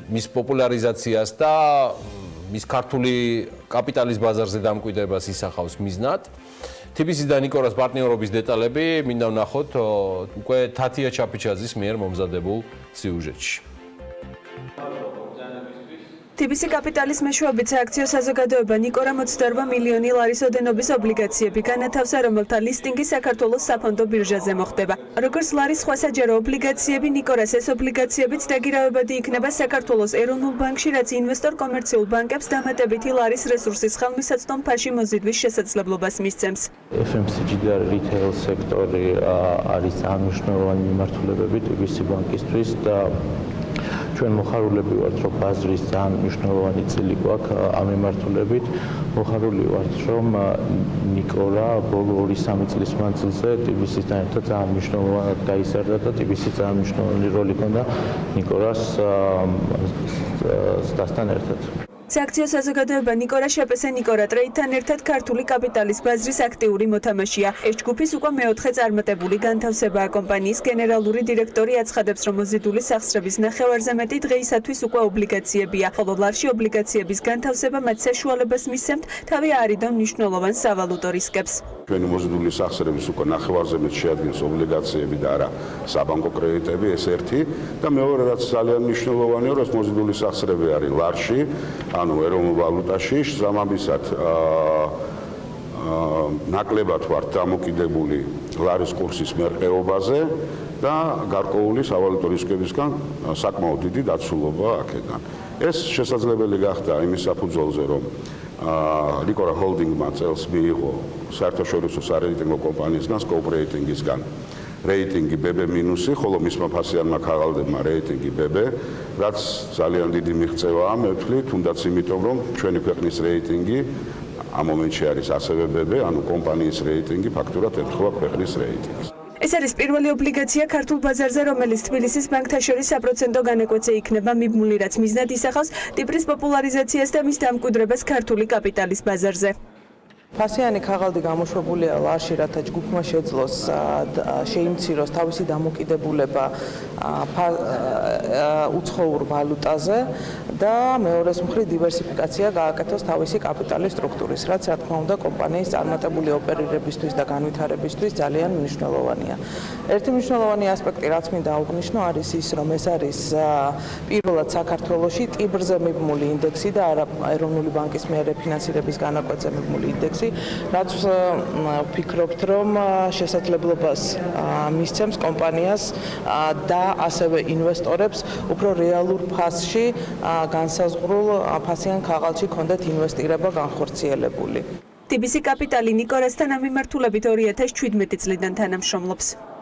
მის პოპულარიზაციას და მის ქართული კაპიტალის ბაზარზე დამკვიდრებას ისახავს მიზნად. TBC და Nikora-ს პარტნიორობის დეტალები მინდა ვნახოთ უკვე თათია ჩაფიჩაძის მიერ მომზადებულ სიუჟეტში. TBC კაპიტალის მეშვეობით სააქციო საზოგადოება Nikora 28 მილიონი ლარის ოდენობის ობლიგაციები განათავსა, რომელთა ლისტინგი საქართველოს საფონდო ბირჟაზე მოხდება. როგორც ლარის სხვა საჯარო ობლიგაციები, Nikora-ს ეს ობლიგაციებიც დაგირავებადი იქნება საქართველოს ეროვნულ ბანკში, რაც ინვესტორ კომერციულ ბანკებს დამატებითი ლარის რესურსის ხელმისაწვდომ ფაში მოზიდვის შესაძლებლობას მისცემს. FMCG და retail სექტორი არის ძალიან მნიშვნელოვანი მიმართულებები TBC ბანკისთვის და ჩვენ მოხარულები ვართ, რომ ბაზრის ძალიან მნიშვნელოვანი წილი გვაქვს ამ მიმართულებით. მოხარული ვართ, რომ ნიკორა ბოლო 2-3 წლის მანძილზე TBC-სთან ერთად ძალიან მნიშვნელოვნად გაიზარდა და TBC-ს ძალიან მნიშვნელოვანი როლი ჰქონდა ნიკორას სტასთან ერთად. სააქციო საზოგადოება ნიკორა შპს ნიკორა ტრეიდთან ერთად ქართული კაპიტალის ბაზრის აქტიური მოთამაშეა. ეს ჯგუფის უკვე მეოთხე წარმატებული განთავსებაა. კომპანიის გენერალური დირექტორი აცხადებს, რომ მოზიდული სახსრების ნახევარზე მეტი დღეისათვის უკვე ობლიგაციებია, ხოლო ლარში ობლიგაციების განთავსება მათ საშუალებას მისცემთ თავი არიდონ მნიშვნელოვან სავალუტო რისკებს. ჩვენი მოზიდული სახსრების უკვე ნახევარზე მეტ შეადგენს ობლიგაციები და არა საბანკო კრედიტები, ეს ერთი და მეორე რაც ძალიან მნიშვნელოვანია, რომ მოზიდული სახსრები არის ლარში, ანუ ეროვნულ ვალუტაში, სამამისად ნაკლებად ვართ დამოკიდებული ლარის კურსის მერყეობაზე და გარკვეული სავალუტო რისკებისგან საკმაოდ დიდი დაცულობა აქედან. ეს შესაძლებელი გახდა იმის საფუძველზე, რომ ნიკორა ჰოლდინგმა წელს მიიღო საერთაშორისო სარეიტინგო კომპანიისგან, Scope რეიტინგისგან რეიტინგი BB-, ხოლო მისმა ფასიანმა ქაღალდებმა რეიტინგი BB, რაც ძალიან დიდი მიღწევაა, მე ვთვლი, თუნდაც იმიტომ, რომ ჩვენი ქვეყნის რეიტინგი ამ მომენტში არის ასევე BB, ანუ კომპანიის რეიტინგი ფაქტურად ემთხვევა ქვეყნის რეიტინგს. ეს არის პირველი ობლიგაცია ქართულ ბაზარზე, რომელიც თბილისის ბანკთა შორის საპროცენტო განაკვეთზე იქნება მიბმული, რაც მიზნად ისახავს ტიპრის პოპულარიზაციას და მის დამკვიდრებას ქართული კაპიტალის ბაზარზე. ფასიანი ქაღალდი გამოშვებულია ლარში, რათა ჯგუფმა შეძლოს შეიმციროს თავისი დამოკიდებულება უცხოურ ვალუტაზე და მეორეს მხრივ დივერსიფიკაცია გააკეთოს თავისი კაპიტალის სტრუქტურის, რაც რა თქმა უნდა კომპანიის წარმატებული ოპერირებისთვის და განვითარებისთვის ძალიან მნიშვნელოვანია. ერთი მნიშვნელოვანი ასპექტი, რაც მინდა აღვნიშნო, არის ის, რომ ეს არის პირველად საქართველოში ტიბრზე მიბმული ინდექსი და არა ეროვნული ბანკის მიერ რეფინანსირების განაკვეთზე მიბმული ინდექსი, რაც ვფიქრობთ, რომ შესაძლებლობას მისცემს კომპანიას და ასევე ინვესტორებს უფრო რეალურ ფასში განსაზღვრულ ფასიან ქაღალდში ქონდეთ ინვესტირება განხორციელებული. TBC კაპიტალი ნიკორასთან ამ მიმართულებით 2017 წლიდან თანამშრომლობს.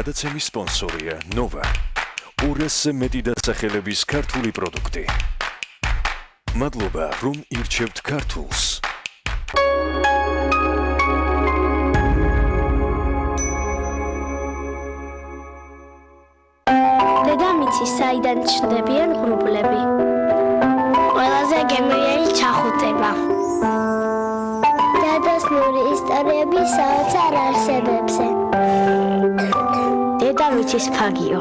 გადაცემის სპონსორია Nova. 200-ზე მეტი დასახელების ქართული პროდუქტი. მადლობა, რომ ირჩევთ ქართულს. დედამიწი საიდან ჩნდებიან ღრუბლები? ყველაზე გემრიელი ჩახუტება. დადასნური ისტორიები საოცარ არსებებზე. დედამიწის ფაგიო.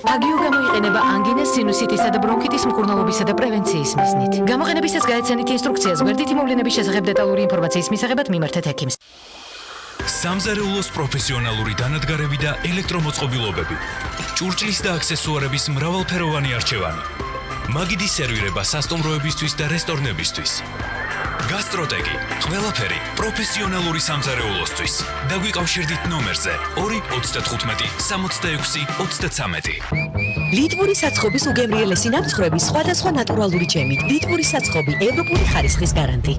ფაგიო გამოიყენება ანგინას, სინუსიტისა და ბრონქიტის მკურნალობისა და პრევენციის მიზნით. გამოყენებისას გაეცანით ინსტრუქციას გვერდითი მოვლენების შესახებ დეტალური ინფორმაციის მისაღებად მიმართეთ ექიმს. სამზარეულოს პროფესიონალური დანადგარები და ელექტრომოწყობილობები. ჭურჭლის და აქსესუარების მრავალფეროვანი არჩევანი. მაგიდის სერვირება სასტუმროებისთვის და რესტორნებისთვის. გასტროტეკი, ყველაფერი პროფესიონალური სამზარეულოსთვის. დაგვიკავშირდით ნომერზე 295 66 33. ლიტვური საცხობის უგემრიელესი ნამცხრები სხვადასხვა ნატურალური ჯემით. ლიტვური საცხობი ევროპული ხარისხის გარანტი.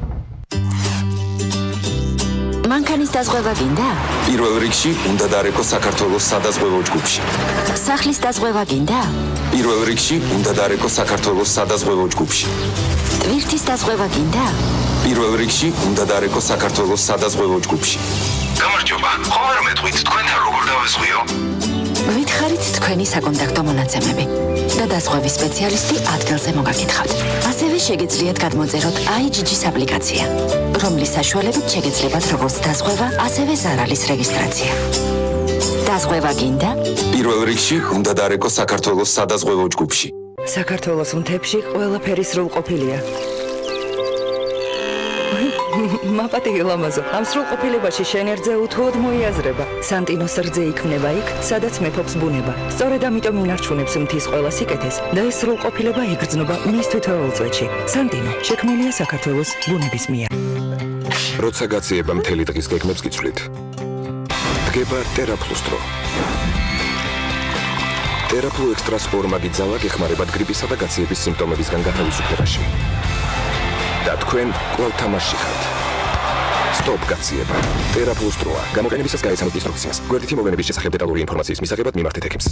მანქანის დაზღვევა გინდა? პირველ რიგში უნდა დარეკო საქართველოს სადაზღვევო ჯგუფში. სახლის დაზღვევა გინდა? პირველ რიგში უნდა დარეკო საქართველოს სადაზღვევო ჯგუფში. ტვირთის დაზღვევა გინდა? პირველ რიგში უნდა დარეკო საქართველოს სადაზღვევო ჯგუფში. გამარჯობა, ხო არ მეტყვით თქვენ როგორ დავესხვიო? ვითხარით თქვენი საკონტაქტო მონაცემები და დაზღვევის სპეციალისტი ადგილზე მოგაკითხავთ. ასევე შეგეძლიათ გადმოწეროთ IGG-ს აპლიკაცია, რომლის საშუალებით შეგეძლებათ როგორც დაზღვევა, ასევე ზარალის რეგისტრაცია. დაზღვევა გინდა? პირველ რიგში უნდა დარეკო საქართველოს სადაზღვევო ჯგუფში. საქართველოს მთებში ყველაფერი სრულყოფილია. მაპატი ლამაზო, ამ სრულყოფილებაში შენ ერთზე უთუოდ მოიაზრება. სანტინოს რძე იქმნება იქ, სადაც მეფობს ბუნება. სწორედ ამიტომ ინარჩუნებს მთის ყველა სიკეთეს და ეს სრულყოფილება იგრძნობა მის თითოეულ წვეთში. სანტინო შექმნილია საქართველოს ბუნების მიერ. როცა გაციება მთელი დღის გეგმებს გიცვლით. დგება ტერაფლუს დრო. ტერაფლუ ექსტრას ორმაგი ძალა გეხმარებათ გრიპისა და გაციების სიმპტომებისგან გათავისუფლებაში. და თქვენ კვლავ თამაშში ხართ. სტოპ გაციება. ტერაფლუს დროა. გამოყენებისას გაეცანით ინსტრუქციას. გვერდითი მოვლენების შესახებ დეტალური ინფორმაციის მისაღებად მიმართეთ ექიმს.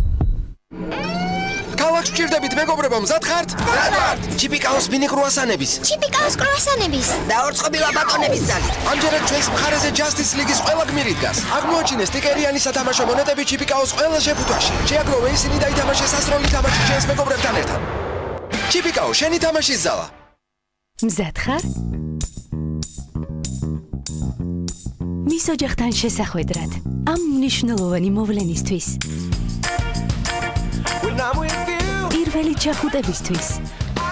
ქალაქს ვჭირდებით, მეგობრებო, მზად ხართ? მზად ვართ! ჩიპიკაოს მინი კრუასანების. ჩიპიკაოს კრუასანების. დაორწყობილა ბატონების ძალით. ამჯერად ჩვენს მხარეზე Justice League-ის ყველა გმირი დგას. აღმოაჩინეს სტიკერიანი სათამაშო მონეტები ჩიპიკაოს ყველა შეფუთვაში. შეაგროვე ისინი და ითამაშე სასროლი თამაში ჩვენს მეგობრებთან ერთად. ჩიპიკაო, შენი თამაშის ზალა. მზად ხარ? მის ოჯახთან შესახვედრად ამ მნიშვნელოვანი მოვლენისთვის. პირველი ჩახუტებისთვის.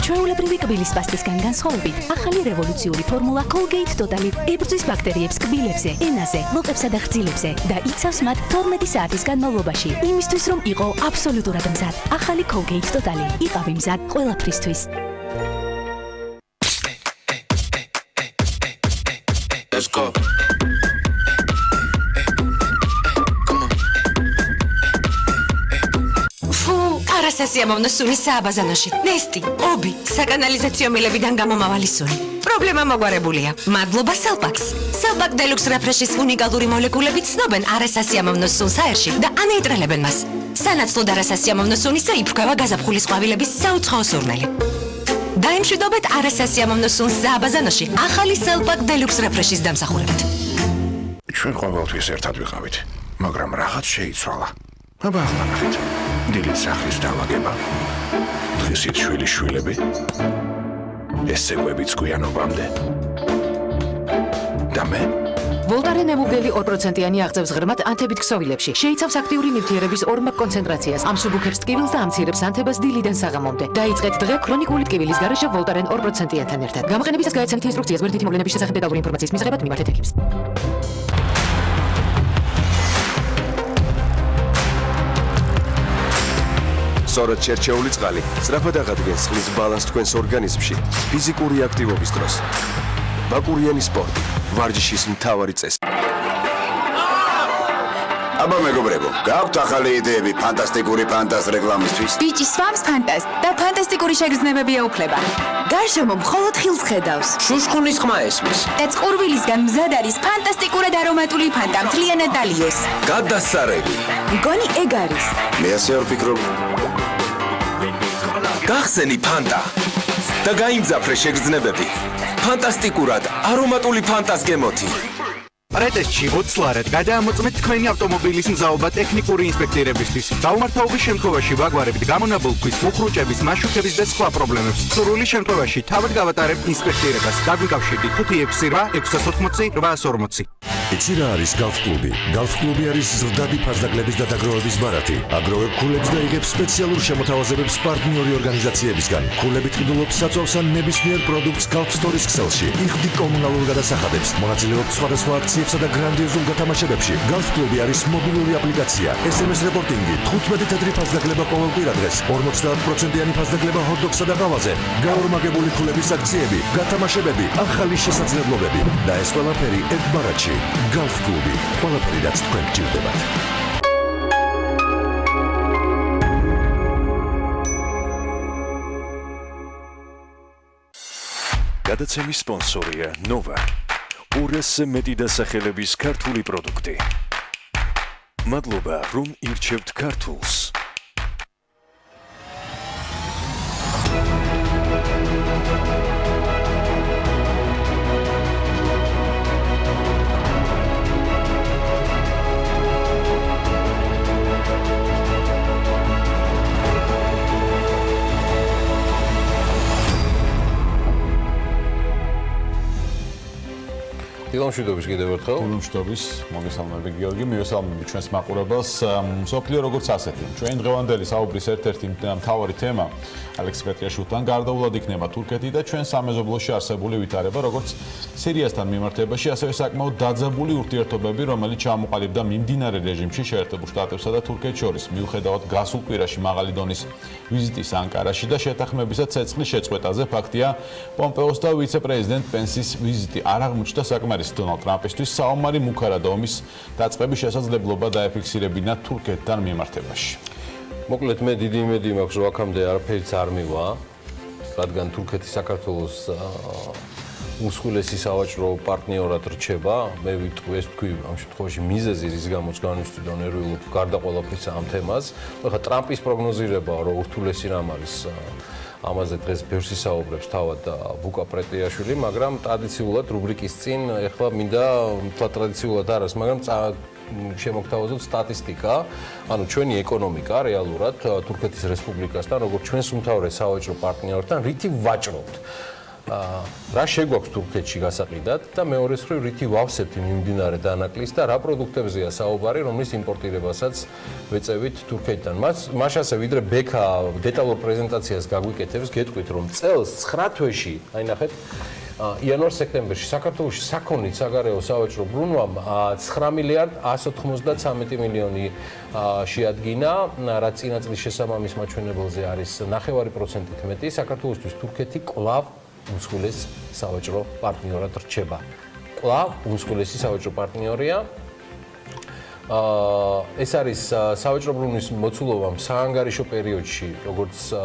ჩვეულებრივი კბილის პასტისგან განსხვავებით, ახალი რევოლუციური ფორმულა Colgate Total ებრძვის ბაქტერიებს კბილებზე, ენაზე, ლოყებსა და ხრძილებზე და იცავს მათ 12 საათის განმავლობაში. იმისთვის რომ იყო აბსოლუტურად მზად. ახალი Colgate Total იყავი მზად ყველაფრისთვის. Let's go. არასასიამოვნო სუნის სააბაზანოში. ნესტი, ობი, საკანალიზაციო მილებიდან გამომავალი სუნი. პრობლემა მოგვარებულია. მადლობა Selpax. Selpac Deluxe Refresh-ის უნიკალური მოლეკულები ცნობენ არასასიამოვნო სუნს აერში და ანეიტრალებენ მას. სანაცვლოდ არასასიამოვნო სუნისა იფრქვევა გაზაფხულის ყვავილების საუცხოო სურნელი. დაიმშვიდობეთ არასასიამოვნო სუნს სააბაზანოში ახალი Selpac Deluxe Refresh-ის დამსახურებით. ჩვენ ყოველთვის ერთად ვიყავით, მაგრამ რაღაც შეიცვალა. აბა ახლა ნახეთ. დილით სახლის დავაგება. დღისით შვილიშვილები. ესეგვებიც გვიანობამდე. და მე? Voltaren ემუგდელი 2%-იანი აღწევს ღრმად ანთებით ქსოვილებში. შეიცავს აქტიური ნივთიერების ორმაგ კონცენტრაციას, ამსუბუქებს ტკივილს და ამცირებს ანთებას დილიდან საღამომდე. დაიწყეთ დღე ქრონიკული ტკივილის გარეშე Voltaren 2%-იანთან ერთად. გამოყენებისას გაეცანით ინსტრუქციას გვერდითი მოვლენების შესახებ დეტალური ინფორმაციის მისაღებად მიმართეთ ექიმს. სწორად შერჩეული წყალი სწრაფად აღადგენს წყლის ბალანსს თქვენს ორგანიზმში ფიზიკური აქტივობის დროს. ბაკურიანი სპორტი, ვარჯიშის მთავარი წესი. აბა მეგობრებო, გაქვთ ახალი იდეები ფანტასტიკური ფანტას რეკლამისთვის? ბიჭი, სვამს ფანტას და ფანტასტიკ ფანტასტიკური შეგრძნებები ეუფლება. გარშემო მხოლოდ ხილს ხედავს. შუშხუნის ხმა ესმის. და წყურვილისგან მზად არის ფანტასტიკურად არომატული ფანტა მთლიანად დალიოს. გადასარევი. მგონი ეგ არის. მე ასე არ ვფიქრობ. გახსენი ფანტა და გაიმძაფრე შეგრძნებები. ფანტასტიკურად არომატული ფანტას გემოთი. პრეტესტში ოცლარად გადაამოწმეთ თქვენი ავტომობილის მზაობა ტექნიკური ინსპექტირებისთვის. დაუმართავობის შემთხვევაში ვაგვარებთ გამონაბოლქვის, უხრუჭების, მაშუქების და სხვა პრობლემებს. სრული შემთხვევაში თავად გავატარებთ ინსპექტირებას. დაგვიკავშირდით 568-840-840. იცი რა არის გალფ კლუბი? გალფ კლუბი არის ზრდადი ფასდაკლების და დაგროვების ბარათი. აგროვებ ქულებს და იგებს სპეციალურ შემოთავაზებებს პარტნიორი ორგანიზაციებისგან. ქულებით ყიდულობს საწვავს ან ნებისმიერ პროდუქტს გალფ სტორის ქსელში. იხდი კომუნალურ გადასახადებს. მონაწილეობთ სხვადასხვა აქციებსა და გრანდიოზულ გათამაშებებში. გალფ კლუბი არის მობილური აპლიკაცია. SMS რეპორტინგი, 15 თეთრი ფასდაკლება ყოველ კვირადღეს, 50%-იანი ფასდაკლება ჰოთ-დოგსა და ყავაზე. გაორმაგებული ქულების აქციები, გათამაშებები, ახალი შესაძლებლობები და ეს ყველაფერი ერთ ბარათში. გალფ კლუბი, ყველაფერი რაც თქვენ გჭირდებათ. გადაცემის სპონსორია ნოვა. 200-ზე მეტი დასახელების ქართული პროდუქტი. მადლობა, რომ ირჩევთ ქართულს. დილამშვიდობის კიდევ ერთხელ. დილამშვიდობის, მოგესალმები გიორგი, მივესალმები ჩვენს მაყურებელს. მსოფლიო როგორც ასეთი. ჩვენ დღევანდელი საუბრის ერთ-ერთი მთავარი თემა ალექს პეტრიაშვილთან გარდაულად იქნება თურქეთი და ჩვენ სამეზობლოში არსებული ვითარება, როგორც სირიასთან მიმართებაში, ასევე საკმაოდ დაძაბული ურთიერთობები, რომელიც ჩამოყალიბდა მიმდინარე რეჟიმში შეერთებულ შტატებსა და თურქეთს შორის, მიუხედავად გასულ კვირაში მაღალი დონის ვიზიტის ანკარაში და შეთანხმებისა ცეცხლის შეწყვეტაზე. ფაქტია, პომპეოს და ვიცე-პრეზიდენტ პენსის ვიზიტი არ აღმოჩნდა საკმარისი დონალდ ტრამპისთვის საომარი მუქარა და ომის დაწყების შესაძლებლობა დაეფიქსირებინა თურქეთთან მიმართებაში. მოკლედ მე დიდი იმედი მაქვს, რომ აქამდე არაფერიც არ მივა, რადგან თურქეთი საქართველოს უმსხვილესი სავაჭრო პარტნიორად რჩება. მე ვიტყვი ამ შემთხვევაში მიზეზი, რის გამოც განვისტვი და ნერვიულობ გარდა ყველაფრისა ამ თემას. ახლა ტრამპის პროგნოზირება, რომ ურთულესი რამ არის ამაზე დღეს ბევრს ისაუბრებს თავად ბუკა პრეტიაშვილი, მაგრამ ტრადიციულად რუბრიკის წინ ეხლა მინდა ტრადიციულად არის, მაგრამ შემოგთავაზოთ სტატისტიკა, ანუ ჩვენი ეკონომიკა რეალურად თურქეთის რესპუბლიკასთან, როგორც ჩვენს უმთავრეს სავაჭრო პარტნიორთან, რითი ვაჭრობთ. რა შეგვაქვს თურქეთში გასაყიდად და მეორეს მხრივ რითი ვავსებთ მიმდინარე დანაკლის და რა პროდუქტებზეა საუბარი, რომლის იმპორტირებასაც ვეწევით თურქეთიდან. მას ასე ვიდრე ბექა დეტალურ პრეზენტაციას გაგვიკეთებს, გეტყვით რომ წელს 9 თვეში, აი ნახეთ, იანვარ-სექტემბერში საქართველოში საქონლით საგარეო სავაჭრო ბრუნვამ 9 მილიარდ 193 მილიონი შეადგინა, რაც წინა წლის შესაბამის მაჩვენებელზე არის 9% მეტი. საქართველოსთვის თურქეთი კვლავ უმსხვილეს სავაჭრო პარტნიორად რჩება. კვლავ უმსხვილესი სავაჭრო პარტნიორია. ეს არის სავაჭრო ბრუნვის მოცულობამ საანგარიშო პერიოდში, როგორც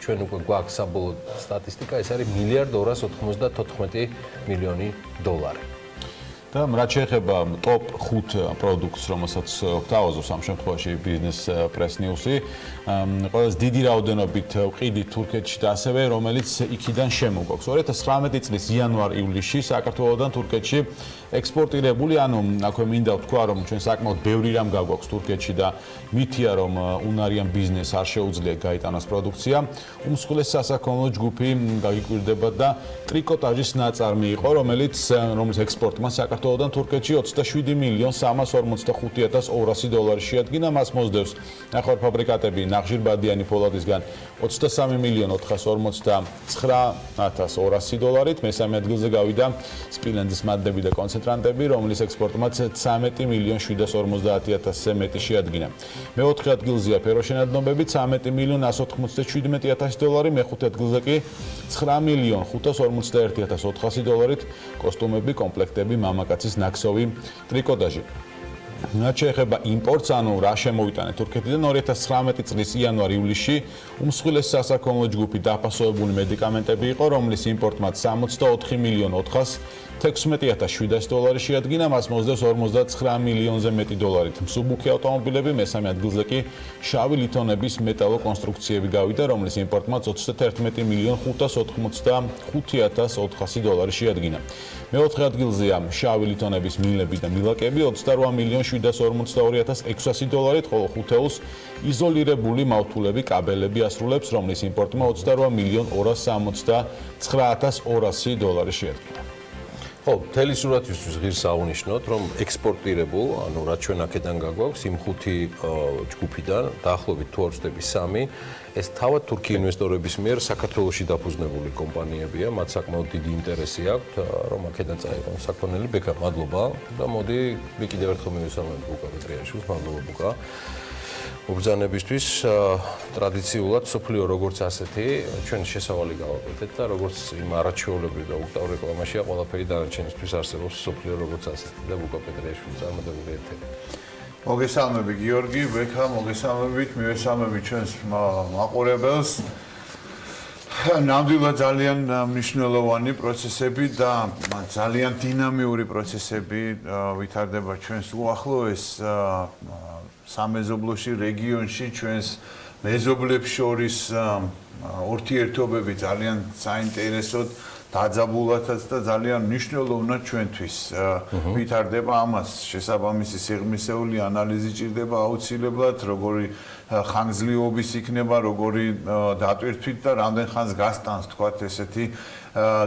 ჩვენ უკვე გვაქვს საბოლოო სტატისტიკა, ეს არის 1,294 მილიონი დოლარი. და რაც შეეხება ტოპ 5 პროდუქტს, რომელსაც გვთავაზობს ამ შემთხვევაში ბიზნეს პრეს ნიუსი, ყველაზე დიდი რაოდენობით ვყიდით თურქეთში და ასევე რომელიც იქიდან შემოგვაქვს. 2019 წლის იანვარ-ივლისში საქართველოსთან თურქეთში ექსპორტირებული, ანუ აქვე მინდა ვთქვა, რომ ჩვენ საკმაოდ ბევრი რამ გაგვაქვს თურქეთში და მითია, რომ უნარიან ბიზნესს არ შეუძლია გაიტანოს პროდუქცია. უმსხვილეს სასაქონლო ჯგუფი გაგიკვირდება და ტრიკოტაჟის ნაწარმი იყო, რომელიც ექსპორტმა საქართველოსთან თურქეთში 27,345,200 დოლარი შეადგინა. მას მოსდევს ნახევარფაბრიკატები ნახშირბადიანი ფოლადისგან 23,449,200 დოლარით. მესამე ადგილზე გავიდა სპილენძის მადნები და კონცენტრანტები, რომლის ექსპორტმაც 13,750,000-ზე მეტი შეადგინა. მეოთხე ადგილზეა ფეროშენადნობები 13,197,000 დოლარი, მეხუთე ადგილზე კი 9,541,400 დოლარით კოსტუმები, კომპლექტები, მამაკაცის ნაკსოვი, ტრიკოტაჟი. რაც შეეხება იმპორტს, ანუ რა შემოიტანა თურქეთიდან 2019 წლის იანვარ-ივლისში უმსხვილესი სასაქონლო ჯგუფი დაფასოვებული მედიკამენტები იყო, რომლის იმპორტმა 64 მილიონ 416,700 დოლარი შეადგინა, მას მოსდევს 59 მილიონზე მეტი დოლარით. მსუბუქი ავტომობილები, მესამე ადგილზე კი შავი ლითონების მეტალოკონსტრუქციები გავიდა, რომლის იმპორტმა 31 მილიონ 585,400 დოლარი შეადგინა. მეოთხე ადგილზეა შავი ლითონების მილები და მილაკები 28 მილიონ 752,600 დოლარით, ხოლო ხუთეულს იზოლირებული მავთულები, კაბელები ასრულებს, რომლის იმპორტმა 28 მილიონ 269,200 დოლარი შეადგინა. ხო, მთელი სურათისთვის ღირს აღნიშნოთ, რომ ექსპორტირებულ, ანუ რაც ჩვენ აქედან გაგვაქვს, იმ ხუთი ჯგუფიდან დაახლოებით თუ არ ვცდები 3, ეს თავად თურქი ინვესტორების მიერ საქართველოში დაფუძნებული კომპანიებია, მათ საკმაოდ დიდი ინტერესი აქვთ, რომ აქედან წაიღონ საქონელი. ბექა, მადლობა და მოდი კიდევ ერთხელ მივესალმებით ბუკა პეტრიაშვილს, მადლობა ბუკა. უბრძანებისთვის ტრადიციულად სოფლიო როგორც ასეთი ჩვენ შესავალი გავაკეთეთ და როგორც იმ არაჩვეულებრივ და უყტავ რეკლამაშია ყველაფერი დანარჩენისთვის არსებობს სოფლიო როგორც ასეთი და ბუკა პეტრიაშვილი წარმოდებული ეთერი. მოგესალმები გიორგი, ბექა, მოგესალმებით, მივესალმებით ჩვენს მაყურებელს. ნამდვილად ძალიან მნიშვნელოვანი პროცესები და ძალიან დინამიური პროცესები ვითარდება ჩვენს უახლოეს სამეზობლოში, რეგიონში, ჩვენს მეზობლებს შორის ურთიერთობები ძალიან საინტერესოდ დაძაბულათაც და ძალიან მნიშვნელოვნად ჩვენთვის ვითარდება. ამას შესაბამისი სიღრმისეული ანალიზი ჭირდება აუცილებლად, როგორი ხანგრძლივობის იქნება, როგორი დატვირთვით და რამდენ ხანს გასტანს, თქვათ ესეთი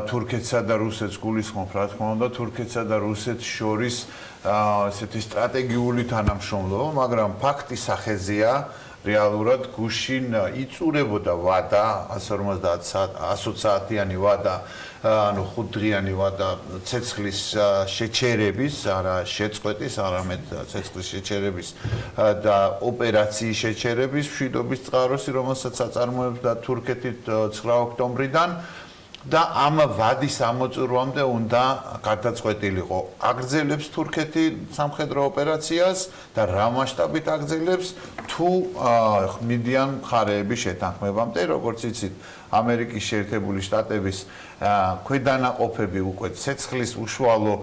თურქეთსა და რუსეთს გულისხმობ, რა თქმა უნდა, თურქეთსა და რუსეთს შორის ესეთი სტრატეგიული თანამშრომლობა, მაგრამ ფაქტი სახეზეა, რეალურად გუშინ იწურებოდა ვადა 150 საათიანი ვადა, ანუ 5 დღიანი ვადა ცეცხლის შეჩერების, არა შეწყვეტის, არამედ ცეცხლის შეჩერების და ოპერაციის შეჩერების მშვიდობის წყაროსი, რომელსაც აწარმოებს და თურქეთი 9 ოქტომბრიდან და ამ ვადის ამოწურვამდე უნდა გადაწყვეტილიყო. აგრძელებს თურქეთი სამხედრო ოპერაციას და რა მასშტაბით აგრძელებს თუ ხმიდიან მხარეების შეთანხმებამდე, როგორც იცით, ამერიკის შეერთებული შტატების ქვედანაყოფები უკვე ცეცხლის უშუალო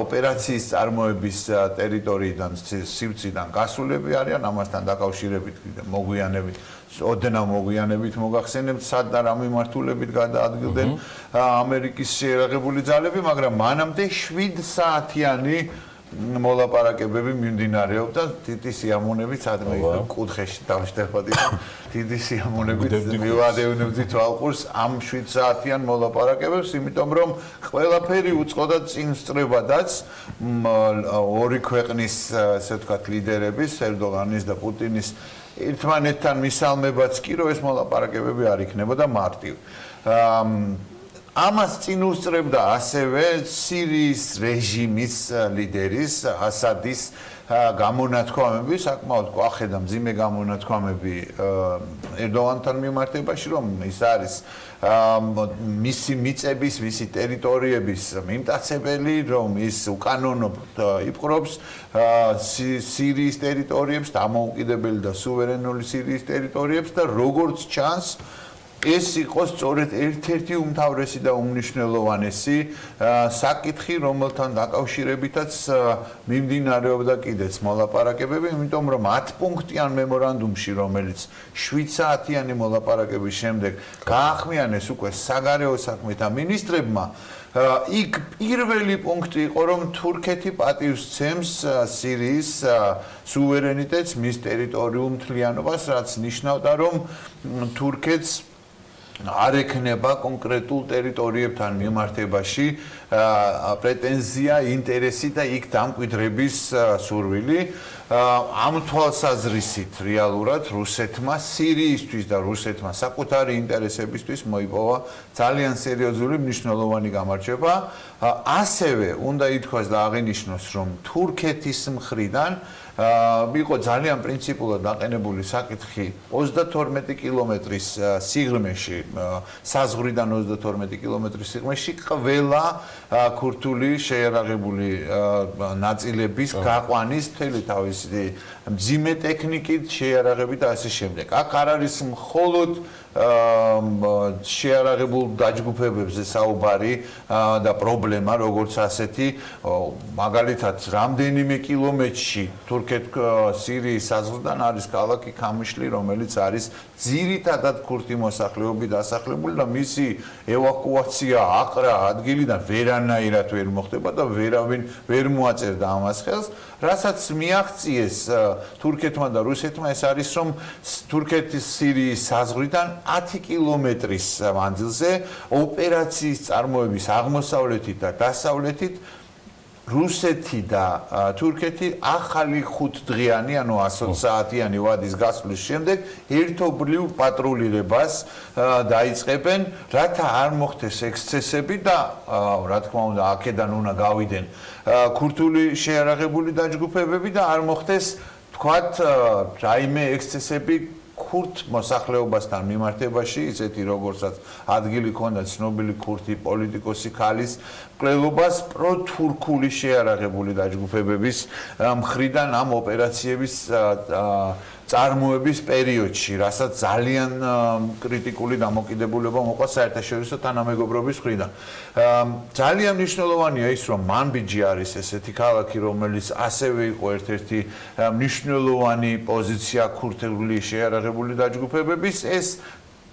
ოპერაციის წარმოების ტერიტორიიდან სივრციდან გასულები არიან, ამასთან დაკავშირებით მოგვიანებით ოდნავ მოგვიანებით მოგახსენებთ, სად და რა მიმართულებით გადაადგილდნენ ამერიკის შეერაღებული ძალები, მაგრამ მანამდე 7 საათიანი მოლაპარაკებები მიმდინარეობდა დიდი სიამოვნებით, სადმე კუთხეში დავშტერბად და დიდი სიამოვნებით მივადევნებდით თვალყურს ამ 7 საათიან მოლაპარაკებებს, იმიტომ რომ ყველაფერი უწყოდა წინ სწრებადაც ორი ქვეყნის, ასე ვთქვათ, ლიდერების, ერდოღანის და პუტინის ერთმანეთთან მისალმებაც კი რომ ეს მოლაპარაკებები არ იქნებოდა მარტივი. ამას წინ უსწრებდა ასევე სირიის რეჟიმის ლიდერის ასადის გამონათქვამები, საკმაოდ კვახე და მძიმე გამონათქვამები ერდოღანთან მიმართებაში, რომ ის არის მისი მიწების, მისი ტერიტორიების მიმტაცებელი, რომ ის უკანონოდ იპყრობს სირიის ტერიტორიებს, დამოუკიდებელი და სუვერენული სირიის ტერიტორიებს და როგორც ჩანს ეს იყო სწორედ ერთ-ერთი უმთავრესი და უმნიშვნელოვანესი საკითხი, რომელთან დაკავშირებითაც მიმდინარეობდა კიდეც მოლაპარაკებები, იმიტომ რომ 10 პუნქტიან მემორანდუმში, რომელიც 7 საათიანი მოლაპარაკების შემდეგ გაახმიანეს უკვე საგარეო საქმეთა მინისტრებმა, იქ პირველი პუნქტი იყო, რომ თურქეთი პატივს ცემს სირიის სუვერენიტეტს, მის ტერიტორიულ მთლიანობას, რაც ნიშნავდა, რომ თურქეთს არ ექნება კონკრეტულ ტერიტორიებთან მიმართებაში პრეტენზია, ინტერესი და იქ დამკვიდრების სურვილი. ამ თვალსაზრისით რეალურად რუსეთმა სირიისთვის და რუსეთმა საკუთარი ინტერესებისთვის მოიპოვა ძალიან სერიოზული მნიშვნელოვანი გამარჯვება. ასევე უნდა ითქვას და აღინიშნოს, რომ თურქეთის მხრიდან იყო ძალიან პრინციპულად დაყენებული საკითხი 32 კილომეტრის სიღრმეში, საზღვრიდან 32 კილომეტრის სიღრმეში ყველა ქურთული შეიარაღებული ნაწილების გაყვანის მთელი თავისი მძიმე ტექნიკით, შეიარაღებით და ასე შემდეგ. აქ არ არის მხოლოდ შეიარაღებულ დაჯგუფებებზე საუბარი და პრობლემა, როგორც ასეთი, მაგალითად, რამდენიმე კილომეტრში თურქეთ-სირიის საზღვრიდან არის ქალაქი ქამიშლი, რომელიც არის ძირითადად ქურთი მოსახლეობით დასახლებული და მისი ევაკუაცია აყრა ადგილიდან ვერანაირად ვერ მოხდება და ვერავინ ვერ მოაწერდა ამას ხელს, რასაც მიაღწიეს თურქეთმა და რუსეთმა, ეს არის, რომ თურქეთის სირიის საზღვრიდან 10 კილომეტრის მანძილზე ოპერაციის წარმოების აღმოსავლეთით და დასავლეთით რუსეთი და თურქეთი ახალი 5 დღიანი, ანუ 120 საათიანი ვადის გასვლის შემდეგ ერთობლივ პატრულირებას დაიწყებენ, რათა არ მოხდეს ექსცესები და რა თქმა უნდა, აქედან უნდა გავიდენ ქურთული შეიარაღებული დაჯგუფებები და არ მოხდეს თქვათ რაიმე ექსცესები ქურთ მოსახლეობასთან მიმართებაში, ისეთი როგორცაც ადგილი ჰქონდა ცნობილი ქურთი პოლიტიკოსი ქალის მკვლელობას პროთურქული შეიარაღებული დაჯგუფებების მხრიდან ამ ოპერაციების წარმოების პერიოდში, რასაც ძალიან კრიტიკული დამოკიდებულება მოყვა საერთაშორისო თანამეგობრობის მხრიდან. ძალიან მნიშვნელოვანია ის, რომ მანბიჯი არის ესეთი ქალაქი, რომელიც ასევე იყო ერთ-ერთი მნიშვნელოვანი პოზიცია ქურთული შეიარაღებული დაჯგუფებების, ეს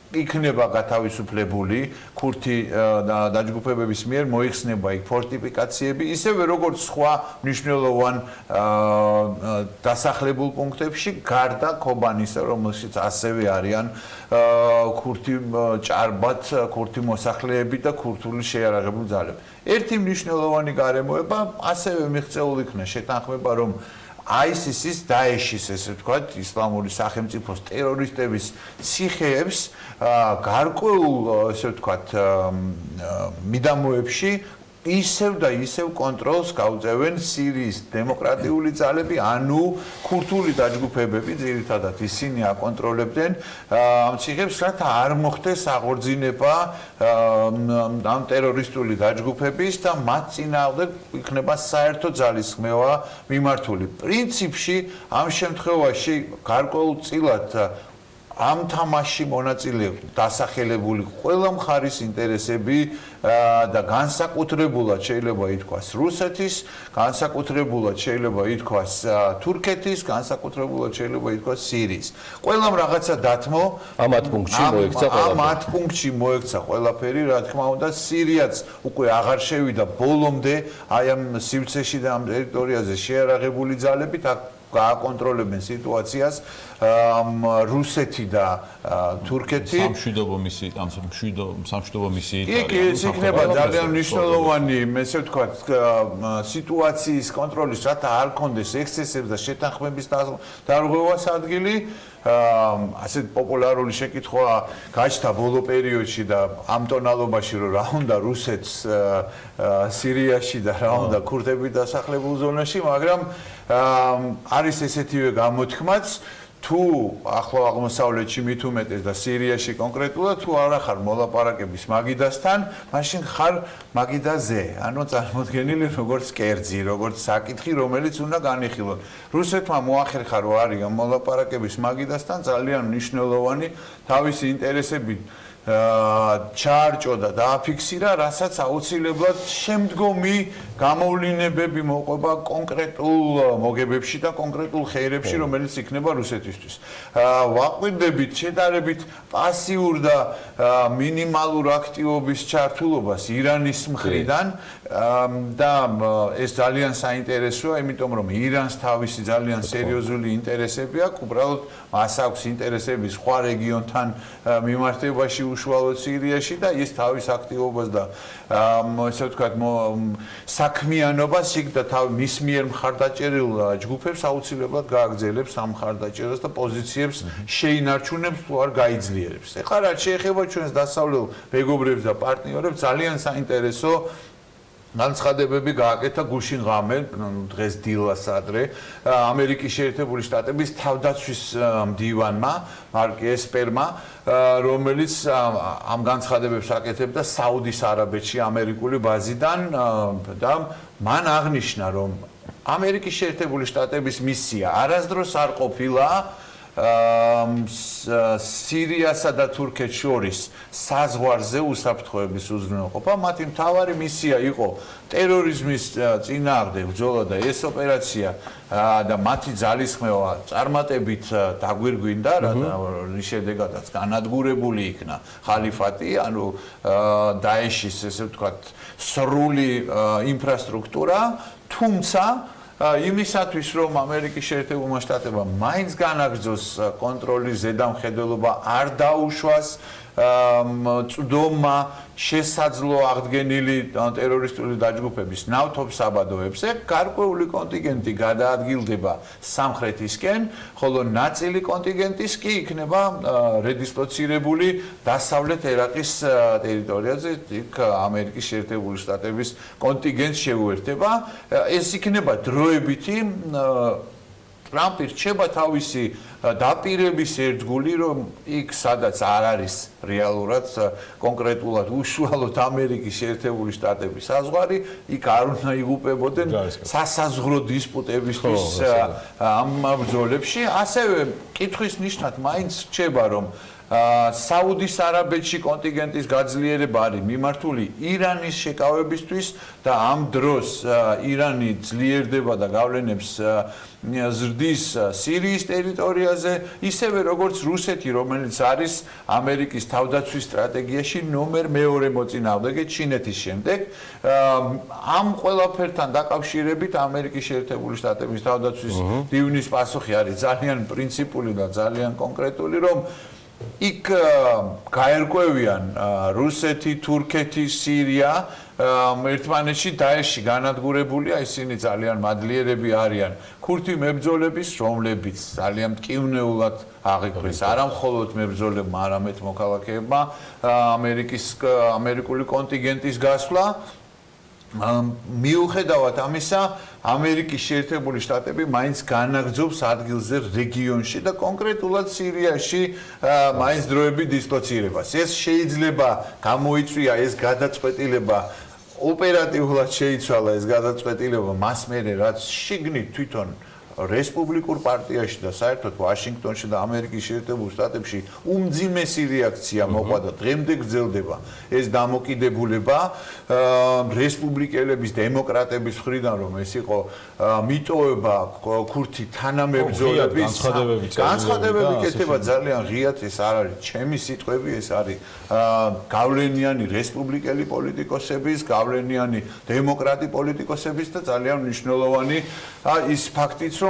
იქნება გათავისუფლებული ქურთი დაჯგუფებების მიერ მოიხსნება იქ ფორტიფიკაციები, ისევე როგორც სხვა მნიშვნელოვან დასახლებულ პუნქტებში, გარდა ქობანისა, რომელშიც ასევე არიან ქურთი ჭარბად, ქურთი მოსახლეები და ქურთული შეიარაღებული ძალები. ერთი მნიშვნელოვანი გარემოება ასევე მიღწეულ იქნა შეთანხმება, რომ ISIS-ის, დაეშის, ესე ვთქვათ, ისლამური სახელმწიფოს ტერორისტების ციხეებს გარკვეულ, ესე ვთქვათ, მიდამოებში ისევ და ისევ კონტროლს გაუწევენ სირიის დემოკრატიული ძალები, ანუ ქურთული დაჯგუფებები, ძირითადად ისინი აკონტროლებდნენ ამ ციხეებს, რათა არ მოხდეს აღორძინება ამ ტერორისტული დაჯგუფების და მათ წინააღმდეგ იქნება საერთო ძალისხმევა მიმართული. პრინციპში ამ შემთხვევაში გარკვეულწილად ამ თამაში მონაწილე დასახელებული ყველა მხარის ინტერესები და განსაკუთრებულად შეიძლება ითქვას რუსეთის, განსაკუთრებულად შეიძლება ითქვას თურქეთის, განსაკუთრებულად შეიძლება ითქვას სირიის. ყველამ რაღაცა დათმო ამათ პუნქტში მოექცა ყველაფერი. ამათ პუნქტში მოექცა ყველაფერი, რა თქმა უნდა, სირიაც უკვე აღარ შევიდა ბოლომდე აი ამ სივრცეში და ამ ტერიტორიაზე შეიარაღებული ძალებით გააკონტროლებენ სიტუაციას რუსეთი და თურქეთი. სამშვიდობო მისიით, ამ სამშვიდობო მისიით. კი, იქნება ძალიან მნიშვნელოვანი, ესე ვთქვათ, სიტუაციის კონტროლის, რათა არ კონდეს ექსცესებს და შეთანხმების დარღვევას ადგილი. ასეთ პოპულარული შეკითხვა გაჩნდა ბოლო პერიოდში და ამ ტონალობაში, რომ რა უნდა რუსეთს სირიაში და რა უნდა ქურთების დასახლებულ ზონაში, მაგრამ არის ესეთივე გამოთქმაც, თუ ახლო აღმოსავლეთში მით უმეტეს და სირიაში კონკრეტულად თუ არ ახარ მოლაპარაკების მაგიდასთან, მაშინ ხარ მაგიდაზე, ანუ წარმოდგენილი როგორც კერძი, როგორც საკითხი, რომელიც უნდა განიხილოს. რუსეთმა მოახერხა, რომ არის მოლაპარაკების მაგიდასთან ძალიან მნიშვნელოვანი თავისი ინტერესები ჩაარჭო და დააფიქსირა, რასაც აუცილებლად შემდგომი გამოვლინებები მოყვება კონკრეტულ მოგებებში და კონკრეტულ ხეირებში, რომელიც იქნება რუსეთისთვის. ვაკვირდებით შედარებით პასიურ და მინიმალურ აქტივობის ჩართულობას ირანის მხრიდან და ეს ძალიან საინტერესოა, იმიტომ რომ ირანს თავისი ძალიან სერიოზული ინტერესები აქვს, უბრალოდ მას აქვს ინტერესები სხვა რეგიონთან მიმართებაში უშუალოდ სირიაში და ის თავის აქტივობას და ესე ვთქვათ საქმიანობას იქ და მის მიერ მხარდაჭერილ ჯგუფებს აუცილებლად გააგრძელებს ამ მხარდაჭერას და პოზიციებს შეინარჩუნებს თუ არ გაიძლიერებს. ეხლა რაც შეეხება ჩვენს დასავლელ მეგობრებს და პარტნიორებს ძალიან საინტერესო განცხადებები გააკეთა გუშინ ღამე დღეს დილას ადრე ამერიკის შეერთებული შტატების თავდაცვის მდივანმა მარკ ესპერმა რომელიც ამ განცხადებებს აკეთებდა საუდის არაბეთში ამერიკული ბაზიდან და მან აღნიშნა რომ ამერიკის შეერთებული შტატების მისია არასდროს არ ყოფილა სირიასა და თურქეთს შორის საზღვარზე უსაფრთხოების უზრუნველყოფა. მათი მთავარი მისია იყო ტერორიზმის წინააღმდეგ ბრძოლა და ეს ოპერაცია და მათი ძალისხმევა წარმატებით დაგვირგვინდა, რის შედეგადაც განადგურებული იქნა ხალიფატი, ანუ დაეშის ესე ვთქვათ სრული ინფრასტრუქტურა, თუმცა იმისათვის რომ ამერიკის შეერთებულმა შტატებმა მაინც განაგრძოს კონტროლის ზედამხედველობა არ დაუშვას წვდომა შესაძლო აღდგენილი ტერორისტული დაჯგუფების ნავთობ საბადოებზე გარკვეული კონტინგენტი გადაადგილდება სამხრეთისკენ, ხოლო ნაწილი კონტინგენტის კი იქნება რედისლოცირებული დასავლეთ ერაყის ტერიტორიაზე, იქ ამერიკის შეერთებული შტატების კონტინგენტს შეუერთება. ეს იქნება დროებითი ტრამპი რჩება თავისი დაპირების ერთგული, რომ იქ სადაც არ არის რეალურად კონკრეტულად უშუალოდ ამერიკის შეერთებული შტატების საზღვარი, იქ არ უნდა იღუპებოდნენ სასაზღვრო დისპუტებისთვის ამ ბრძოლებში. ასევე კითხვის ნიშნად მაინც რჩება, რომ საუდის არაბეთში კონტინგენტის გაძლიერება არის მიმართული ირანის შეკავებისთვის და ამ დროს ირანი ძლიერდება და გავლენებს ზრდის სირიის ტერიტორიაზე, ისევე როგორც რუსეთი, რომელიც არის ამერიკის თავდაცვის სტრატეგიაში ნომერ მეორე მოწინააღმდეგე ჩინეთის შემდეგ. ამ ყველაფერთან დაკავშირებით ამერიკის შეერთებული შტატების თავდაცვის დივნის პასუხი არის ძალიან პრინციპული და ძალიან კონკრეტული, რომ იქ გაერკვევიან რუსეთი, თურქეთი, სირია ერთმანეთში დაეში განადგურებულია, ისინი ძალიან მადლიერები არიან ქურთი მებრძოლების, რომლებიც ძალიან მტკივნეულად აღიქვეს არა მხოლოდ მებრძოლებმა, არამედ მოქალაქეებმა ამერიკული კონტინგენტის გასვლა. მიუხედავად ამისა, ამერიკის შეერთებული შტატები მაინც განაგრძობს ადგილზე რეგიონში და კონკრეტულად სირიაში მაინც დროებით დისლოცირებას. ეს შეიძლება გამოიწვია ეს გადაწყვეტილება ოპერატიულად შეიცვალა ეს გადაწყვეტილება მას მერე რაც შიგნით თვითონ რესპუბლიკურ პარტიაში და საერთოდ ვაშინგტონში და ამერიკის შეერთებულ შტატებში უმძიმესი რეაქცია მოყვა და დღემდე გრძელდება ეს დამოკიდებულება რესპუბლიკელების დემოკრატების მხრიდან რომ ეს იყო მიტოვება ქურთი თანამებრძოლების განცხადებები კეთება ძალიან ღიად ეს არ არის ჩემი სიტყვები ეს არის გავლენიანი რესპუბლიკელი პოლიტიკოსების გავლენიანი დემოკრატი პოლიტიკოსების და ძალიან მნიშვნელოვანი ის ფაქტიც რომ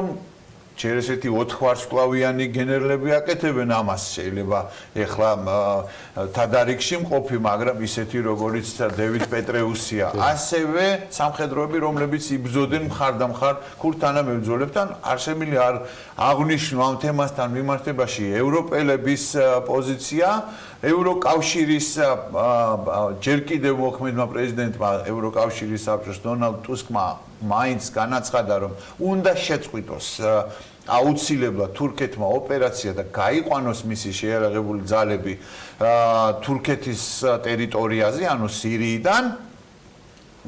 ჯერ ესეთი 4 ვარსკვლავიანი გენერლები აკეთებენ ამას შეიძლება ეხლა თადარიგში მყოფი მაგრამ ისეთი როგორიც დევიდ პეტრეუსია ასევე სამხედროები რომლებიც იბრძოდნენ მხარდამხარ ქურთ თანამებრძოლებთან არ შემიძლია არ აღნიშნო ამ თემასთან მიმართებაში ევროპელების პოზიცია ევროკავშირის ჯერ კიდევ მოქმედმა პრეზიდენტმა ევროკავშირის საბჭოს დონალდ ტუსკმა მაინც განაცხადა რომ უნდა შეწყვიტოს აუცილებლად თურქეთმა ოპერაცია და გაიყვანოს მისი შეიარაღებული ძალები თურქეთის ტერიტორიაზე, ანუ სირიიდან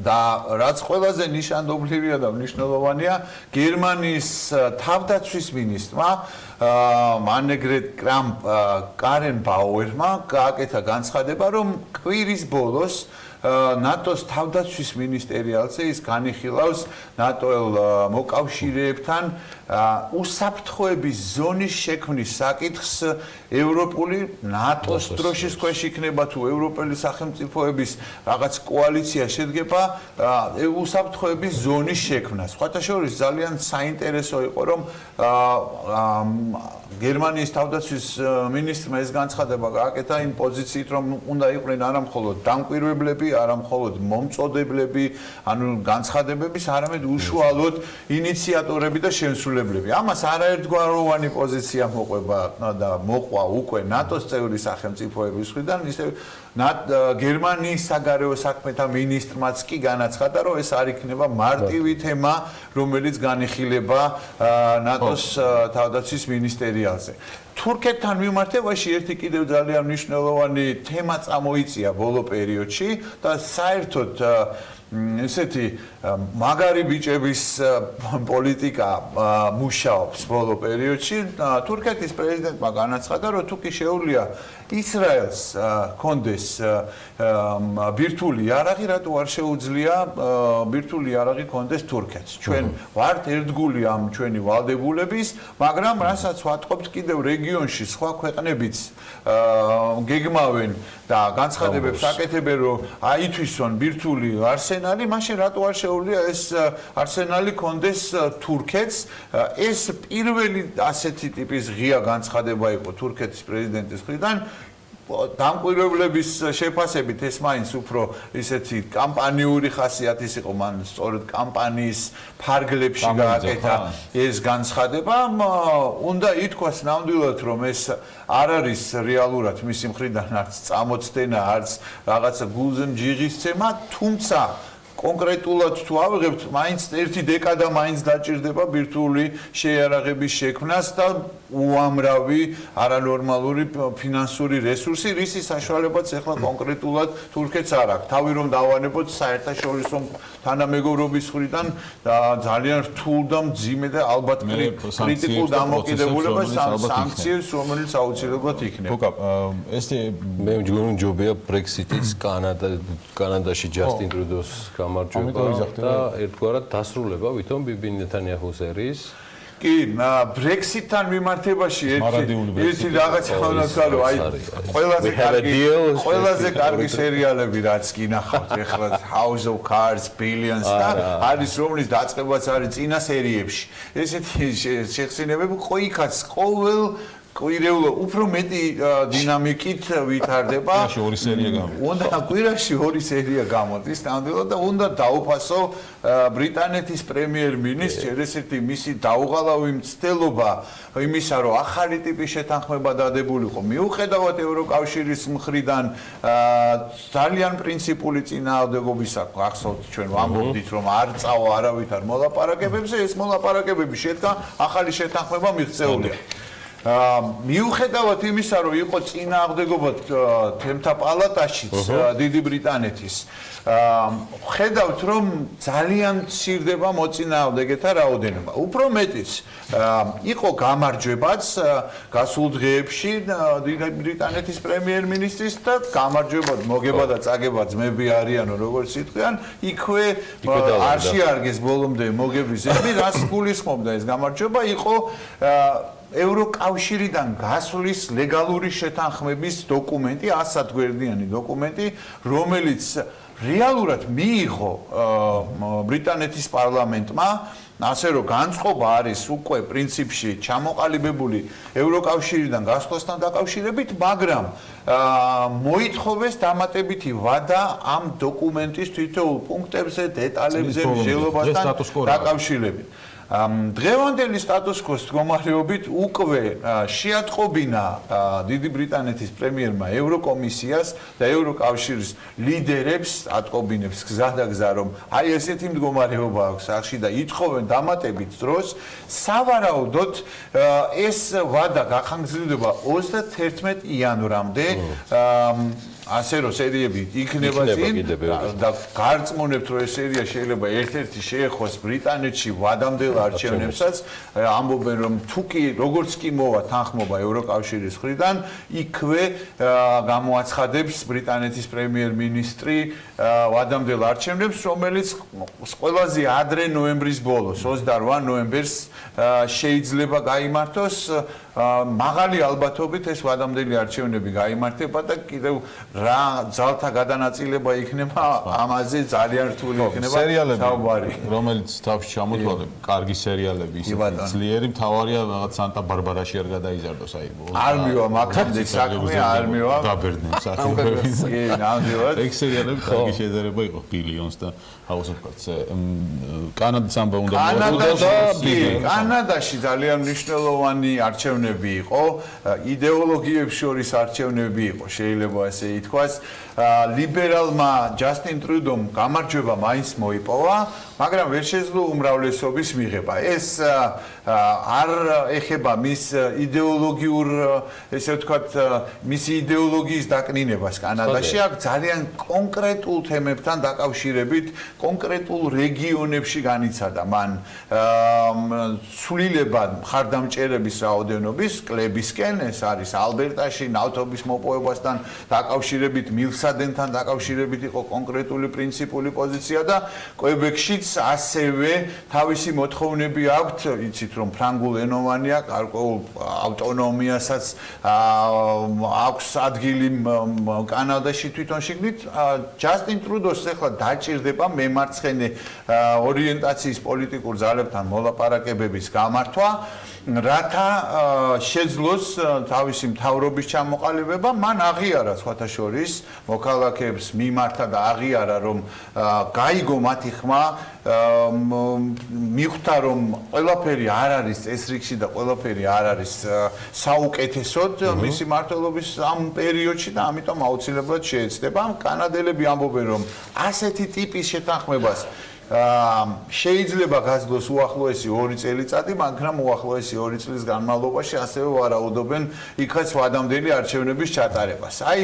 და რაც ყველაზე ნიშანდობლივია და მნიშვნელოვანია, გერმანიის თავდაცვის მინისტრმა მანეგრეტ კრამპ კარენ ბაუერმა გააკეთა განცხადება, რომ კვირის ბოლოს ნატოს თავდაცვის მინისტერიალზე ის განიხილავს ნატოელ მოკავშირეებთან უსაფრთხოების ზონის შექმნის საკითხს ევროპული ნატოს დროშის ქვეშ იქნება თუ ევროპელი სახელმწიფოების რაღაც კოალიცია შედგება უსაფრთხოების ზონის შექმნას. სხვათა შორის ძალიან საინტერესო იყო რომ გერმანიის თავდაცვის მინისტრმა ეს განცხადება გააკეთა იმ პოზიციით რომ უნდა იყვნენ არა მხოლოდ დამკვირვებლები, არა მხოლოდ მომწოდებლები, ანუ განცხადებების, არამედ უშუალოდ ინიციატორები და შემსრულებლები. ამას არაერთგვაროვანი პოზიცია მოყვება და მოყვა უკვე ნატოს წევრი სახელმწიფოების მხრიდან, ისე გერმანიის საგარეო საქმეთა მინისტრმაც კი განაცხადა, რომ ეს არ იქნება მარტივი თემა, რომელიც განიხილება ნატოს თავდაცვის მინისტერიალზე. თურქეთთან მიმართებაში ერთი კიდევ ძალიან მნიშვნელოვანი თემა წამოიწია ბოლო პერიოდში და საერთოდ ესეთი მაგარი ბიჭების პოლიტიკა მუშაობს ბოლო პერიოდში. თურქეთის პრეზიდენტმა განაცხადა, რომ თუ კი შეუძლია ისრაელს კონდეს ბირთვული იარაღი, რატო არ შეუძლია ბირთვული იარაღი კონდეს თურქეთს. ჩვენ ვართ ერთგული ამ ჩვენი ვალდებულების, მაგრამ რასაც ვატყობთ კიდევ რეგიონში სხვა ქვეყნებიც გეგმავენ და განცხადებებს აკეთებენ, რომ აითვისონ ბირთვული არსენალი, მაშინ რატო არ შეუძლია ეს არსენალი კონდეს თურქეთს. ეს პირველი ასეთი ტიპის ღია განცხადება იყო თურქეთის პრეზიდენტის მხრიდან. დამკვირვებლების შეფასებით ეს მაინც უფრო ისეთი კამპანიური ხასიათის იყო, მან სწორედ კამპანიის ფარგლებში გააკეთა ეს განცხადება. უნდა ითქვას ნამდვილად, რომ ეს არ არის რეალურად მისი მხრიდან არც წამოწდენა, არც რაღაცა გულზემჯიღისცემა, თუმცა კონკრეტულად თუ ავიღებთ, მაინც ერთი დეკადა მაინც დაჭირდება ბირთვული შეიარაღების შექმნას და უამრავი არანორმალური ფინანსური რესურსი, რისი საშუალებაც ახლა კონკრეტულად თურქეთს არ აქვს. თავი რომ დავანებოთ საერთაშორისო თანამეგობრობის მხრიდან და ძალიან რთულ და მძიმე და ალბათ კრიტიკულ დამოკიდებულებას სანქციებს, რომელიც აუცილებლად იქნება. ბუკა, ეს მე მჯობია ბრექსიტის კანადაში ჯასტინ ტრუდოს გამარჯვება და ერთგვარად დასრულება ვითომ ბიბი ნეთანიაჰუს ერის. კი, ბრექსიტთან მიმართებაში ერთი რაღაცა უნდა ვთქვა, აი ყველაზე კარგი სერიალები რაც კი ნახავთ ეხლა House of Cards, Billions და არის რომლის დაწყებაც არის წინა სერიებში. ესეთი შეხსინებები ყოიქაც ყოველ კვირეულო უფრო მეტი დინამიკით ვითარდება. კვირაში ორი სერია გამოდის. უნდა კვირაში ორი სერია გამოდის ნამდვილად და უნდა დაუფასო ბრიტანეთის პრემიერ-მინისტრ ესეთი მისი დაუღალავი მცდელობა იმისა, რომ ახალი ტიპის შეთანხმება დადებულიყო. მიუხედავად ევროკავშირის მხრიდან ძალიან პრინციპული წინააღმდეგობისა, ახსოვთ ჩვენ ვამბობდით, რომ არ წავა არავითარ მოლაპარაკებებზე, ეს მოლაპარაკებები შედგა ახალი შეთანხმება მიღწეულია. მიუხედავად იმისა, რომ იყო წინააღმდეგობა თემთა პალატაშიც დიდი ბრიტანეთის, ხედავთ, რომ ძალიან მცირდება მოწინააღმდეგეთა რაოდენობა. უფრო მეტიც, იყო გამარჯვებაც გასულ დღეებში დიდი ბრიტანეთის პრემიერ-მინისტრის და გამარჯვება მოგება და წაგება ძმები არიანო, როგორც იტყვიან, იქვე არ შეარგეს ბოლომდე მოგების ზები, რას გულისხმობდა ეს გამარჯვება, იყო ევროკავშირიდან გასვლის ლეგალური შეთანხმების დოკუმენტი, 100 გვერდიანი დოკუმენტი, რომელიც რეალურად მიიღო ბრიტანეთის პარლამენტმა, ასე რომ განწყობა არის უკვე პრინციპში ჩამოყალიბებული ევროკავშირიდან გასვლასთან დაკავშირებით, მაგრამ მოითხოვეს დამატებითი ვადა ამ დოკუმენტის თითოეულ პუნქტებზე, დეტალებზე, მსჯელობასთან დაკავშირებით. დღევანდელი სტატუს-კვოს მდგომარეობით უკვე შეატყობინა დიდი ბრიტანეთის პრემიერმა ევროკომისიას და ევროკავშირის ლიდერებს ატყობინებს გზა და გზა, რომ აი ესეთი მდგომარეობა აქვს სახში და ითხოვენ დამატებით დროს, სავარაუდოდ ეს ვადა გახანგრძლივდება 31 იანვრამდე. ასე რომ სერიები იქნება და გარწმუნებთ რომ ეს სერია შეიძლება ერთ-ერთი შეეხოს ბრიტანეთში ვადამდელ არჩევნებსაც ამბობენ რომ თუ კი როგორც კი მოვა თანხმობა ევროკავშირის მხრიდან იქვე გამოაცხადებს ბრიტანეთის პრემიერ-მინისტრი ვადამდელ არჩევნებს რომელიც ყველაზე ადრე ნოემბრის ბოლოს 28 ნოემბერს შეიძლება გაიმართოს მაღალი ალბათობით ეს ვადამდელი არჩევნები გაიმართება და კიდევ რა ძალთა გადანაწილება იქნება ამაზე ძალიან რთული იქნება საუბარი რომელიც თავში ჩამოთვალე კარგი სერიალები ისეთი ძლიერი მთავარია რაღაც სანტა ბარბარაში არ გადაიზარდოს აი არ მივა მაგამდე საქმე არ მივა დაბერდნენ საქმეები კი ნამდვილად ეგ სერიალები კარგი შედარება იყო ბილიონს და House of Cards კანადის ამბა უნდა კანადაში ძალიან მნიშვნელოვანი არჩევნები იყო იდეოლოგიებს შორის არჩევნები იყო შეიძლება ასე ითქვას ლიბერალმა ჯასტინ ტრუდომ გამარჯვება მაინც მოიპოვა მაგრამ ვერ შეძლო უმრავლესობის მიღება ეს არ ეხება მის იდეოლოგიურ ესე ვთქვათ მის იდეოლოგიის დაკნინებას კანადაში აქ ძალიან კონკრეტულ თემებთან დაკავშირებით კონკრეტულ რეგიონებში განიცადა მან ცვლილება მხარდამჭერების რაოდენობის კლებისკენ ეს არის ალბერტაში ნავთობის მოპოვებასთან დაკავშირებით მილსადენთან დაკავშირებით იყო კონკრეტული პრინციპული პოზიცია და კვებეკშიც ასევე თავისი მოთხოვნები აქვთ იცით რომ ფრანგულ ენოვანია გარკვეულ ავტონომიასაც აქვს ადგილი კანადაში თვითონ შიგნით ჯასტინ ტრუდოს ახლა დაჭირდება მემარცხენე ორიენტაციის პოლიტიკურ ძალებთან მოლაპარაკებების გამართვა რათა შეძლოს თავისი მთავრობის ჩამოყალიბება მან აღიარა სხვათა შორის მოქალაქეებს მიმართა და აღიარა რომ გაიგო მათი ხმა მიხვდა რომ ყველაფერი არ არის წესრიგში და ყველაფერი არ არის საუკეთესოდ მისი მმართველობის ამ პერიოდში და ამიტომ აუცილებლად შეეცდება კანადელები ამბობენ რომ ასეთი ტიპის შეთანხმებას შეიძლება გაძლოს უახლოესი 2 წელიწადი, მაგრამ უახლოესი 2 წლის განმავლობაში ასევე ვარაუდობენ იქაც ვადამდელი არჩევნების ჩატარებას. აი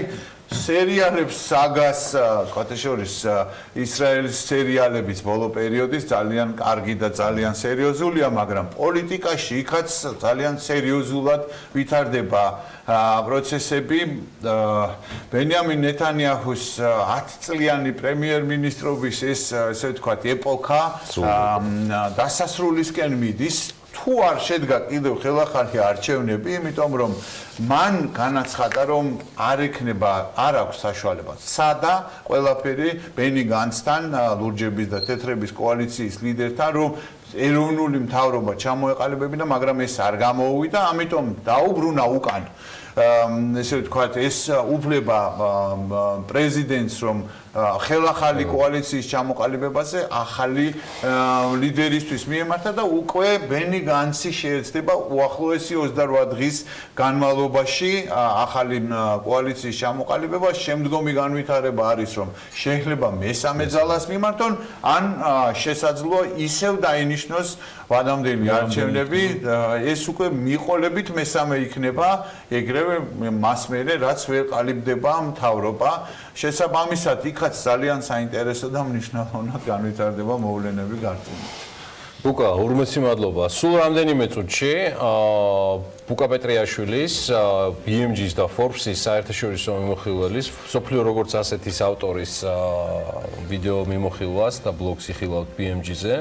სერიალებს საგას, კატეშორის ისრაელის სერიალებიც ბოლო პერიოდის ძალიან კარგი და ძალიან სერიოზულია, მაგრამ პოლიტიკაში იქაც ძალიან სერიოზულად ვითარდება პროცესები. ბენიამინ ნეთანიაჰუს 10 წლიანი პრემიერ-მინისტრობის ეს ესე ვთქვათ ეპოქა დასასრულისკენ მიდის. თუ არ შედგა კიდევ ხელახალი არჩევნები, იმიტომ რომ მან განაცხადა რომ არ აქვს საშუალება. სადა ყველაფერი ბენი განცთან ლურჯების და თეთრების კოალიციის ლიდერთან რომ ეროვნული მთავრობა ჩამოეყალიბებინა, მაგრამ ეს არ გამოუვიდა, ამიტომ დაუბრუნა უკან. ესე ვთქვათ, ეს უფლება პრეზიდენტს რომ ხელახალი კოალიციის ჩამოყალიბებაზე ახალი ლიდერისთვის მიემართა და უკვე ბენი განცი შეეცდება უახლოესი 28 დღის განმავლობაში ახალი კოალიციის ჩამოყალიბება. შემდგომი განვითარება არის რომ შეიძლება მესამე ძალას მიმართონ ან შესაძლოა ისევ დაინიშნოს ვადამდელი არჩევნები. ეს უკვე მიყოლებით მესამე იქნება ეგრევე მას მერე რაც ვერ ყალიბდება მთავრობა. შესაბამისად იქაც ძალიან საინტერესო და მნიშვნელოვნად განვითარდება მოვლენები გარკვეულად. ბუკა, ურმეცი მადლობა. სულ რამდენიმე წუთში ბუკა პეტრიაშვილის, BMG-ის და Forbes-ის საერთაშორისო მიმოხილველის, სოფლიო როგორც ასეთის ავტორის ვიდეო მიმოხილვას და ბლოგს იხილავთ BMG-ზე.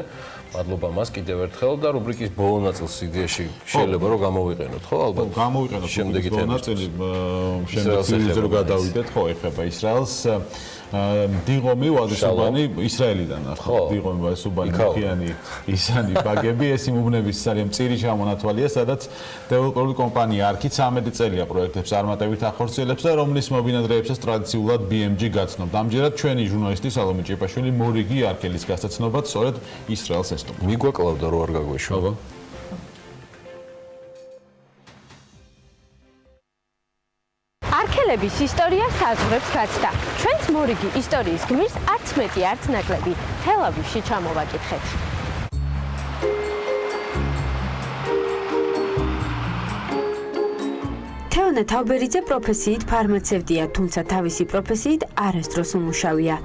მადლობა მას კიდევ ერთხელ და რუბრიკის ბოლო ნაწილს იდეაში შეიძლება რომ გამოვიყენოთ, ხო, ალბათ. გამოვიყენოთ შემდეგი ბოლო ნაწილი, შემდეგი რო გადავიდეთ, ხო, ეხება ისრაელს. დიღომი ვაზისუბანი ისრაელიდან ახლა დიღომი ვაზისუბანი ხიანი ისანი ბაგები ეს იმუბნების ძალიან მწირი ჩამონათვალია სადაც დეველოპერული კომპანია არქი 13 წელია პროექტებს წარმატებით ახორციელებს და რომლის მობინადრეებსაც ტრადიციულად BMG გაცნობთ. ამჯერად ჩვენი ჟურნალისტი სალომე ჭეპაშვილი მორიგი არქელის გასაცნობად სწორედ ისრაელს ესტუმრა. მიგვაკლავდა რო არ გაგვეშვა. არქელების ისტორია საზღვრებს გაცდა. ჩვენს მორიგი ისტორიის გმირს არც მეტი, არც ნაკლები. თელ-ავივში ჩამოვაკითხეთ. თეო თეონა თავბერიძე პროფესიით ფარმაცევტია, თუმცა თავისი პროფესიით არასდროს უმუშავია.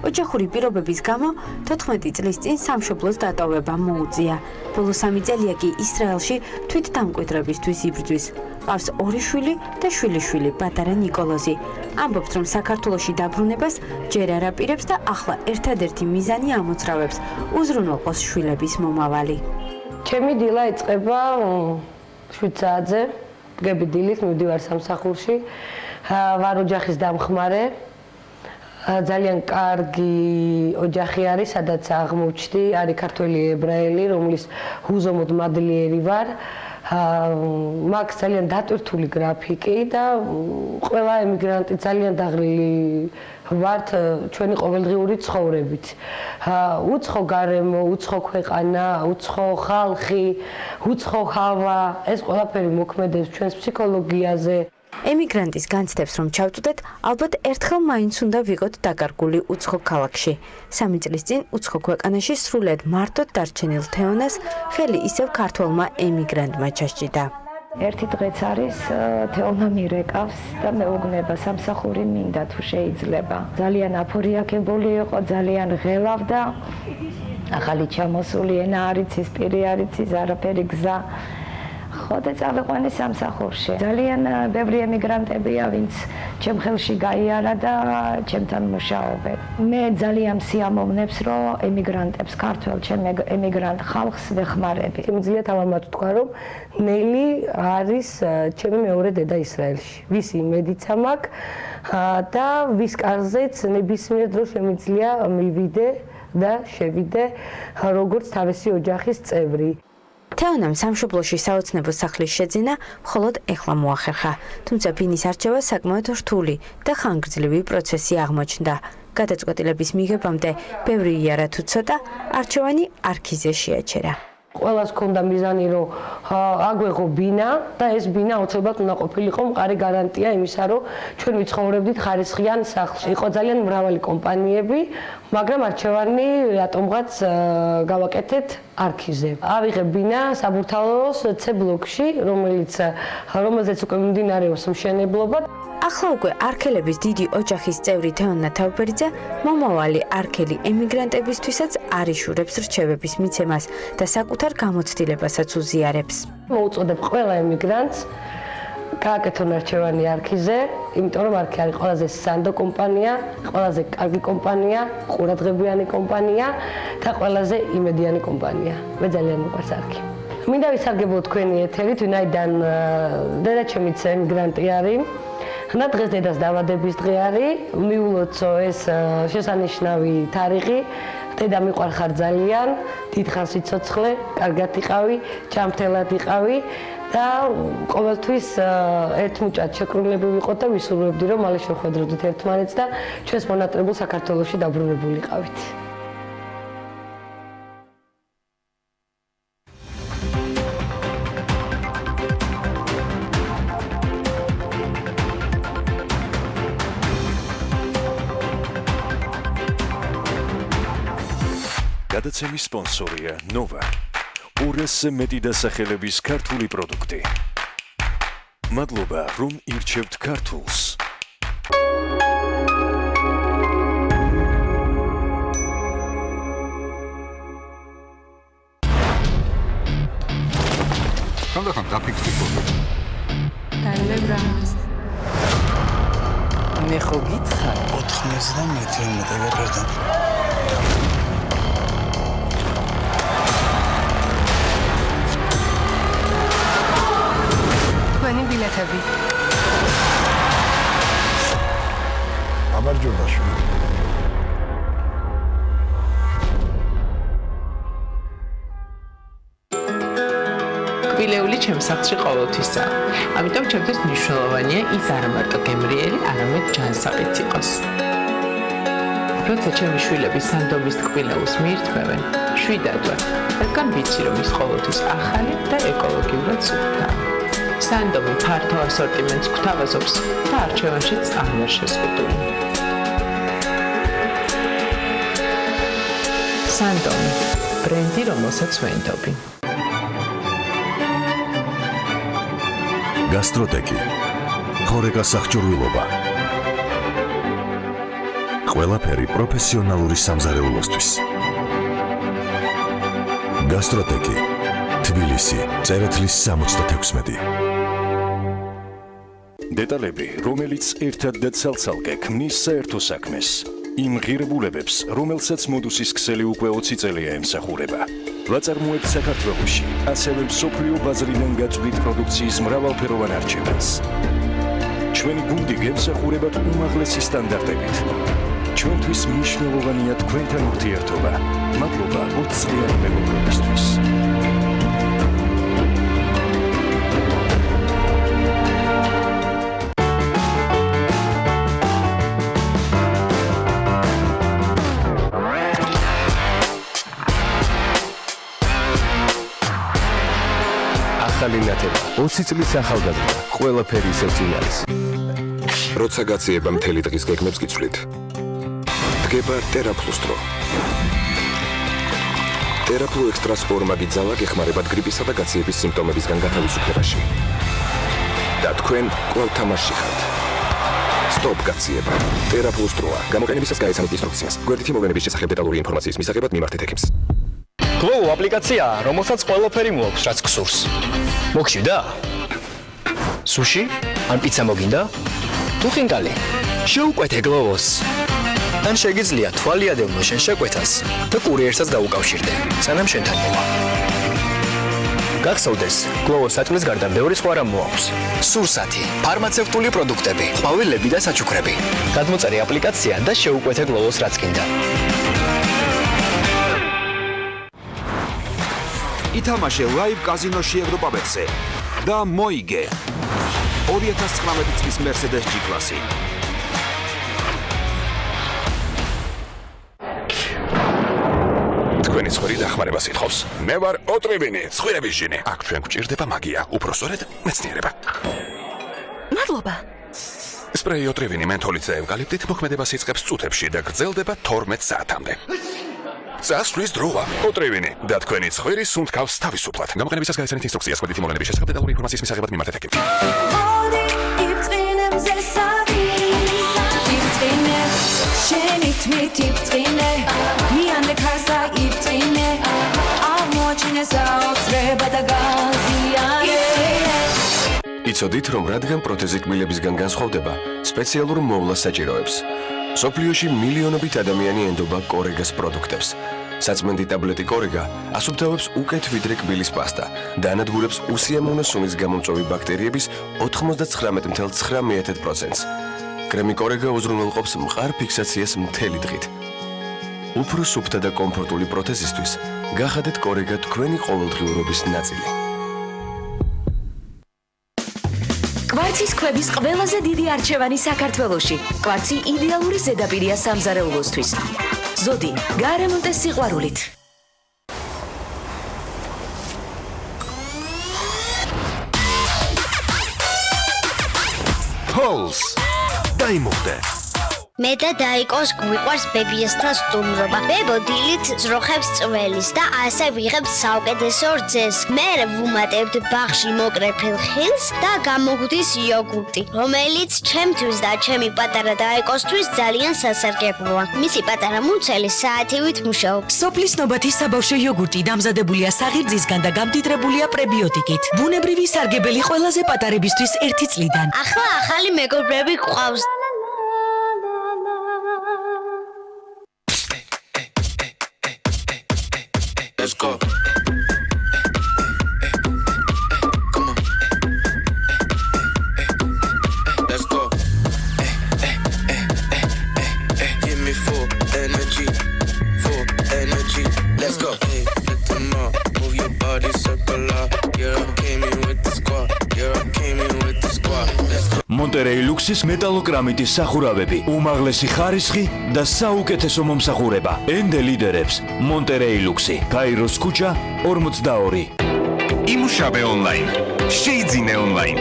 ოჯახური პირობების გამო 14 წლის წინ სამშობლოს დატოვება მოუწია. ბოლო 3 წელია კი ისრაელში თვითდამკვიდრებისთვის იბრძვის. ყავს 2 შვილი და შვილიშვილი, პატარა ნიკოლოზი. ამბობს, რომ საქართველოში დაბრუნებას ჯერ არ აპირებს და ახლა ერთადერთი მიზანი ამოძრავებს უზრუნველყოს შვილების მომავალი. ჩემი დილა იწყება 7 საათზე. დგები დილით, მივდივარ სამსახურში. ვარ ოჯახის დამხმარე. ძალიან კარგი ოჯახი არის, სადაც აღმოჩნდი, არის ქართველი ებრაელი, რომლის უზომოდ მადლიერი ვარ. მაქვს ძალიან დატვირთული გრაფიკი და ყველა ემიგრანტი ძალიან დაღლილი ვართ ჩვენი ყოველდღიური ცხოვრებით. უცხო გარემო, უცხო ქვეყანა, უცხო ხალხი, უცხო ჰავა, ეს ყველაფერი მოქმედებს ჩვენს ფსიქოლოგიაზე. ემიგრანტის განცდებს რომ ჩავწვდეთ, ალბათ ერთხელ მაინც უნდა ვიყოთ დაკარგული უცხო ქალაქში. 3 წლის წინ უცხო ქვეყანაში სრულად მარტოდ დარჩენილ თეონას ხელი ისევ ქართველმა ემიგრანტმა ჩასჭიდა. ერთი დღეც არის თეონა მირეკავს და მეუბნება სამსახური მინდა თუ შეიძლება. ძალიან აფორიაქებული იყო, ძალიან ღელავდა. ახალი ჩამოსული ენა არის, ის პირი არის, ის არაფერი გზა. ხოდა წავიყვანი სამსახურში. ძალიან ბევრი ემიგრანტებია, ვინც ჩემ ხელში გაიარა და ჩემთან მუშაობენ. მე ძალიან სიამოვნებს, რომ ემიგრანტებს, ქართველ ჩემ ემიგრანტ ხალხს ვეხმარები. შემიძლია თავამაც თქვა, რომ ნელი არის ჩემი მეორე დედა ისრაელში. ვისი იმედიცა მაქვს და ვის კარზეც ნებისმიერ დროს შემიძლია მივიდე და შევიდე როგორც თავისი ოჯახის წევრი. თეონამ სამშობლოში საოცნებო სახლის შეძენა მხოლოდ ეხლა მოახერხა, თუმცა ბინის არჩევა საკმაოდ რთული და ხანგრძლივი პროცესი აღმოჩნდა. გადაწყვეტილების მიღებამდე ბევრი იარა თუ ცოტა, არჩევანი არქიზე შეაჩერა. ყველას ქონდა მიზანი, რომ აგვეღო ბინა და ეს ბინა აუცილებლად უნდა ყოფილიყო მყარი გარანტია იმისა, რომ ჩვენ ვიცხოვრებდით ხარისხიან სახლში. იყო ძალიან მრავალი კომპანიები, მაგრამ არჩევანი რატომღაც გავაკეთეთ არქიზე. ავიღე ბინა საბურთალოს C ბლოკში, რომელზეც უკვე მიმდინარეობს მშენებლობა. ახლა უკვე არქელების დიდი ოჯახის წევრი თეონა თავბერიძე მომავალი არქელი ემიგრანტებისთვისაც არ იშურებს რჩევების მიცემას და საკუთარ გამოცდილებასაც უზიარებს. მოუწოდებ ყველა ემიგრანტს გააკეთონ არჩევანი არქიზე, იმიტომ რომ არქი არის ყველაზე სანდო კომპანია, ყველაზე კარგი კომპანია, ყურადღებიანი კომპანია და ყველაზე იმედიანი კომპანია. მე ძალიან მიყვარს არქი. მინდა ვისარგებლო თქვენი ეთერით, ვინაიდან დედაჩემიც ემიგრანტი არის. და დღეს დედას დაბადების დღე არის, მიულოცო ეს შესანიშნავი თარიღი. დედა მიყვარხარ ძალიან, დიდხანს სიცოცხლე, კარგად იყავი, ჯანმრთელად იყავი და ყოველთვის ერთმუჭად შეკრულებული ვიყოთ და ვისურვებდი, რომ მალე შევხვედროდით ერთმანეთს და ჩვენს მონატრებულ საქართველოში დაბრუნებულიყავით. გადაცემის სპონსორია ნოვა. 200-ზე მეტი დასახელების ქართული პროდუქტი. მადლობა, რომ ირჩევთ ქართულს. ხანდახან დაფიქსდი ხოლმე. დაილებრამს. მე ხო გითხარ 91 მეტად. თქვენი ბილეთები. გამარჯობა შვილი. კბილეული ჩემს სახლში ყოველთვისაა. ამიტომ ჩემთვის მნიშვნელოვანია ის არა მარტო გემრიელი, არამედ ჯანსაღიც იყოს. როცა ჩემი შვილები სანდომის კბილეულს მიირთმევენ, შვიდადვე, რადგან ვიცი, რომ ის ყოველთვის ახალი და ეკოლოგიურად სუფთაა. სანდომი ფართო ასორტიმენტს გვთავაზობს და არჩევანშიც არ ვარ შეზღუდული. სანდომი, ბრენდი, რომელსაც ვენდობი. გასტროტეკი ხორეკა სახჭურვილობა. ყველაფერი პროფესიონალური სამზარეულოსთვის. გასტროტეკი, თბილისი, წერეთლის 66. დეტალები, რომელიც ერთად და ცალ-ცალკე ქმნის საერთო საქმეს. იმ ღირებულებებს, რომელსაც მოდუსის ქსელი უკვე 20 წელია ემსახურება. ვაწარმოებთ საქართველოში, ასევე მსოფლიო ბაზრიდან გაწვდით პროდუქციის მრავალფეროვან არჩევანს. ჩვენი გუნდი გემსახურებათ უმაღლესი სტანდარტებით. ჩვენთვის მნიშვნელოვანია თქვენთან ურთიერთობა. მადლობა 20 წლიანი მეგობრობისთვის. ახალინათება 20 წლის ახალგაზრდა ყველაფერი ისევ წინ არის. როცა გაციება მთელი დღის გეგმებს გიცვლით. დგება TerraPlus დრო. TerraPlus ექსტრას ფორმაგი ძალა გეხმარებათ გრიპისა და გაციების სიმპტომებისგან გათავისუფლებაში. და თქვენ კვლავ თამაშში ხართ. სტოპ გაციება. TerraPlus დროა. გამოყენებისას გაეცანოთ ინსტრუქციას. გვერდითი მოვლენების შესახებ დეტალური ინფორმაციის მისაღებად მიმართეთ ექიმს. გლოუ აპლიკაციაა, რომელსაც ყველაფერი მოაქვს, რაც გსურს. მოგშივდა? სუში? ან პიცა მოგინდა? თუ ხინკალი? შეუკვეთე გლოუს. ან შეგიძლია თვალი ადევნო შენ შეკვეთას და კურიერსაც დაუკავშირდე, სანამ შენთან მოვა. გახსოვდეს, გლოუს საჭმლის გარდა ბევრი სხვა რამ მოაქვს. სურსათი, ფარმაცევტული პროდუქტები, ყვავილები და საჩუქრები. გადმოწერე აპლიკაცია და შეუკვეთე გლოუს რაც გინდა. ითამაშე ლაივ კაზინოში ევროპაბეტზე და მოიგე 2019 წლის Mercedes G-კლასი. თქვენი ცხვრი დახმარებას ითხოვს. მე ვარ ოტრევინი, ცხვრების ჟინი. აქ ჩვენ გვჭირდება მაგია, უფრო სწორედ მეცნიერება. მადლობა. სპრეი ოტრევინი მენთოლით და ევკალიპტით მოქმედებას იწყებს წუთებში და გრძელდება 12 საათამდე. წასვლის დროა. ოტრევინი და თქვენი ცხვრი სუნთქავს თავისუფლად. გამოყენებისას გაეცანით ინსტრუქციას გვერდითი მოვლენების შესახებ დეტალური ინფორმაციის მისაღებად მიმართეთ ექიმს. იცოდით, რომ რადგან პროთეზი კბილებისგან განსხვავდება, სპეციალურ მოვლას საჭიროებს. სოფლიოში მილიონობით ადამიანი ენდობა კორეგას პროდუქტებს. საწმენდი ტაბლეტი კორეგა ასუფთავებს უკეთ ვიდრე კბილის პასტა და ანადგურებს უსიამოვნო სუნის გამომწვევი ბაქტერიების 99.9%-ს. კრემი კორეგა უზრუნველყოფს მყარ ფიქსაციას მთელი დღით. უფრო სუფთა და კომფორტული პროთეზისთვის გახადეთ კორეგა თქვენი ყოველდღიურობის ნაწილი. კვარცის ქვების ყველაზე დიდი არჩევანი საქართველოში. კვარცი იდეალური ზედაპირია სამზარეულოსთვის. ზოდი, გარემონტე სიყვარულით. Pulse. დაიმუხდე. მე და დაიკოს გვიყვარს ბებიასთან სტუმრობა. ბებო დილით ძროხებს წველის და ასე ვიღებს საუკეთესო რძეს. მე ვუმატებთ ბაღში მოკრეფილ ხილს და გამოგვდის იოგურტი, რომელიც ჩემთვის და ჩემი პატარა დაიკოსთვის ძალიან სასარგებლოა. მისი პატარა მუცელი საათივით მუშაობს. სოფლის ნობათის საბავშვო იოგურტი დამზადებულია საღირძისგან და გამდიდრებულია პრებიოტიკით. ბუნებრივი სარგებელი ყველაზე პატარებისთვის 1 წლიდან. ახლა ახალი მეგობრები გვყავს. Let's go. Come on. Let's go. Give me full energy. Full energy. Let's go. Hey, let them know. Move your body circular. Yeah, I came in with the squad. Yeah, I came in with the squad. Let's go. მონტერეი ლუქსის მეტალოკრამიტის სახურავები, უმაღლესი ხარისხი და საუკეთესო მომსახურება. ენდე ლიდერებს მონტერეი ლუქსი, გაიროს ქუჩა 42. იმუშავე ონლაინ, შეიძინე ონლაინ,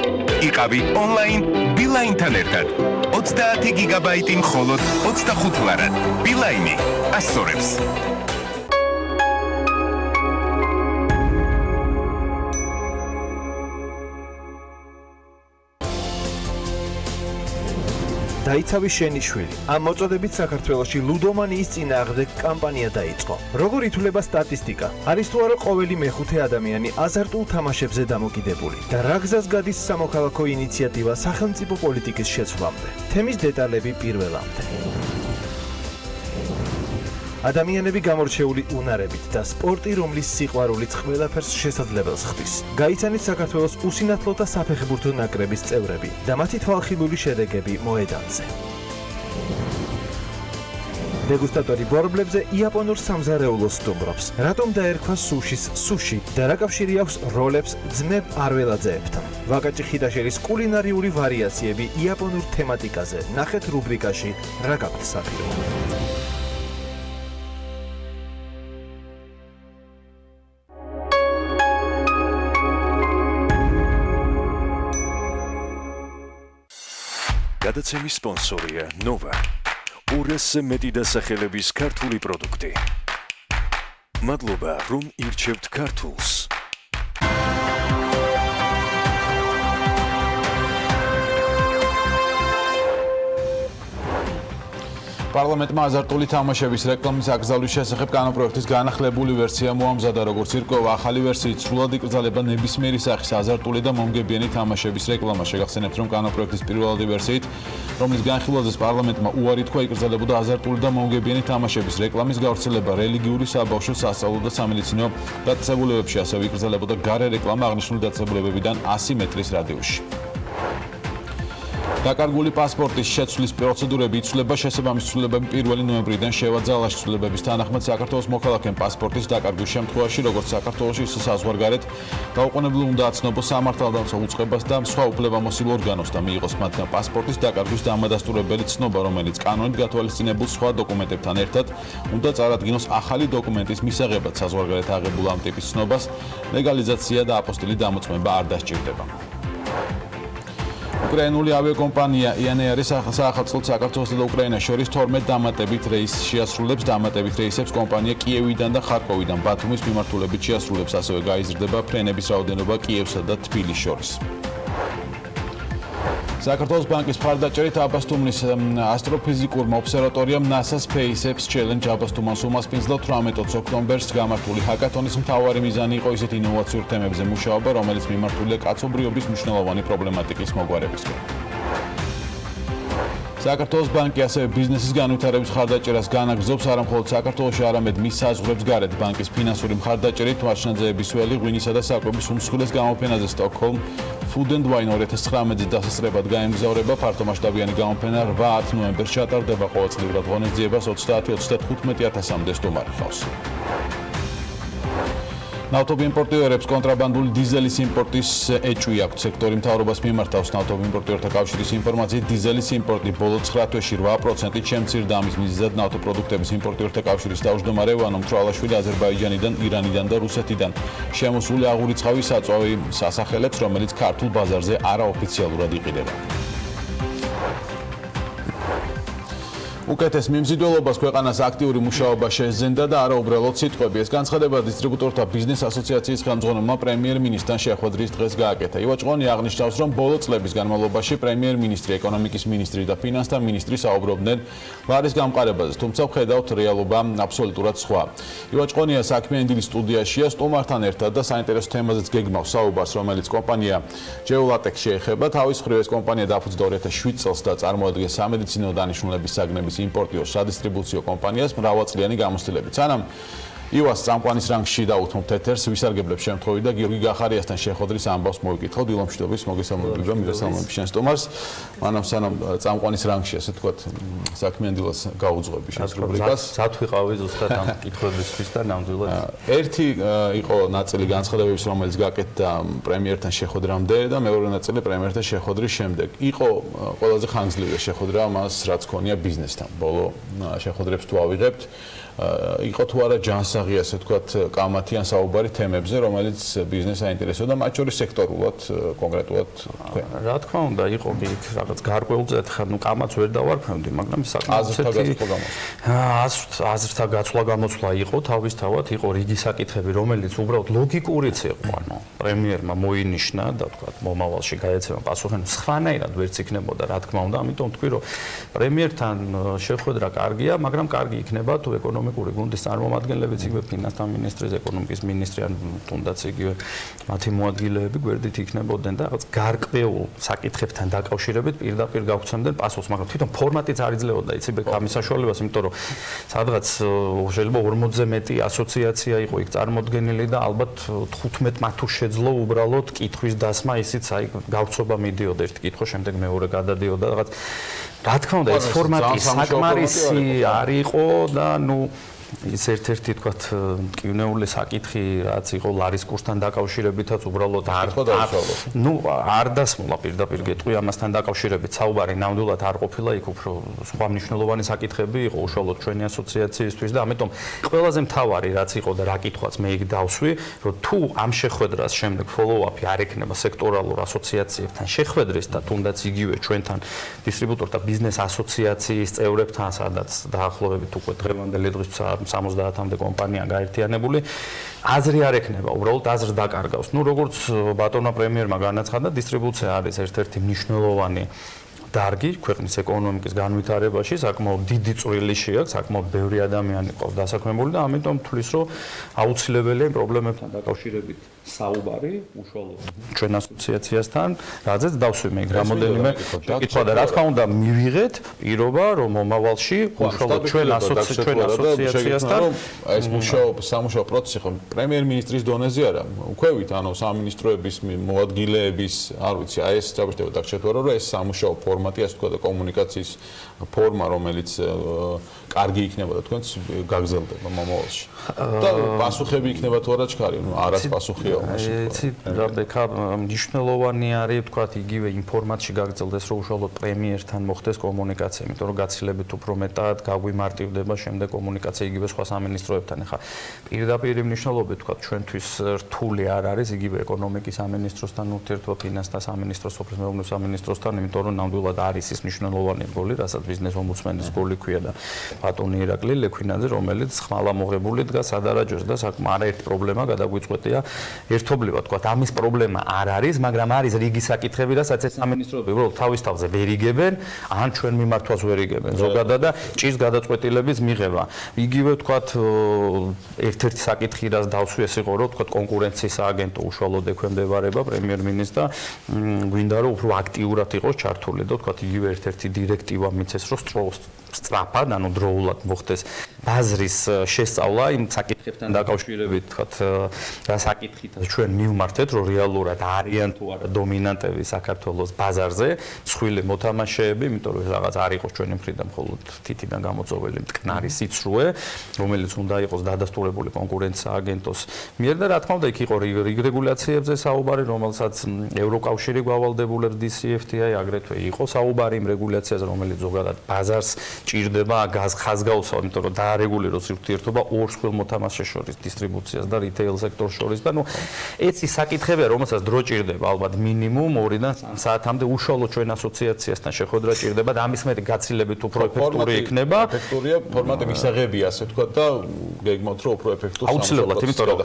იყავი ონლაინ ბილაინთან ერთად. 30 გიგაბაიტი მხოლოდ 25 ლარად. ბილაინი ასწორებს. დაიცავი შენი შვილი. ამ მოწოდებით საქართველოში ლუდომანიის წინააღმდეგ კამპანია დაიწყო. როგორ ითვლება სტატისტიკა? არის თუ არა ყოველი მეხუთე ადამიანი აზარტულ თამაშებზე დამოკიდებული და რა გზას გადის სამოქალაქო ინიციატივა სახელმწიფო პოლიტიკის შეცვლამდე? თემის დეტალები პირველამდე. ადამიანები გამორჩეული უნარებით და სპორტი, რომლის სიყვარულიც ყველაფერს შესაძლებელს ხდის. გაიცანით საქართველოს უსინათლოთა საფეხბურთო ნაკრების წევრები და მათი თვალხილული შედეგები მოედანზე. დეგუსტატორი ბორბლებზე იაპონურ სამზარეულოს სტუმრობს. რატომ დაერქვა სუშის სუში და რა კავშირი აქვს როლებს ძმებ არველაძეებთან? ვაკაჭი ხიდაშერის კულინარიული ვარიაციები იაპონურ თემატიკაზე. ნახეთ რუბრიკაში რა გაქვთ საქმე. გადაცემის სპონსორია ნოვა. 200-ზე მეტი დასახელების ქართული პროდუქტი. მადლობა, რომ ირჩევთ ქართულს. პარლამენტმა აზარტული თამაშების რეკლამის აკრძალვის შესახებ კანონპროექტის განახლებული ვერსია მოამზადა, როგორც ირკვევა, ახალი ვერსიით სრულად იკრძალება ნებისმიერი სახის აზარტული და მომგებიანი თამაშების რეკლამა. შეგახსენებთ, რომ კანონპროექტის პირველადი ვერსიით, რომლის განხილვაზეც პარლამენტმა უარი თქვა, იკრძალებოდა აზარტული და მომგებიანი თამაშების რეკლამის გავრცელება რელიგიური, საბავშვო, სასწავლო და სამედიცინო დაწესებულებებში, ასევე იკრძალებოდა გარე რეკლამა აღნიშნული დაწესებულებებიდან 100 მეტრის რადიუსში. დაკარგული პასპორტის შეცვლის პროცედურები იცვლება შესაბამის ცვლილებები 1 ნოემბრიდან შევაძალაში ცვლილებების თანახმად საქართველოს მოქალაქემ პასპორტის დაკარგვის შემთხვევაში როგორც საქართველოში ისე საზღვარგარეთ დაუყოვნებლივ უნდა აცნობოს სამართალდამცავ უწყებას და სხვა უფლებამოსილ ორგანოს და მიიღოს მათგან პასპორტის დაკარგვის დამადასტურებელი ცნობა, რომელიც კანონით გათვალისწინებულ სხვა დოკუმენტებთან ერთად უნდა წარადგინოს ახალი დოკუმენტის მისაღებად საზღვარგარეთ აღებულ ამ ტიპის ცნობას ლეგალიზაცია და აპოსტილი დამოწმება არ დასჭირდება. უკრაინული ავიაკომპანია იანეარის სახელმწიფო საქართველოს და უკრაინას შორის 12 დამატებით რეისს შეასრულებს. დამატებით რეისებს კომპანია კიევიდან და ხარკოვიდან ბათუმის მიმართულებით შეასრულებს, ასევე გაიზრდება ფრენების რაოდენობა კიევსა და თბილისს შორის. საქართველოს ბანკის მხარდაჭერით აბასთუმნის ასტროფიზიკურმა ობსერვატორიამ NASA SpaceX Challenge აბასთუმანს უმასპინძლა 18 ოქტომბერს გამართული ჰაკათონის მთავარი მიზანი იყო ისეთ ინოვაციურ თემებზე მუშაობა, რომელიც მიმართულია კაცობრიობის მნიშვნელოვანი პრობლემატიკის მოგვარებისკენ. საქართველოს ბანკი ასევე ბიზნესის განვითარების მხარდაჭერას განაგრძობს არა მხოლოდ საქართველოში, არამედ მის საზღვრებს გარეთ. ბანკის ფინანსური მხარდაჭერით ვარშნაძეების ველი, ღვინისა და საკვების უმსხვილეს გამოფენაზე Stockholm Food and Wine 2019-ს დასასწრებად გაემგზავრება. ფართომასშტაბიანი გამოფენა 8-10 ნოემბერს ჩატარდება. ყოველწლიურად ღონისძიებას 30-35,000-მდე სტუმარი ხავს. ნავთობი იმპორტიორებს კონტრაბანდული დიზელის იმპორტის ეჭვი აქვთ. სექტორი მთავრობას მიმართავს. ნავთობი იმპორტიორთა კავშირის ინფორმაციით, დიზელის იმპორტი ბოლო 9 თვეში 8%-ით შემცირდა. ამის მიზეზად ნავთობპროდუქტების იმპორტიორთა კავშირის თავმჯდომარე ვანო მთვრალაშვილი აზერბაიჯანიდან, ირანიდან და რუსეთიდან შემოსული აღურიცხავის საწვავი სასახელებს, რომელიც ქართულ ბაზარზე არაოფიციალურად იყიდება. უკეთეს მიმზიდველობას ქვეყანას აქტიური მუშაობა შეეძენდა და არა უბრალოდ სიტყვები. ეს განცხადება დისტრიბუტორთა ბიზნეს ასოციაციის ხელმძღვანელმა პრემიერ-მინისტრთან შეხვედრის დღეს გააკეთა. ივაჭყონი აღნიშნავს, რომ ბოლო წლების განმავლობაში პრემიერ-მინისტრი, ეკონომიკის მინისტრი და ფინანსთა მინისტრი საუბრობდნენ ლარის გამყარებაზე, თუმცა ვხედავთ რეალობა აბსოლუტურად სხვა. ივაჭყონია საქმიანი დილის სტუდიაშია სტუმართან ერთად და საინტერესო თემაზეც გეგმავს საუბარს, რომელიც კომპანია Geolatec შეეხება. თავის მხრივ ეს კომპანია დაფუძნდა 2007 წელს და წარმოადგენს სამედიცინო დანიშნულების საგნების იმპორტიორ სადისტრიბუციო კომპანიას მრავალწლიანი გამოცდილებით. სანამ ივას წამყვანის რანგში დაუთმობთ ეთერს, ვისარგებლებ შემთხვევით და გიორგი გახარიასთან შეხვედრის ამბავს მოვიკითხავ. დილომშვიდობის მოგესალმებით, მიგესალმებით შენ სტუმარს. მანამ სანამ წამყვანის რანგში, ასე თქვათ, საქმიან დილას გაუძღვები შენს რუბრიკას. სად ვიყავი ზუსტად ამ კითხვებისთვის და ნამდვილად. ერთი იყო ნაწილი განცხადებების, რომელიც გაკეთდა პრემიერთან შეხვედრამდე და მეორე ნაწილი პრემიერთან შეხვედრის შემდეგ. იყო ყველაზე ხანგრძლივი შეხვედრა მას, რაც ქონია ბიზნესთან. ბოლო შეხვედრებს თუ ავიღებთ, იყო თუ არა ჯანსაღი, ასე ვთქვათ, კამათიან საუბარი თემებზე, რომელიც ბიზნესს აინტერესებდა, მათ შორის სექტორულად, კონკრეტულად თქვენ. რა თქმა უნდა, იყო იქ რაღაც გარკვეულწე, ხა ნუ კამათს ვერ დავარქვევდი, მაგრამ აზრთა გაცვლა გამოცვლა იყო, თავისთავად იყო რიგი საკითხები, რომელიც უბრალოდ ლოგიკურიც იყო, ანუ პრემიერმა მოინიშნა და თქვა მომავალში გაეცემა პასუხი, სხვანაირად ვერც იქნებოდა, რა თქმა უნდა, ამიტომ თქვი, რომ პრემიერთან შეხვედრა კარგია, მაგრამ კარგი იქნება თუ ეკონომიკური გუნდის წარმომადგენლებიც, იგივე ფინანსთა მინისტრის, ეკონომიკის მინისტრი ან თუნდაც იგივე მათი მოადგილეები გვერდით იქნებოდნენ და რაღაც გარკვეულ საკითხებთან დაკავშირებით პირდაპირ გაგვცემდნენ პასუხს, მაგრამ თვითონ ფორმატიც არ იძლეოდა იცი ბექ ამის საშუალებას, იმიტომ რომ სადღაც შეიძლება 40-ზე მეტი ასოციაცია იყო იქ წარმოდგენილი და ალბათ 15 თუ შეძლო უბრალოდ კითხვის დასმა, ისიც აი გავცობა მიდიოდა ერთი კითხვა, შემდეგ მეორე გადადიოდა რაღაც. რა თქმა უნდა, ეს ფორმატი საკმარისი არ იყო და ნუ ის ერთ-ერთი თქვათ მტკივნეული საკითხი რაც იყო ლარის კურსთან დაკავშირებითაც უბრალოდ არ დასმულა პირდაპირ გეტყვი ამასთან დაკავშირებით საუბარი ნამდვილად არ ყოფილა იქ უფრო სხვა მნიშვნელოვანი საკითხები იყო უშუალოდ ჩვენი ასოციაციისთვის და ამიტომ ყველაზე მთავარი რაც იყო და რა კითხვაც მე იქ დავსვი რომ თუ ამ შეხვედრას შემდეგ follow-up-ი არ ექნება სექტორალურ ასოციაციებთან შეხვედრის და თუნდაც იგივე ჩვენთან დისტრიბუტორთა ბიზნეს ასოციაციის წევრებთან სადაც დაახლოებით უკვე დღევანდელი დღის 70-მდე კომპანია გაერთიანებული აზრი არ ექნება, უბრალოდ აზრს დაკარგავს. ნუ როგორც ბატონმა პრემიერმა განაცხადა, დისტრიბუცია არის ერთ-ერთი მნიშვნელოვანი დარგი ქვეყნის ეკონომიკის განვითარებაში, საკმაოდ დიდი წვლილი შეაქვს, საკმაოდ ბევრი ადამიანი ყავს დასაქმებული და ამიტომ თulis რომ აუცილებელია იმ პრობლემებთან დაკავშირებით საუბარი უშუალოდ ჩვენ ასოციაციასთან, რაზეც დავსვიმე რამოდენიმე კითხვა და რა თქმა უნდა მივიღეთ პირობა რომ მომავალში უშუალოდ ჩვენ ასოციაციასთან ეს სამუშაო პროცესი ხო პრემიერ-მინისტრის დონეზე არა, უქვევით ანუ სამინისტროების მოადგილეების, არ ვიცი, აი ეს წაბჭდება დაგჭირდება რომ ეს სამუშაო ფორმატი, ასე ვთქვათ, კომუნიკაციის ფორმა, რომელიც კარგი იქნება და თქვენც გაგზელდება მომავალში. და პასუხები იქნება თუ არა ჩქარი, ნუ არას პასუხია მაშინ. იცი რა ბექა მნიშვნელოვანი არის, ვთქვათ, იგივე იმ ფორმატში გაგზელდეს, რომ უშუალოდ პრემიერთან მოხდეს კომუნიკაცია, იმიტომ რომ გაცილებით უფრო მეტად გაგვიმარტივდება შემდეგ კომუნიკაცია იგივე სხვა სამინისტროებთან. ეხლა პირდაპირ მნიშვნელობით, ვთქვათ, ჩვენთვის რთული არ არის იგივე ეკონომიკის სამინისტროსთან ურთიერთობა, ფინანსთა სამინისტროს, სოფლის მეურნეობის სამინისტროსთან, იმიტომ რომ ნამდვილად არის ის მნიშვნელოვანი როლი, რასაც ბიზნეს ომბუდსმენის როლი ქვია და ბატონი ირაკლი ლექვინაძე, რომელიც ხმალა მოღებული დგას სადარაჯოს და საკმაოდ არაერთი პრობლემა გადაგვიწყვეტია ერთობლივად, თქვა, ამის პრობლემა არ არის, მაგრამ არის რიგი საკითხები, რასაც ეს სამინისტროები უბრალოდ თავის თავზე ვერ იგებენ, ან ჩვენ მიმართვას ვერ იგებენ ზოგადად და ჭირს გადაწყვეტილების მიღება. იგივე, თქვა, ერთ-ერთი საკითხი, რაც დავსვი, ეს იყო, რომ თქვა, კონკურენციის სააგენტო უშუალოდ ექვემდებარება პრემიერ-მინისტრს და გვინდა რომ უფრო აქტიურად იყოს ჩართული და თქვა, იგივე ერთ-ერთი დირექტივა მიცეს, რომ სწრაფად, ანუ დროულად მოხდეს ბაზრის შესწავლა იმ საკითხებთან დაკავშირებით, თქვათ, რა საკითხითაც ჩვენ მივმართეთ, რომ რეალურად არიან თუ არა დომინანტები საქართველოს ბაზარზე, მსხვილი მოთამაშეები, იმიტომ რომ რაღაც არ იყოს ჩვენი მხრიდან მხოლოდ თითიდან გამოწვეული მტკნარი სიცრუე, რომელიც უნდა იყოს დადასტურებული კონკურენციის სააგენტოს მიერ და რა თქმა უნდა, იქ იყო რეგულაციებზე საუბარი, რომელსაც ევროკავშირი გვავალდებულებს DCFTA, აგრეთვე იყო საუბარი იმ რეგულაციაზე, რომელიც ზოგადად ბაზარს ჭირდება ხაზგაუსავ, იმიტომ რომ დაარეგულიროს ურთიერთობა ორ სხვილ მოთამაშეს შორის, დისტრიბუციას და რიტეილ სექტორს შორის და ნუ ეს ის საკითხებია, რომელსაც დრო ჭირდება, ალბათ მინიმუმ 2-დან 3 საათამდე უშუალოდ ჩვენ ასოციაციასთან შეხვედრა ჭირდება და ამის მერე გაცილებით უფრო ეფექტური იქნება. ეფექტურია, ფორმატი მისაღებია, ასე ვთქვათ და გეგმავთ რომ უფრო ეფექტური აუცილებლად, იმიტომ რომ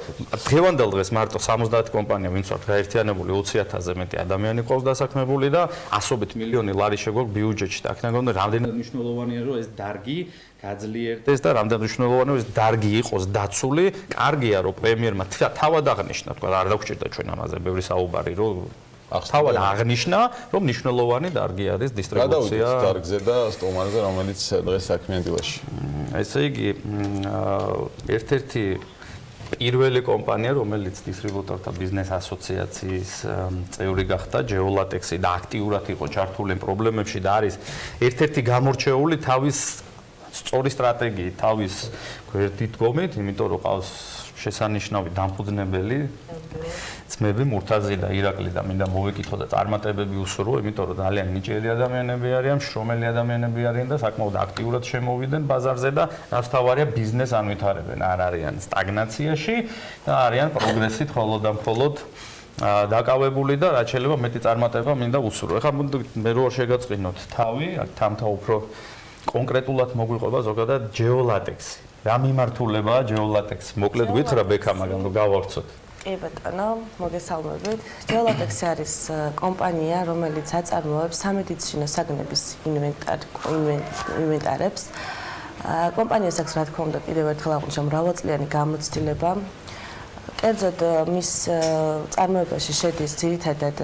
დღევანდელ დღეს მარტო 70 კომპანია ვინც ვართ გაერთიანებული 20,000-ზე მეტი ადამიანი ყავს დასაქმებული და ასობით მილიონი ლარი შეგვაქვს ბიუჯეტში და აქედან გამომდინარე რამდენად მნიშვნელოვანია რომ ეს დარგი გაძლიერდეს და რამდენად მნიშვნელოვანია ეს დარგი იყოს დაცული. კარგია რომ პრემიერმა თავად აღნიშნა, თქვა არ დაგვჭირდა ჩვენ ამაზე ბევრი საუბარი, რომ თავად აღნიშნა, რომ მნიშვნელოვანი დარგი არის დისტრიბუცია. გადავიდეთ დარგზე და სტომარზე, რომელიც დღეს საქმიან დილაში. ესე იგი, ერთ-ერთი პირველი კომპანია, რომელიც დისტრიბუტორთა ბიზნეს ასოციაციის წევრი გახდა, ჯეოლატექსი და აქტიურად იყო ჩართული პრობლემებში და არის ერთ-ერთი გამორჩეული თავის სწორი სტრატეგიით, თავის გვერდით გომით, იმიტომ რომ ყავს შესანიშნავი დამფუძნებელი ძმები მურთაზი და ირაკლი და მინდა მოვეკითხო და წარმატებები უსურვო, იმიტომ რომ ძალიან ნიჭიერი ადამიანები არიან, შრომელი ადამიანები არიან და საკმაოდ აქტიურად შემოვიდნენ ბაზარზე და რაც თავარია ბიზნეს ანვითარებენ, არ არიან სტაგნაციაში და არიან პროგრესით მხოლოდ და მხოლოდ დაკავებული და რაც შეიძლება მეტი წარმატება მინდა უსურვო. ეხლა მე რო შეგაწყინოთ თავი, აქ თამთა უფრო კონკრეტულად მოგვიყვება ზოგადად ჯეოლატექსი. რა მიმართულებაა Geolatex? მოკლედ გითხრა ბექა, მაგრამ რომ გავავრცოთ. კი ბატონო, მოგესალმებით. Geolatex არის კომპანია, რომელიც აწარმოებს სამედიცინო საგნების ინვენტარებს. კომპანიას აქვს, რა თქმა უნდა, კიდევ ერთხელ აღვნიშნე, მრავალწლიანი გამოცდილება. კერძოდ მის წარმოებაში შედის ძირითადად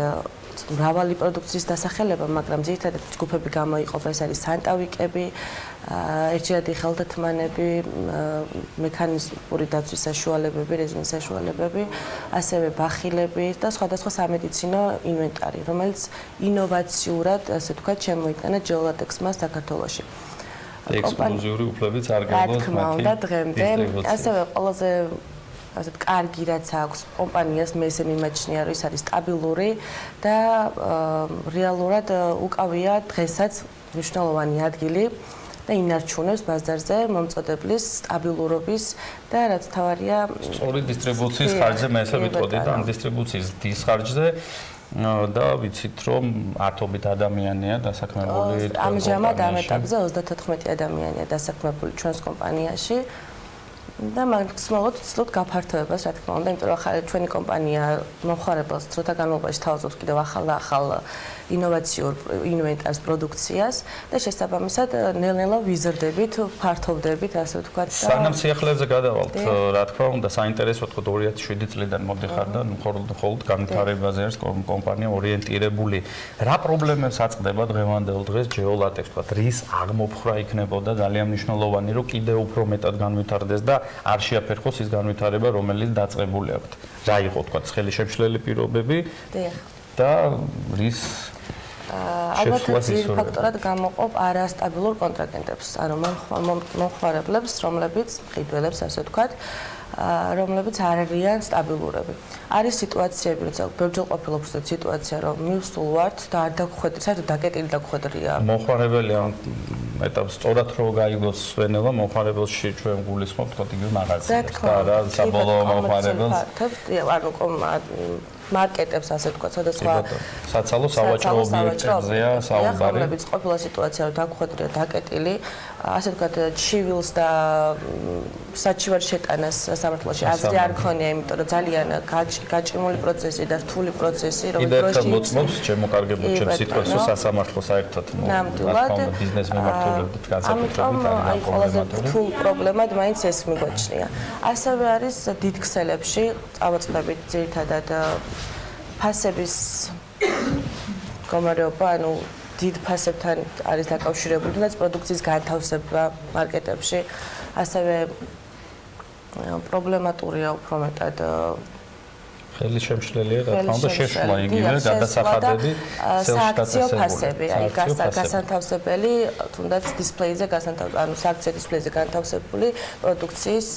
მრავალი პროდუქციის დასახელება, მაგრამ ძირითადად ჯგუფები გამოიყოფა, ეს არის სანტავიკები, ერთჯერადი ხელთათმანები, მექანიზმური დაცვის საშუალებები, რეზინის საშუალებები, ასევე ბახილები და სხვადასხვა სამედიცინო ინვენტარი, რომელიც ინოვაციურად, ასე ვთქვათ, შემოიტანა Geolatex-მა საქართველოში. ექსკლუზიური უფლებიც არ გაგვაქვს რა თქმა უნდა, დღემდე ასევე ყველაზე ასეთ კარგი რაც აქვს კომპანიას მე ესე მიმაჩნია რომ ის არის სტაბილური და რეალურად უკავია დღესაც მნიშვნელოვანი ადგილი და ინარჩუნებს ბაზარზე მომწოდებლის სტაბილურობის და რაც თავარია სწორი დისტრიბუციის ხარჯზე მე ესე ვიტყოდი და ამ დისტრიბუციის დის ხარჯზე და ვიცით რომ ათობით ადამიანია დასაქმებული ამჟამად ამ ეტაპზე 34 ადამიანია დასაქმებული ჩვენს კომპანიაში და მაქსიმალურად ვცდილობთ გაფართოებას, რა თქმა უნდა, იმიტომ რომ ჩვენი კომპანია მომხმარებელს დროთა განმავლობაში თავაზობს კიდევ ახალ და ახალ ინოვაციურ ინვენტარს, პროდუქციას და შესაბამისად ნელ-ნელა ვიზრდებით, ფართოვდებით, ასე ვთქვათ. სანამ სიახლეებზე გადავალთ, რა თქმა უნდა, საინტერესო თქო 2007 წლიდან მოდიხარ და მხოლოდ განვითარებაზე არის კომპანია ორიენტირებული. რა პრობლემებს აწყდება დღევანდელ დღეს Geolatex, თქვა, რის აღმოფხრა იქნებოდა ძალიან მნიშვნელოვანი, რომ კიდევ უფრო მეტად განვითარდეს და არ შეაფერხოს ის განვითარება, რომელიც დაწყებული აქვს. რა იყო, თქვა, ცხელი შემშლელი პირობები და რის ალბათ ძირითად ფაქტორად გამოყოფ არასტაბილურ კონტრაგენტებს, ანუ მომხმარებლებს, რომლებიც მყიდველებს, ასე ვთქვათ, რომლებიც არ არიან სტაბილურები. არის სიტუაციები, როცა ბევრჯერ ყოფილა უბრალოდ სიტუაცია, რომ მივსულ ვართ და არ დაგხვედრია, საერთოდ დაკეტილი დაგხვედრია. მომხმარებელი ამ ეტაპს სწორად რო გაიგოს სვენელა, მომხმარებელში ჩვენ გულისხმობთ, თქო, იგივე მაღაზიას და რა საბოლოო მომხმარებელს. მარკეტებს, ასე ვთქვათ, სხვადასხვა საცალო სავაჭრო ობიექტებზეა საუბარი. რომლებიც ყოფილა სიტუაცია, რომ დაგხვედრია, დაკეტილი, ასე ვთქვათ, ჩივილს და საჩივარ შეტანას სამართლოში აზრი არ ქონია, იმიტომ რომ ძალიან გაჭიმული პროცესი და რთული პროცესი, რომელიც დროში მოწმობს შემოკარგებულ ჩემს სიტყვას, რომ სასამართლო საერთოდ ნამდვილად ბიზნეს მიმართულებით განსაკუთრებით აი ყველაზე რთულ პრობლემად მაინც ეს მიგვაჩნია. ასევე არის დიდ ქსელებში წავაწყდებით ძირითადად ფასების გამარჯობა, ანუ დიდ ფასებთან არის დაკავშირებული, თუნდაც პროდუქციის განთავსება მარკეტებში, ასევე პრობლემატურია უფრო მეტად ხელი შემშლელია, რა თქმა უნდა, შეშლა იგივე გადასახადები სააქციო ფასები, აი გასანთავსებელი, თუნდაც დისპლეიზე ანუ სააქციო დისპლეიზე განთავსებული პროდუქციის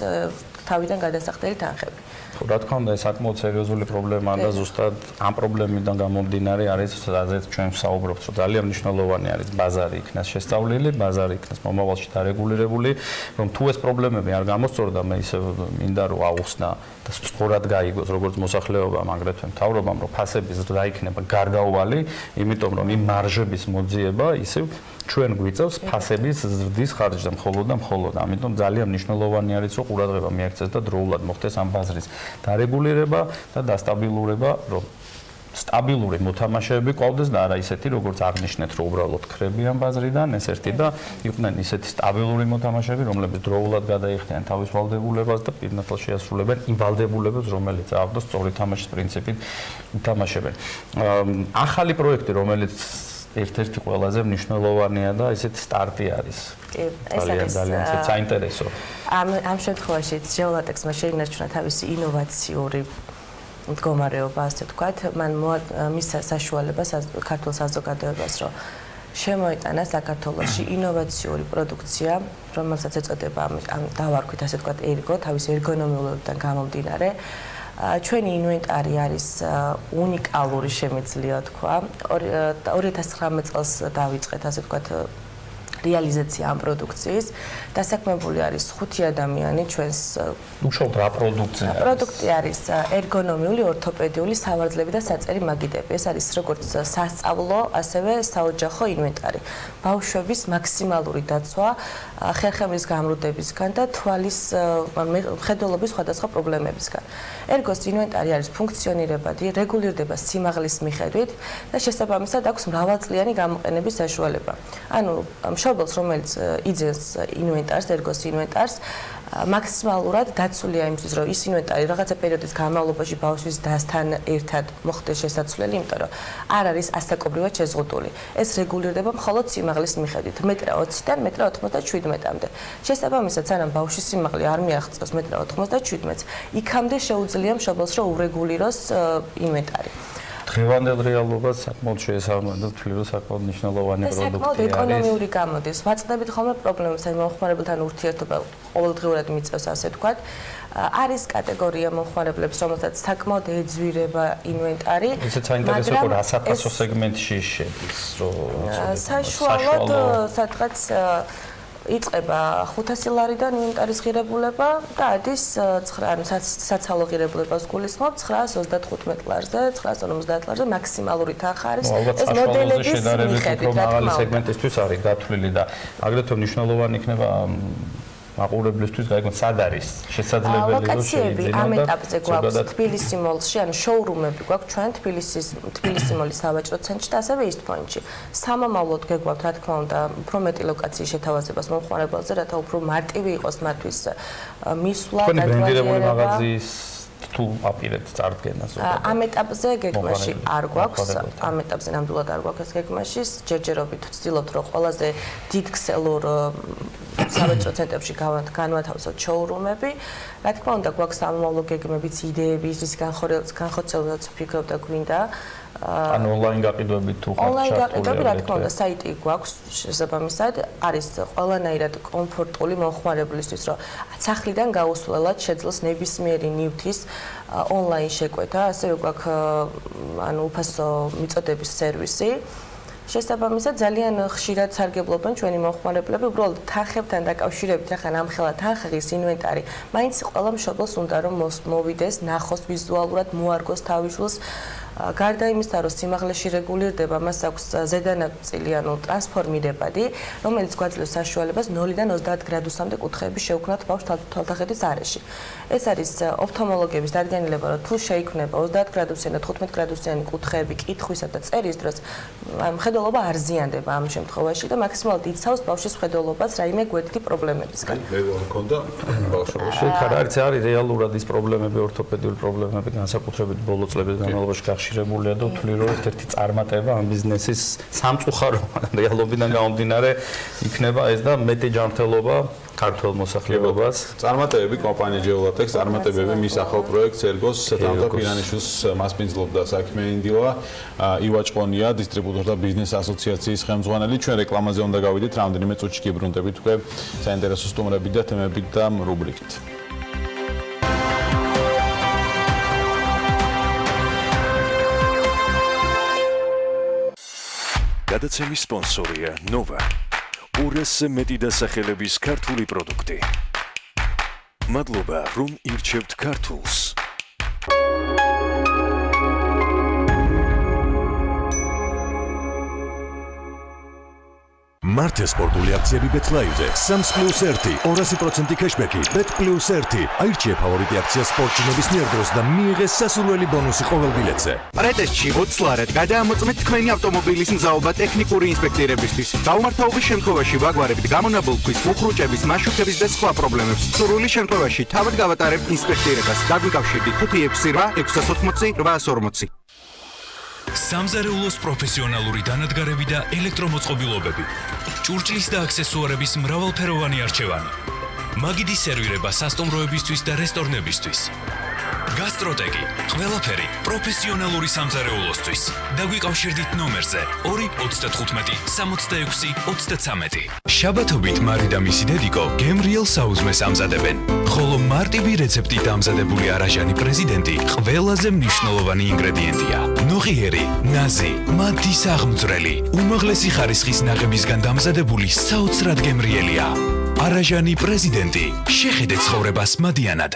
თავიდან გადასახდელი თანხები. რა თქმა უნდა, ეს საკმაოდ სერიოზული პრობლემაა და ზუსტად ამ პრობლემიდან გამომდინარე არის, რაზეც ჩვენ ვსაუბრობთ, რომ ძალიან მნიშვნელოვანი არის ბაზარი იქნას შესწავლილი, ბაზარი იქნას მომავალში დარეგულირებული, რომ თუ ეს პრობლემები არ გამოსწორდა, მე ისე მინდა რომ აუხსნა და სწორად გაიგოს როგორც მოსახლეობამ, აგრეთვე მთავრობამ, რომ ფასები ზრდა იქნება გარდაუვალი, იმიტომ რომ იმ მარჟების მოძიება ისევ ჩვენ გვიწევს ფასების ზრდის ხარჯზე მხოლოდ და მხოლოდ. ამიტომ ძალიან მნიშვნელოვანი არის, რომ ყურადღება მიაქცეს და დროულად მოხდეს ამ ბაზრის დარეგულირება და დასტაბილურება, რომ სტაბილური მოთამაშეები ყავდეს და არა ისეთი, როგორც აღნიშნეთ, რომ უბრალოდ ქრებიან ბაზრიდან, ეს ერთი და იყვნენ ისეთი სტაბილური მოთამაშეები, რომლებიც დროულად გადაიხდიან თავის ვალდებულებას და პირნათელ შეასრულებენ იმ ვალდებულებებს, რომელიც აქვთ სწორი თამაშის პრინციპით ითამაშებენ. ახალი პროექტი, რომელიც ერთ-ერთი ყველაზე მნიშვნელოვანია და ესეთი სტარტი არის. ძალიან საინტერესო. ამ შემთხვევაში Geolatex-მა შეინარჩუნა თავისი ინოვაციური მდგომარეობა, ასე ვთქვათ, მან მისცა საშუალებას ქართულ საზოგადოებას, რომ შემოიტანა საქართველოში ინოვაციური პროდუქცია, რომელსაც ეწოდება ამ დავარქვით, ასე ვთქვათ, ergo, თავის ერგონომიულობიდან გამომდინარე. ჩვენი ინვენტარი არის უნიკალური, შემიძლია თქვა. 2019 წელს დავიწყეთ, ასე ვთქვათ, რეალიზაცია ამ პროდუქციის. დასაქმებული არის 5 ადამიანი ჩვენს უშუალოდ რა პროდუქცია? პროდუქტი არის ერგონომიული, ორთოპედიული, სავარძლები და საწერი მაგიდები. ეს არის როგორც სასწავლო, ასევე საოჯახო ინვენტარი. ბავშვების მაქსიმალური დაცვა ხერხემლის გამრუდებისგან და თვალის მხედველობის სხვადასხვა პრობლემებისგან. ერგოს ინვენტარი არის ფუნქციონირებადი, რეგულირდება სიმაღლის მიხედვით და შესაბამისად აქვს მრავალწლიანი გამოყენების საშუალება. ანუ მშობელს, რომელიც იძენს ინვენტარს, ერგოს ინვენტარს, მაქსიმალურად დაცულია იმისთვის, რომ ის ინვენტარი რაღაცა პერიოდის განმავლობაში ბავშვის დასთან ერთად მოხდეს შესაძლებელი, იმიტომ რომ არ არის ასაკობრივად შეზღუდული. ეს რეგულირდება მხოლოდ სიმაღლის მიხედვით, 1.20-დან 1.97-მდე. შესაბამისად, სანამ ბავშვის სიმაღლე არ მიაღწევს 1.97-ს, იქამდე შეუძლია მშობელს, რომ ურეგულიროს ინვენტარი. დღევანდელ რეალობას საკმაოდ შეესაბამება და თვლი რომ საკმაოდ მნიშვნელოვანი პროდუქტია. საკმაოდ ეკონომიური გამოდის. ვაწყდებით ხოლმე პრობლემებს, აი მომხმარებელთან ურთიერთობა ყოველდღიურად მიწევს, ასე ვთქვათ. არის კატეგორია მომხმარებლებს, რომელთაც საკმაოდ ეძვირება ინვენტარი. ესეც საინტერესოა, რა საფასო სეგმენტში შედის, რომ საშუალოდ სადღაც იწყება 500 ლარიდან ინვენტარის ღირებულება და ადის 9 საცალო ღირებულებას გულისხმობ 935 ლარზე, 950 ლარზე მაქსიმალური თანხა არის. ეს მოდელების მიხედვით რა თქმა უნდა. სეგმენტისთვის არის გათვლილი და აგრეთვე მნიშვნელოვანი იქნება მაყურებლისთვის გაიგოთ სად არის შესაძლებელი რომ ლოკაციები ამ ეტაპზე გვაქვს თბილისი მოლში, ანუ შოურუმები გვაქვს ჩვენ თბილისი მოლის სავაჭრო ცენტრში და ასევე East Point-ში. სამომავლოდ გეგვაქვს რა თქმა უნდა უფრო მეტი ლოკაციის შეთავაზებას მომხმარებელზე, რათა უფრო მარტივი იყოს მათთვის მისვლა და ბრენდირებული მაღაზიის თუ აპირებთ წარდგენას. ამ ეტაპზე გეგმაში არ გვაქვს, ამ ეტაპზე ნამდვილად არ გვაქვს ეს გეგმაში. ჯერჯერობით ვცდილობთ რომ ყველაზე დიდ ქსელურ სავაჭრო ცენტრებში განვათავსოთ შოურუმები. რა თქმა უნდა, გვაქვს სამომავლო გეგმებიც, идеები, ის განხორციელებაც ვფიქრობ და გვინდა. ანუ ონლაინ გაყიდვებით თუ ხართ ონლაინ გაყიდვები, რა თქმა უნდა, საიტი გვაქვს შესაბამისად, არის ყველანაირად კომფორტული მომხმარებლისთვის, რომ სახლიდან გაუსვლელად შეძლოს ნებისმიერი ნივთის ონლაინ შეკვეთა, ასევე გვაქვს ანუ უფასო მიწოდების სერვისი. შესაბამისად, ძალიან ხშირად სარგებლობენ ჩვენი მომხმარებლები, უბრალოდ თანხებთან დაკავშირებით, ახლა ნამხელა თანხის ინვენტარი, მაინც ყველა მშობელს უნდა რომ მოვიდეს, ნახოს ვიზუალურად, მოარგოს თავისშვილს. გარდა იმისა, რომ სიმაღლეში რეგულირდება, მას აქვს ზედანაწილი, ანუ ტრანსფორმირებადი, რომელიც გვაძლევს საშუალებას 0-დან 30 გრადუსამდე კუთხეების შეუქმნათ ბავშვ თვალთახედის არეში. ეს არის ოფთალმოლოგების დადგენილება, რომ თუ შეიქმნება 30 გრადუსიანი და 15 გრადუსიანი კუთხეები კითხვისა და წერის დროს, მხედველობა არ ზიანდება ამ შემთხვევაში და მაქსიმალურად იცავს ბავშვის მხედველობას რაიმე გვერდითი პრობლემებისგან. მე მქონდა ბავშვობაში. არის რეალურად ის პრობლემები, ორთოპედიული პრობლემები, განსაკუთრებით ბოლო წლების განმავლობაში ხშირებულია და ვთვლი რომ ერთ-ერთი წარმატება ამ ბიზნესის სამწუხარო რეალობიდან გამომდინარე იქნება ეს და მეტი ჯანმრთელობა ქართულ მოსახლეობას. წარმატებები კომპანია Geolatex, წარმატებები მის ახალ პროექტს ერგოს თამთა ფინანიშვილს მასპინძლობდა საქმე ინდილა, ივაჭყონია დისტრიბუტორთა ბიზნეს ასოციაციის ხელმძღვანელი. ჩვენ რეკლამაზე უნდა გავიდეთ, რამდენიმე წუთში გიბრუნდებით უკვე საინტერესო სტუმრებით და თემებით და რუბრიკით. გადაცემის სპონსორია Nova. 200-ზე მეტი დასახელების ქართული პროდუქტი. მადლობა, რომ ირჩევთ ქართულს. მართე სპორტული აქციები BetLive-ზე 3+1 200% кэшბექი Bet+1 აირჩიე ფავორიტი აქცია სპორტში ნებისმიერ დროს და მიიღე სასურველი ბონუსი ყოველ ბილეთზე. პრეტესტში ოცლარად გადაამოწმეთ თქვენი ავტომობილის მზაობა ტექნიკური ინსპექტირებისთვის. დაუმართავობის შემთხვევაში ვაგვარებით გამონაბოლქვის, უხრუჭების, მაშუქების და სხვა პრობლემებს. სრული შემთხვევაში თავად გავატარებთ ინსპექტირებას. დაგვიკავშირდით 568 840. სამზარეულოს პროფესიონალური დანადგარები და ელექტრომოწყობილობები. ჭურჭლის და აქსესუარების მრავალფეროვანი არჩევანი. მაგიდის სერვირება სასტუმროებისთვის და რესტორნებისთვის. გასტროტეკი, ყველაფერი პროფესიონალური სამზარეულოსთვის. დაგვიკავშირდით ნომერზე 295 66 33. შაბათობით მარი და მისი დედიკო გემრიელ საუზმეს ამზადებენ. ხოლო მარტივი რეცეპტით ამზადებული არაჟანი პრეზიდენტი ყველაზე მნიშვნელოვანი ინგრედიენტია. ნოღიერი, ნაზი, მათის აღმწრელი, უმაღლესი ხარისხის ნაღებისგან დამზადებული საოცრად გემრიელია. არაჟანი პრეზიდენტი, შეხედეთ ცხოვრებას მადიანად.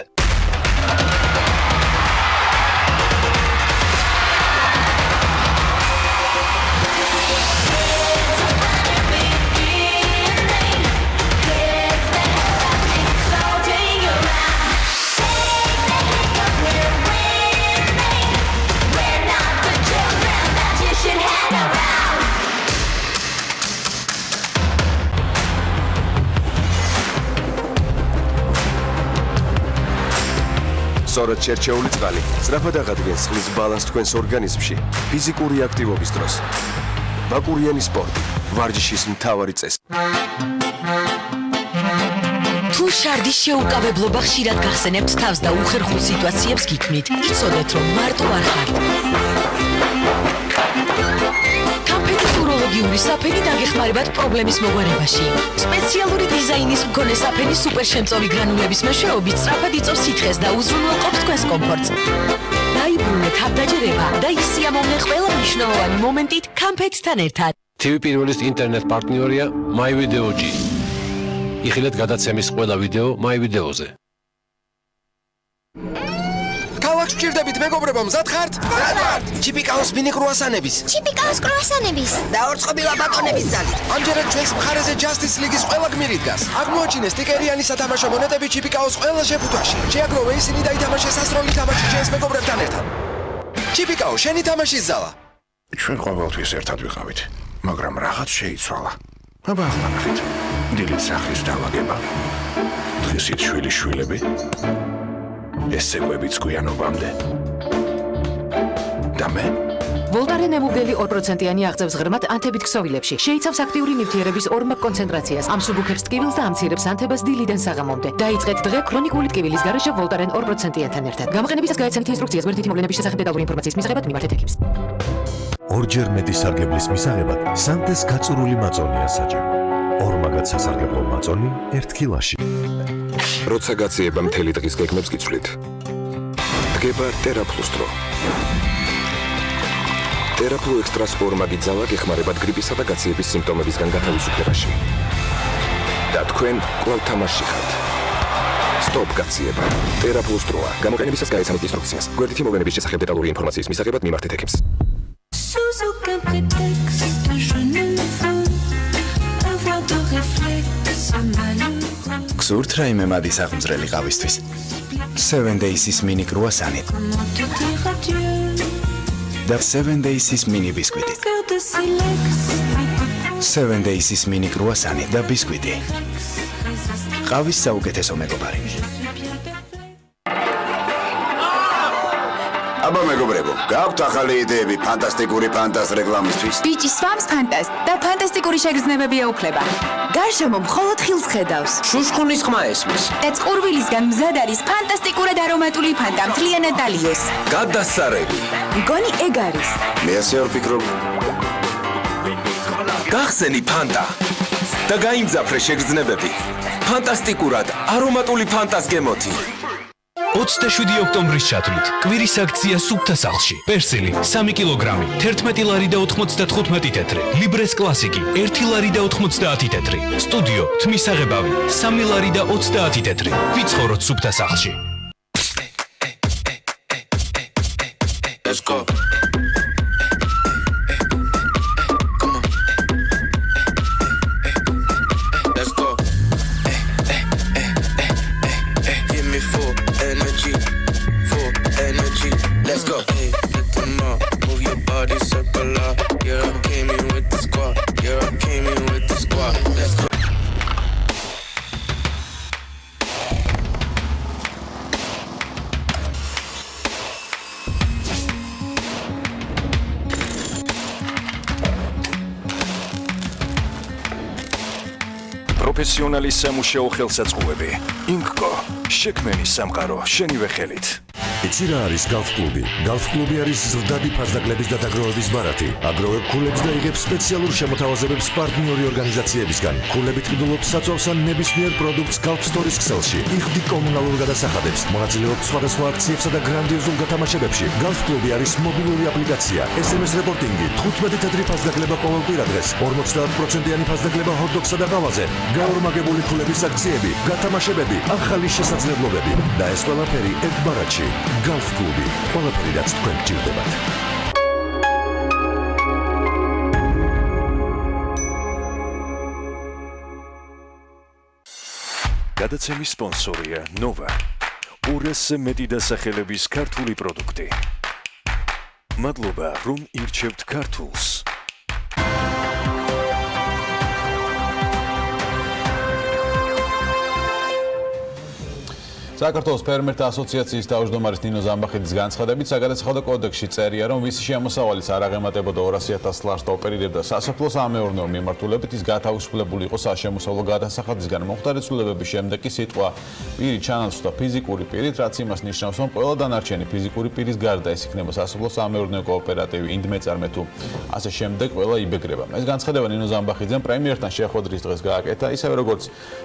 სწორად შერჩეული წყალი სწრაფად აღადგენს წყლის ბალანსს თქვენს ორგანიზმში ფიზიკური აქტივობის დროს. ბაკურიანი სპორტი ვარჯიშის მთავარი წესი. თუ შარდის შეუკავებლობა ხშირად გახსენებთ თავს და უხერხულ სიტუაციებს გიქმნით, იცოდეთ, რომ მარტო არ ხართ. კამპეტის უროლოგიური საფენი დაგეხმარებათ პრობლემის მოგვარებაში. სპეციალური დიზაინის მქონე საფენი სუპერშემწოვი გრანულების მეშვეობით სწრაფად იწვევს სითხეს და უზრუნველყოფს თქვენს კომფორტს. დაიბრუნეთ თავდაჯერება და ისიამოვნე ყველა მნიშვნელოვანი მომენტით კამპეტთან ერთად. TV პირველის ინტერნეტ პარტნიორია MyVideo.G. იხილეთ გადაცემის ყველა ვიდეო MyVideo-ზე. ქალაქს ვჭირდებით, მეგობრებო, მზად ხართ? მზად ვართ! ჩიპიკაოს მინი კრუასანების. ჩიპიკაოს კრუასანების. და ორწყობილა ბატონების ძალით. ამჯერად ჩვენს მხარეზე Justice League-ის ყველა გმირი დგას. აღმოაჩინეს სტიკერიანი სათამაშო მონეტები ჩიპიკაოს ყველა შეფუთვაში. შეაგროვე ისინი და ითამაშე სასროლი თამაში ჩვენს მეგობრებთან ერთად. ჩიპიკაო, შენი თამაშის ზალა. ჩვენ ყოველთვის ერთად ვიყავით, მაგრამ რაღაც შეიცვალა. აბა ახლა ნახეთ. დილით სახლის დავაგება. დღისით შვილიშვილები. ესეგვებიც გვიანობამდე. და მე? ვოლტარენ ემუგდელი 2%-იანი აღწევს ღრმად ანთებით ქსოვილებში. შეიცავს აქტიური ნივთიერების ორმაგ კონცენტრაციას, ამსუბუქებს ტკივილს და ამცირებს ანთებას დილიდან საღამომდე. დაიწყეთ დღე ქრონიკული ტკივილის გარეშე ვოლტარენ 2%-იანთან ერთად. გამოყენებისას გაეცემთ ინსტრუქციას გვერდითი მოვლენების შესახებ დეტალური ინფორმაციის მისაღებად მიმართეთ ექიმს. ორჯერ მეტი სარგებლის მისაღებად სანტეს გაწურული მაწონია საჭირო. ორმაგად სასარგებლო მაწონი 1 კილოში. როცა გაციება მთელი დღის გეგმებს გიცვლით. დგება TerraPlus-დრო. TerraPlus Extra-ს ორმაგი ძალა გეხმარებათ გრიპისა და გაციების სიმპტომებისგან გათავისუფლებაში. და თქვენ კვლავ თამაშში ხართ. Stop გაციება. TerraPlus-დროა. გამოყენებისას გაეცემთ ინსტრუქციას. გვერდითი მოვლენების შესახებ დეტალური ინფორმაციის მისაღებად მიმართეთ ექიმს. Sous aucun prétexte, je ne veux avoir de réflexe malheureux. გსურთ რაიმე მადის აღმწრელი ყავისთვის? 7 Days-ის მინი კრუასანი Comment te dire adieu? და 7 Days-ის მინი ბისკვიტი. Cœur de silex. 7 Days-ის მინი კრუასანი და ბისკვიტი. ყავის საუკეთესო მეგობარი. აბა მეგობრებო, გაქვთ ახალი იდეები ფანტასტიკური ფანტას რეკლამისთვის? ბიჭი სვამს ფანტას და ფანტასტიკური შეგრძნებები ეუფლება. გარშემო მხოლოდ ხილს ხედავს. შუშხუნის ხმა ესმის. და წყურვილისგან მზად არის ფანტასტიკურად არომატული ფანტა მთლიანად დალიოს. გადასარევი. მგონი ეგ არის. მე ასე არ ვფიქრობ. გახსენი ფანტა და გაიმძაფრე შეგრძნებები. ფანტასტიკურად არომატული ფანტას გემოთი. 27 ოქტომბრის ჩათვლით კვირის აქცია სუფთა სახლში. პერსილი 3 კილოგრამი 11 ლარი და 95 თეთრი. ლიბრეს კლასიკი 1 ლარი და 90 თეთრი. სტუდიო თმის აღებავი 3 ლარი და 30 თეთრი. ვიცხოვროთ სუფთა სახლში. Let's go. Let's go. Give me full energy. Let's go. Hey, little more. Move your body circular. Yeah, I came in with the squad. Yeah, I came in with the squad. Let's go. პროფესიონალი სამუშაო ხელსაწყოები. ინკკო. შექმენი სამყარო შენივე ხელით. იცი რა არის გალფ კლუბი? გალფ კლუბი არის ზრდადი ფასდაკლების და დაგროვების ბარათი. აგროვებ ქულებს და იღებს სპეციალურ შემოთავაზებებს პარტნიორი ორგანიზაციებისგან. ქულებით ყიდულობ საწვავს ან ნებისმიერ პროდუქტს გალფ სტორის ქსელში. იხდი კომუნალურ გადასახადებს. მონაწილეობ სხვადასხვა აქციებსა და გრანდიოზულ გათამაშებებში. გალფ კლუბი არის მობილური აპლიკაცია. SMS რეპორტინგი, 15 თეთრი ფასდაკლება ყოველ კვირადღეს, 50%-იანი ფასდაკლება ჰოთ-დოგსა და ყავაზე. გაორმაგებული ქულების აქციები, გათამაშებები, ახალი შესაძლებლობები და ეს ყველაფერი ერთ ბარათში. გალფ კლუბი, ყველაფერი რაც თქვენ გჭირდებათ. გადაცემის სპონსორია ნოვა. 200-ზე მეტი დასახელების ქართული პროდუქტი. მადლობა, რომ ირჩევთ ქართულს. საქართველოს ფერმერთა ასოციაციის თავმჯდომარის ნინო ზამბახიძის განცხადებით, საგადასახადო კოდექსში წერია, რომ ვისი შემოსავალიც არ აღემატებოდა 200,000 ლარს და ოპერირებდა სასოფლო-სამეურნეო მიმართულებით, ის გათავისუფლებული იყო საშემოსავლო გადასახადისგან. მომხდარი ცვლილებების შემდეგ კი სიტყვა პირი ჩანაცვლა ფიზიკური პირით, რაც იმას ნიშნავს, რომ ყველა დანარჩენი ფიზიკური პირის გარდა ეს იქნება სასოფლო-სამეურნეო კოოპერატივი, ინდმეწარმე თუ ასე შემდეგ, ყველა იბეგრება. ეს განცხადება ნინო ზამბახიძემ პრემიერთან შეხვედრის დღეს გააკეთა, ისევე როგორც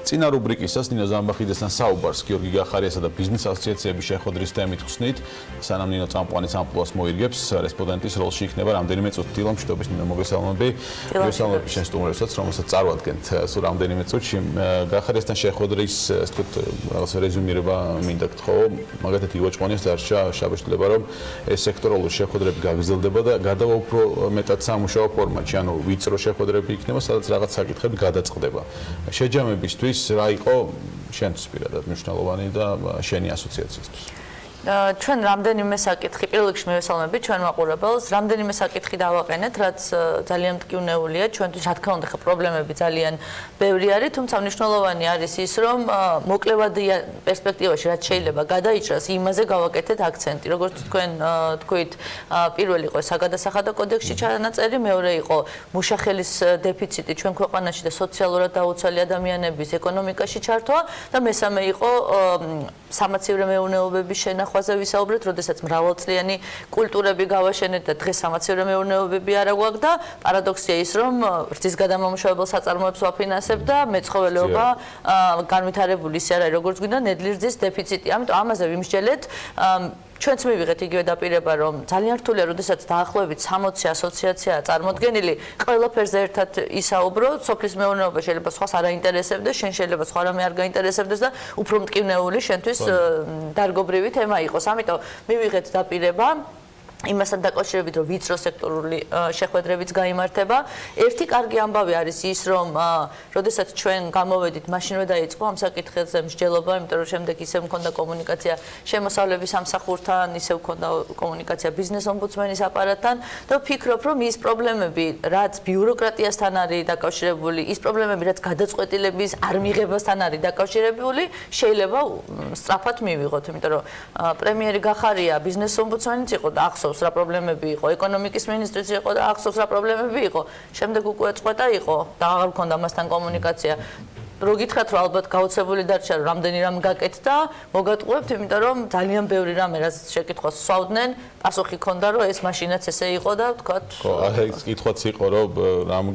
წინა რუბრიკისას ნინო ზამბახიძესთან საუბარს გიორგი გახარიასა და ბიზნეს ასოციაციების შეხვედრის თემით ხსნით, სანამ ნინო წამყვანის ამპლუას მოირგებს, რესპონდენტის როლში იქნება რამდენიმე წუთი. მშვიდობის ნინო, მოგესალმები. მოგესალმები შენ სტუმრებსაც, რომელსაც წარვადგენთ სულ რამდენიმე წუთში. გახარიასთან შეხვედრის, ასე ვთქვით, რაღაცა რეზუმირება მინდა გთხოვო. მაგათაც ივაჭყონიას დარჩა შაბაშტლება, რომ ეს სექტორალური შეხვედრები გაგრძელდება და გადავა უფრო მეტად სამუშაო ფორმატში, ანუ ვიწრო შეხვედრები იქნება, სადაც რაღაც საკითხები გადაწყდება. შეჯამებისთვის რა იყო შენთვის პირადად მნიშვნელოვანი და შენი ასოციაციისთვის? ჩვენ რამდენიმე საკითხი, პირველ რიგში მივესალმები ჩვენ მაყურებელს, რამდენიმე საკითხი დავაყენეთ, რაც ძალიან მტკივნეულია, ჩვენთვის რა თქმა უნდა ხა პრობლემები ძალიან ბევრი არის, თუმცა მნიშვნელოვანი არის ის, რომ მოკლევადი პერსპექტივაში რაც შეიძლება გადაიჭრას, იმაზე გავაკეთეთ აქცენტი. როგორც თქვენ თქვით, პირველი იყო საგადასახადო კოდექსში ჩანაწერი, მეორე იყო მუშახელის დეფიციტი ჩვენ ქვეყანაში და სოციალურად დაუცველი ადამიანების ეკონომიკაში ჩართვა და მესამე იყო სამაცივრო მეურნეობების შენახვა. ზე ვისაუბრეთ, როდესაც მრავალწლიანი კულტურები გავაშენეთ და დღეს სამაცივრო მეურნეობები არა გვაქვს და პარადოქსია ის, რომ რძის გადამამუშავებელ საწარმოებს ვაფინანსებ და მეცხოველეობა განვითარებული ისე არის, როგორც გვინდა, ნედლი რძის დეფიციტი. ამიტომ ამაზე ვიმსჯელეთ. ჩვენც მივიღეთ იგივე დაპირება, რომ ძალიან რთულია, როდესაც დაახლოებით 60 ასოციაციაა წარმოდგენილი, ყველაფერზე ერთად ისაუბროთ, სოფლის მეურნეობა შეიძლება სხვას არ აინტერესებდეს, შენ შეიძლება სხვა რამე არ გაინტერესებდეს და უფრო მტკივნეული შენთვის დარგობრივი თემა იყოს. ამიტომ მივიღეთ დაპირება იმასთან დაკავშირებით, რომ ვიწრო სექტორული შეხვედრებიც გაიმართება. ერთი კარგი ამბავი არის ის, რომ როდესაც ჩვენ გამოვედით, მაშინვე დაიწყო ამ საკითხებზე მსჯელობა, იმიტომ რომ შემდეგ ისევ მქონდა კომუნიკაცია შემოსავლების სამსახურთან, ისევ მქონდა კომუნიკაცია ბიზნეს ომბუდსმენის აპარატთან და ვფიქრობ, რომ ის პრობლემები, რაც ბიუროკრატიასთან არის დაკავშირებული, ის პრობლემები, რაც გადაწყვეტილების არ მიღებასთან არის დაკავშირებული, შეიძლება სწრაფად მივიღოთ, იმიტომ რომ პრემიერი გახარია ბიზნეს ომბუდსმენიც იყო და ახსოვს რა პრობლემები იყო, ეკონომიკის მინისტრიც იყო და ახსოვს რა პრობლემები იყო. შემდეგ უკვე წყვეტა იყო და აღარ მქონდა მასთან კომუნიკაცია. რო გითხრათ, რომ ალბათ გაოცებული დარჩა, რომ რამდენი რამ გაკეთდა, მოგატყუებთ, იმიტომ რომ ძალიან ბევრი რამე, რაც შეკითხვას სვავდნენ, პასუხი ქონდა, რომ ეს მაშინაც ესე იყო და ვთქვათ. ხო, ეს კითხვაც იყო, რომ რამ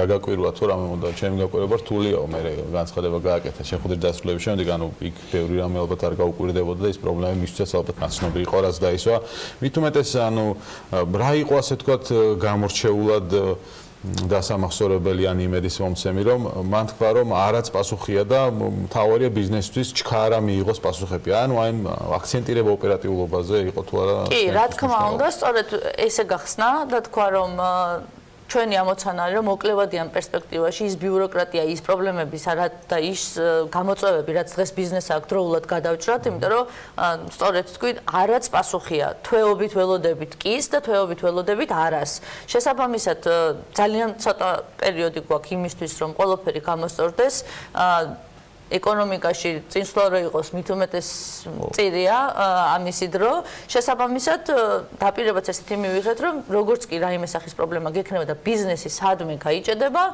გაგაკვირვა თუ რამე უნდა, ჩემი გაკვირვება რთულია, მე განცხადება გააკეთა შეხვედრის დასრულების შემდეგ, ანუ იქ ბევრი რამე ალბათ არ გაუკვირდებოდა და ეს პრობლემა მისთვის ალბათ ნაცნობი იყო, რაც დაისვა. მით უმეტეს, ანუ რა იყო ასე ვთქვათ გამორჩეულად დასამახსოვრებელი ან იმედის მომცემი, რომ მან თქვა, რომ არაც პასუხია და მთავარია ბიზნესთვის ჩქარა მიიღოს პასუხები. ანუ აი აქცენტირება ოპერატიულობაზე იყო თუ არა? კი, რა თქმა უნდა, სწორედ ესე გახსნა და თქვა, რომ ჩვენი ამოცანა არის, რომ მოკლევადიან პერსპექტივაში ის ბიუროკრატია, ის პრობლემები, და ის გამოწვევები, რაც დღეს ბიზნესს აქვს დროულად გადავჭრათ, იმიტომ რომ სწორედ თქვით, არაც პასუხია, თვეობით ველოდებით კის და თვეობით ველოდებით არას. შესაბამისად, ძალიან ცოტა პერიოდი გვაქვს იმისთვის, რომ ყველაფერი გამოსწორდეს. ეკონომიკაში წინსვლა რო იყოს მით უმეტეს წირია ამისი დრო შესაბამისად დაპირებაც ესეთი მივიღეთ რომ როგორც კი რაიმე სახის პრობლემა გექნება და ბიზნესი სადმე გაიჭედება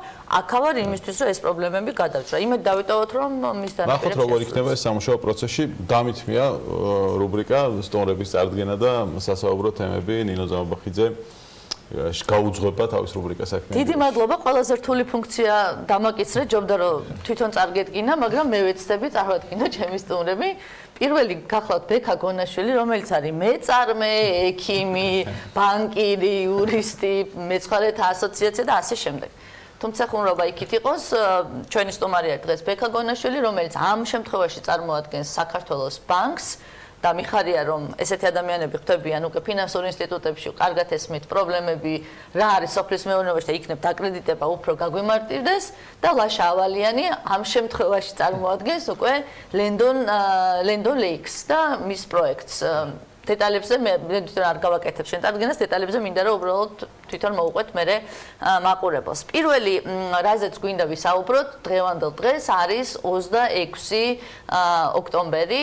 აქავარ იმისთვის რომ ეს პრობლემები გადავჭრა იმედ დავიტოვოთ რომ მის დანაპირებას ნახოთ როგორ იქნება ეს სამუშაო პროცესში დამითმია რუბრიკა სტუმრების წარდგენა და სასაუბრო თემები ნინო ზამბახიძე გაუძღვება თავის რუბრიკას საქმე. დიდი მადლობა, ყველაზე რთული ფუნქცია დამაკისრე, ჯობდა რომ თვითონ წარგედგინა, მაგრამ მე ვეცდები წარმოადგინო ჩემი სტუმრები. პირველი გახლავთ ბექა გონაშვილი, რომელიც არის მეწარმე, ექიმი, ბანკირი, იურისტი, მეცხვარეთა ასოციაცია და ასე შემდეგ. თუმცა ხუმრობა იქით იყოს, ჩვენი სტუმარია დღეს ბექა გონაშვილი, რომელიც ამ შემთხვევაში წარმოადგენს საქართველოს ბანკს. და მიხარია რომ ესეთი ადამიანები ხვდებიან უკვე ფინანსურ ინსტიტუტებში კარგად ესმით პრობლემები რა არის სოფლის მეურნეობაში და იქნებ დაკრედიტება უფრო გაგვიმარტივდეს და ლაშა ავალიანი ამ შემთხვევაში წარმოადგენს უკვე Lendon Lakes და მის პროექტს დეტალებზე მე თვითონ არ გავაკეთებ შენ წარდგენას დეტალებზე მინდა რომ უბრალოდ თვითონ მოვუყვეთ მე მაყურებელს პირველი რაზეც გვინდა ვისაუბროთ დღევანდელ დღეს არის 26 ოქტომბერი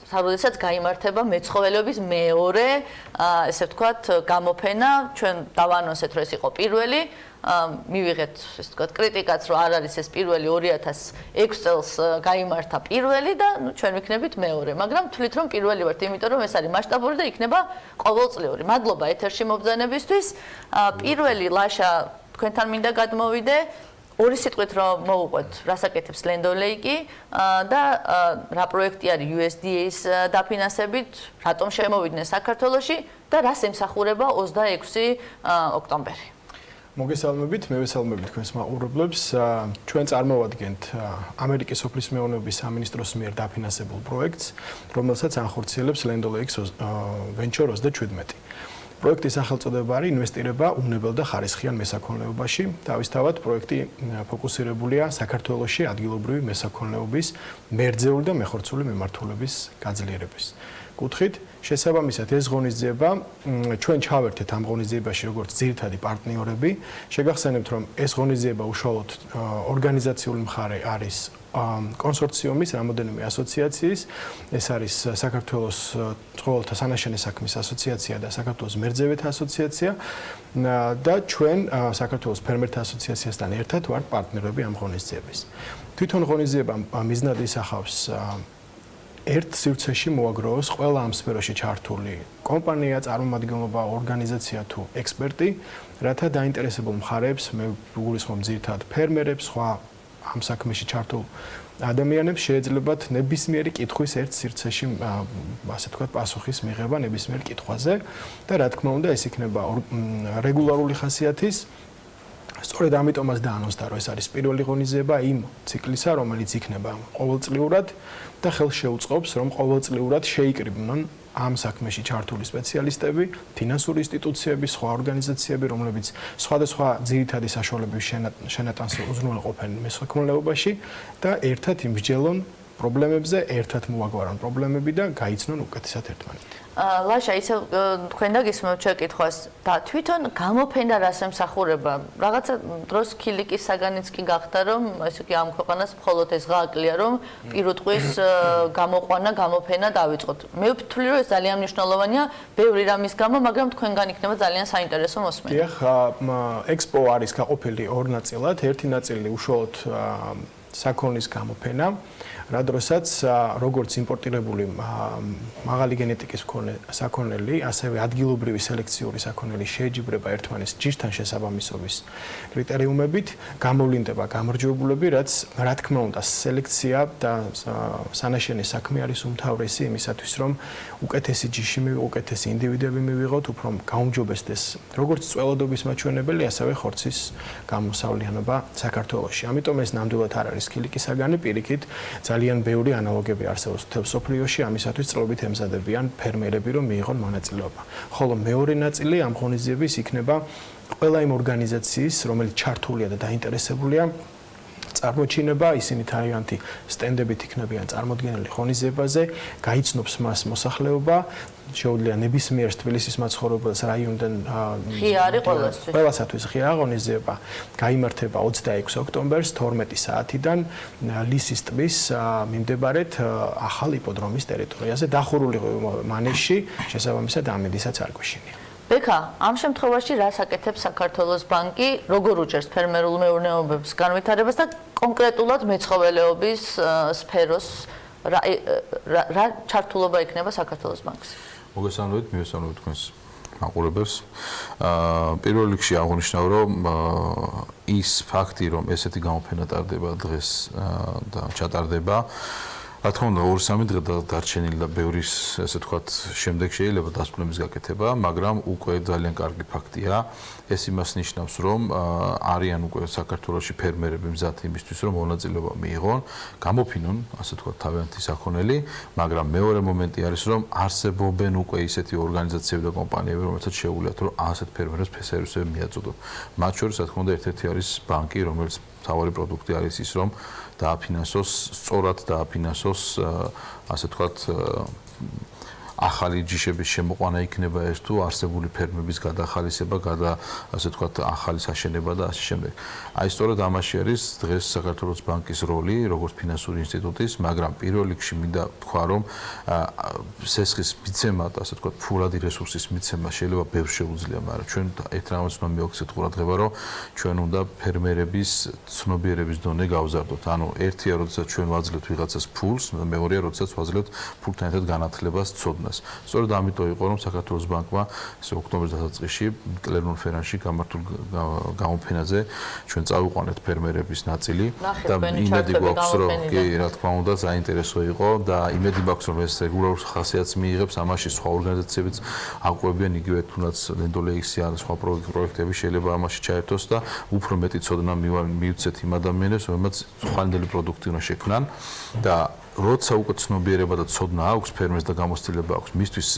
როდესაც გაიმართება მეცხოველეობის მეორე, ესე ვთქვათ, გამოფენა, ჩვენ დავანონსეთ, რომ ეს იყო პირველი, მივიღეთ, ესე ვთქვათ, კრიტიკაც, რომ არ არის ეს პირველი 2006 წელს გაიმართა პირველი და ჩვენ ვიქნებით მეორე, მაგრამ თვლით რომ პირველი ვართ, იმიტომ რომ ეს არის მასშტაბური და იქნება ყოველწლიური. მადლობა ეთერში მობრძანებისთვის. პირველი ლაშა თქვენთან მინდა გადმოვიდე. ორი სიტყვით რომ მოვუყვეთ, რასაკეთებს Lendon Lake და რა პროექტი არის USDA-ის დაფინანსებით, რატომ შემოვიდნენ საქართველოში და რას ემსახურება 26 ოქტომბერი. მოგესალმებით, მე ვესალმები თქვენს მაყურებლებს. ჩვენ წარმოვადგენთ ამერიკის სოფლის მეურნეობის სამინისტროს მიერ დაფინანსებულ პროექტს, რომელსაც ანხორციელებს Lendon Lakes Venture 37. პროექტის სახელწოდება არის ინვესტირება უნებელ და ხარისხიან მესაქონლეობაში. თავისთავად პროექტი ფოკუსირებულია საქართველოში ადგილობრივი მესაქონლეობის მერძეული და მეხორცული მიმართულების გაძლიერების კუთხით. შესაბამისად ეს ღონისძიება ჩვენ ჩავერთეთ ამ ღონისძიებაში როგორც ძირითადი პარტნიორები. შეგახსენებთ რომ ეს ღონისძიება უშუალოდ ორგანიზაციული მხარე არის კონსორციუმის რამოდენიმე ასოციაციის ეს არის საქართველოს ცხოველთა სანაშენე საქმის ასოციაცია და საქართველოს მერძევეთა ასოციაცია და ჩვენ საქართველოს ფერმერთა ასოციაციასთან ერთად ვართ პარტნიორები ამ ღონისძიების. თვითონ ღონისძიება მიზნად ისახავს ერთ სივრცეში მოაგროვოს ყველა ამ სფეროში ჩართული კომპანია, წარმომადგენლობა, ორგანიზაცია თუ ექსპერტი, რათა დაინტერესებულ მხარეებს, მე ვგულისხმობ ძირითადად ფერმერებს, სხვა ამ საქმეში ჩართულ ადამიანებს შეეძლებათ ნებისმიერი კითხვის ერთ სივრცეში, ასე ვთქვათ, პასუხის მიღება ნებისმიერ კითხვაზე და რა თქმა უნდა, ეს იქნება რეგულარული ხასიათის. სწორედ ამიტომაც დაანონსდა, რომ ეს არის პირველი ღონისძიება იმ ციკლისა, რომელიც იქნება ყოველწლიურად და ხელს შეუწყობს, რომ ყოველწლიურად შეიკრიბნონ ამ საქმეში ჩართული სპეციალისტები, ფინანსური ინსტიტუციები, სხვა ორგანიზაციები, რომლებიც სხვადასხვა ძირითადი საშუალებების შენატანს უზრუნველყოფენ მესაქონლეობაში და ერთად იმსჯელონ პრობლემებზე, ერთად მოაგვარონ პრობლემები და გაიცნონ უკეთესად ერთმანეთს. ლაშა, ისე თქვენ დაგისმევთ შეკითხვას და თვითონ გამოფენა რას ემსახურება? რაღაცა დროს ქილიკის საგანიც კი გახდა, რომ ესე იგი ამ ქვეყანას მხოლოდ ეს ღააკლია, რომ პირუტყვის გამოყვანა, გამოფენა დავიწყოთ. მე ვთვლი, რომ ეს ძალიან მნიშვნელოვანია, ბევრი რამის გამო, მაგრამ თქვენგან იქნება ძალიან საინტერესო მოსმენა. დიახ, ექსპო არის გაყოფილი ორ ნაწილად. ერთი ნაწილი უშუალოდ საქონლის გამოფენა. რა დროსაც როგორც იმპორტირებული მაღალი გენეტიკის მქონე საქონელი, ასევე ადგილობრივი სელექციური საქონელი შეეჯიბრება ერთმანეთის ჯიშთან შესაბამისობის კრიტერიუმებით, გამოვლინდება გამარჯვებულები, რაც რა თქმა უნდა სელექცია და სანაშენე საქმე არის უმთავრესი იმისათვის, რომ უკეთესი ჯიში უკეთესი ინდივიდები მივიღოთ, უფრო გაუმჯობესდეს როგორც წველადობის მაჩვენებელი, ასევე ხორცის გამოსავლიანობა საქართველოში. ამიტომ ეს ნამდვილად არ არის ქილიკის საგანი, პირიქით ძალიან ბევრი ანალოგები არსებობს მთელ სოფლიოში, ამისათვის წლობით ემზადებიან ფერმერები, რომ მიიღონ მონაწილეობა. ხოლო მეორე ნაწილი ამ ღონისძიების იქნება ყველა იმ ორგანიზაციის, რომელიც ჩართულია და დაინტერესებულია წარმოჩინება, ისინი თავიანთი სტენდებით იქნებიან წარმოდგენილი ღონისძიებაზე, გაიცნობს მას მოსახლეობა, შეუძლია ნებისმიერ თბილისის მაცხოვრებელს რაიონიდან ღია არის ყველასთვის. ყველასათვის ღია ღონისძიება გაიმართება 26 ოქტომბერს 12 საათიდან ლისის ტბის მიმდებარედ ახალ იპოდრომის ტერიტორიაზე დახურული მანეჟში, შესაბამისად ამინდისა ცარკვიშინია. ბექა, ამ შემთხვევაში რას აკეთებს საქართველოს ბანკი, როგორ უჭერს ფერმერულ მეურნეობებს განვითარებას და კონკრეტულად მეცხოველეობის სფეროს რა ჩართულობა იქნება საქართველოს ბანკს? მოგესალმებით, მივესალმებით თქვენს მაყურებელს. პირველ რიგში აღნიშნავ, რომ ის ფაქტი, რომ ესეთი გამოფენა ტარდება დღეს და ჩატარდება, რა თქმა უნდა, 2-3 დღე დარჩენილი და ბევრი ესე ვთქვათ, შემდეგ შეიძლება დასკვნების გაკეთება, მაგრამ უკვე ძალიან კარგი ფაქტია. ეს იმას ნიშნავს, რომ არიან უკვე საქართველოში ფერმერები მზად იმისთვის, რომ მონაწილეობა მიიღონ, გამოფინონ, ასე ვთქვათ, თავიანთი საქონელი, მაგრამ მეორე მომენტი არის, რომ არსებობენ უკვე ისეთი ორგანიზაციები და კომპანიები, რომელთაც შეუძლიათ, რომ ასეთ ფერმერებს სერვისები მიაწოდონ. მათ შორის, რა თქმა უნდა, ერთ-ერთი არის ბანკი, რომელიც მთავარი პროდუქტი არის ის, რომ დააფინანსოს, სწორად დააფინანსოს, ასე ვთქვათ, ახალი ჯიშების შემოყვანა იქნება ეს თუ არსებული ფერმების გადახალისება, ასე ვთქვათ, ახალი საშენება და ასე შემდეგ. აი სწორედ ამაში არის დღეს საქართველოს ბანკის როლი, როგორც ფინანსური ინსტიტუტის, მაგრამ პირველ რიგში მინდა თქვა, რომ სესხის მიცემა, ასე ვთქვათ, ფულადი რესურსის მიცემა შეიძლება ბევრ შეუძლია, მაგრამ ჩვენ ერთ რამაც უნდა მივაქცეთ ყურადღება, რომ ჩვენ უნდა ფერმერების ცნობიერების დონე გავზარდოთ. ანუ ერთია, როდესაც ჩვენ ვაძლევთ ვიღაცას ფულს, და მეორეა, როდესაც ვაძლევთ ფულთან ერთად განათლებას, ცოდნას. სწორედ ამიტომ იყო, რომ საქართველოს ბანკმა ოქტომბრის დასაწყისში კლერმონ ფერანში გამართულ გამოფენაზე ჩვენ წავიყვანეთ ფერმერების ნაწილი და იმედი გვაქვს, რომ კი, რა თქმა უნდა, საინტერესო იყო და იმედი მაქვს, რომ ეს რეგულარულ ხასიათს მიიღებს, ამაში სხვა ორგანიზაციებიც აყვებიან, იგივე თუნდაც ლენდოლექსი ან სხვა პროექტები შეიძლება ამაში ჩაერთოს და უფრო მეტი ცოდნა მივცეთ იმ ადამიანებს, რომელთაც ხვალინდელი პროდუქტი უნდა შექმნან და როცა უკვე ცნობიერება და ცოდნა აქვს ფერმერს და გამოცდილება აქვს, მისთვის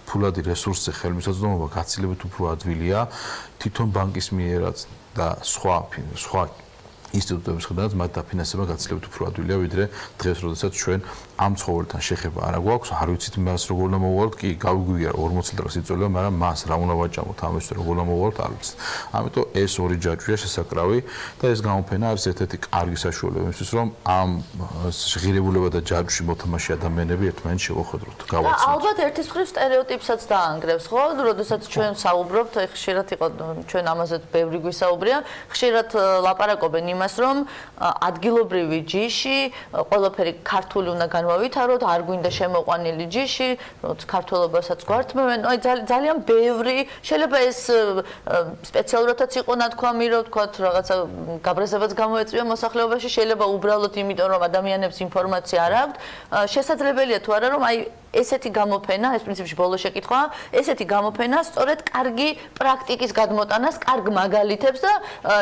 ფულადი რესურსზე ხელმისაწვდომობა გაცილებით უფრო ადვილია თვითონ ბანკის მიერაც და სხვა ინსტიტუტების მხრიდან მათ დაფინანსება გაცილებით უფრო ადვილია, ვიდრე დღეს, როდესაც ჩვენ ამ ცხოველთან შეხება არ გვაქვს, არ ვიცით მას როგორ უნდა მოვუყაროთ, კი გავიგვიგია 40 დღეს იწოლება, მაგრამ მას რა უნდა ვაჭამოთ, ამის როგორ უნდა მოვუყაროთ, არ ვიცით. ამიტომ ეს ორი ჯაჭვია შესაკრავი და ეს გამოფენა არის ერთ-ერთი კარგი საშუალება იმისთვის, რომ ამ ღირებულება და ჯაჭვში მოთამაშე ადამიანები ერთმანეთს შევახვედროთ, გავაცნოთ. ალბათ ერთის მხრივ სტერეოტიპსაც დაანგრევს, ხო? როდესაც ჩვენ საუბრობთ, ხშირად იყო ჩვენ ამაზე ბევრი გვისაუბრია, ხშირად ლაპარაკობენ იმას, რომ ადგილობრივი ჯიში, ყველაფერი ქართული უნდა განვავითაროთ, არ გვინდა შემოყვანილი ჯიში, ქართველობასაც გვართმევენ. აი ძალიან ბევრი, შეიძლება ეს სპეციალურადაც იყო ნათქვამი, რომ თქვათ რაღაცა გაბრაზებაც გამოეწვია მოსახლეობაში, შეიძლება უბრალოდ იმიტომ, რომ ადამიანებს ინფორმაცია არ აქვთ. შესაძლებელია თუ არა, რომ აი ესეთი გამოფენა, ეს პრინციპში ბოლო შეკითხვაა, ესეთი გამოფენა სწორედ კარგი პრაქტიკის გადმოტანას, კარგ მაგალითებს და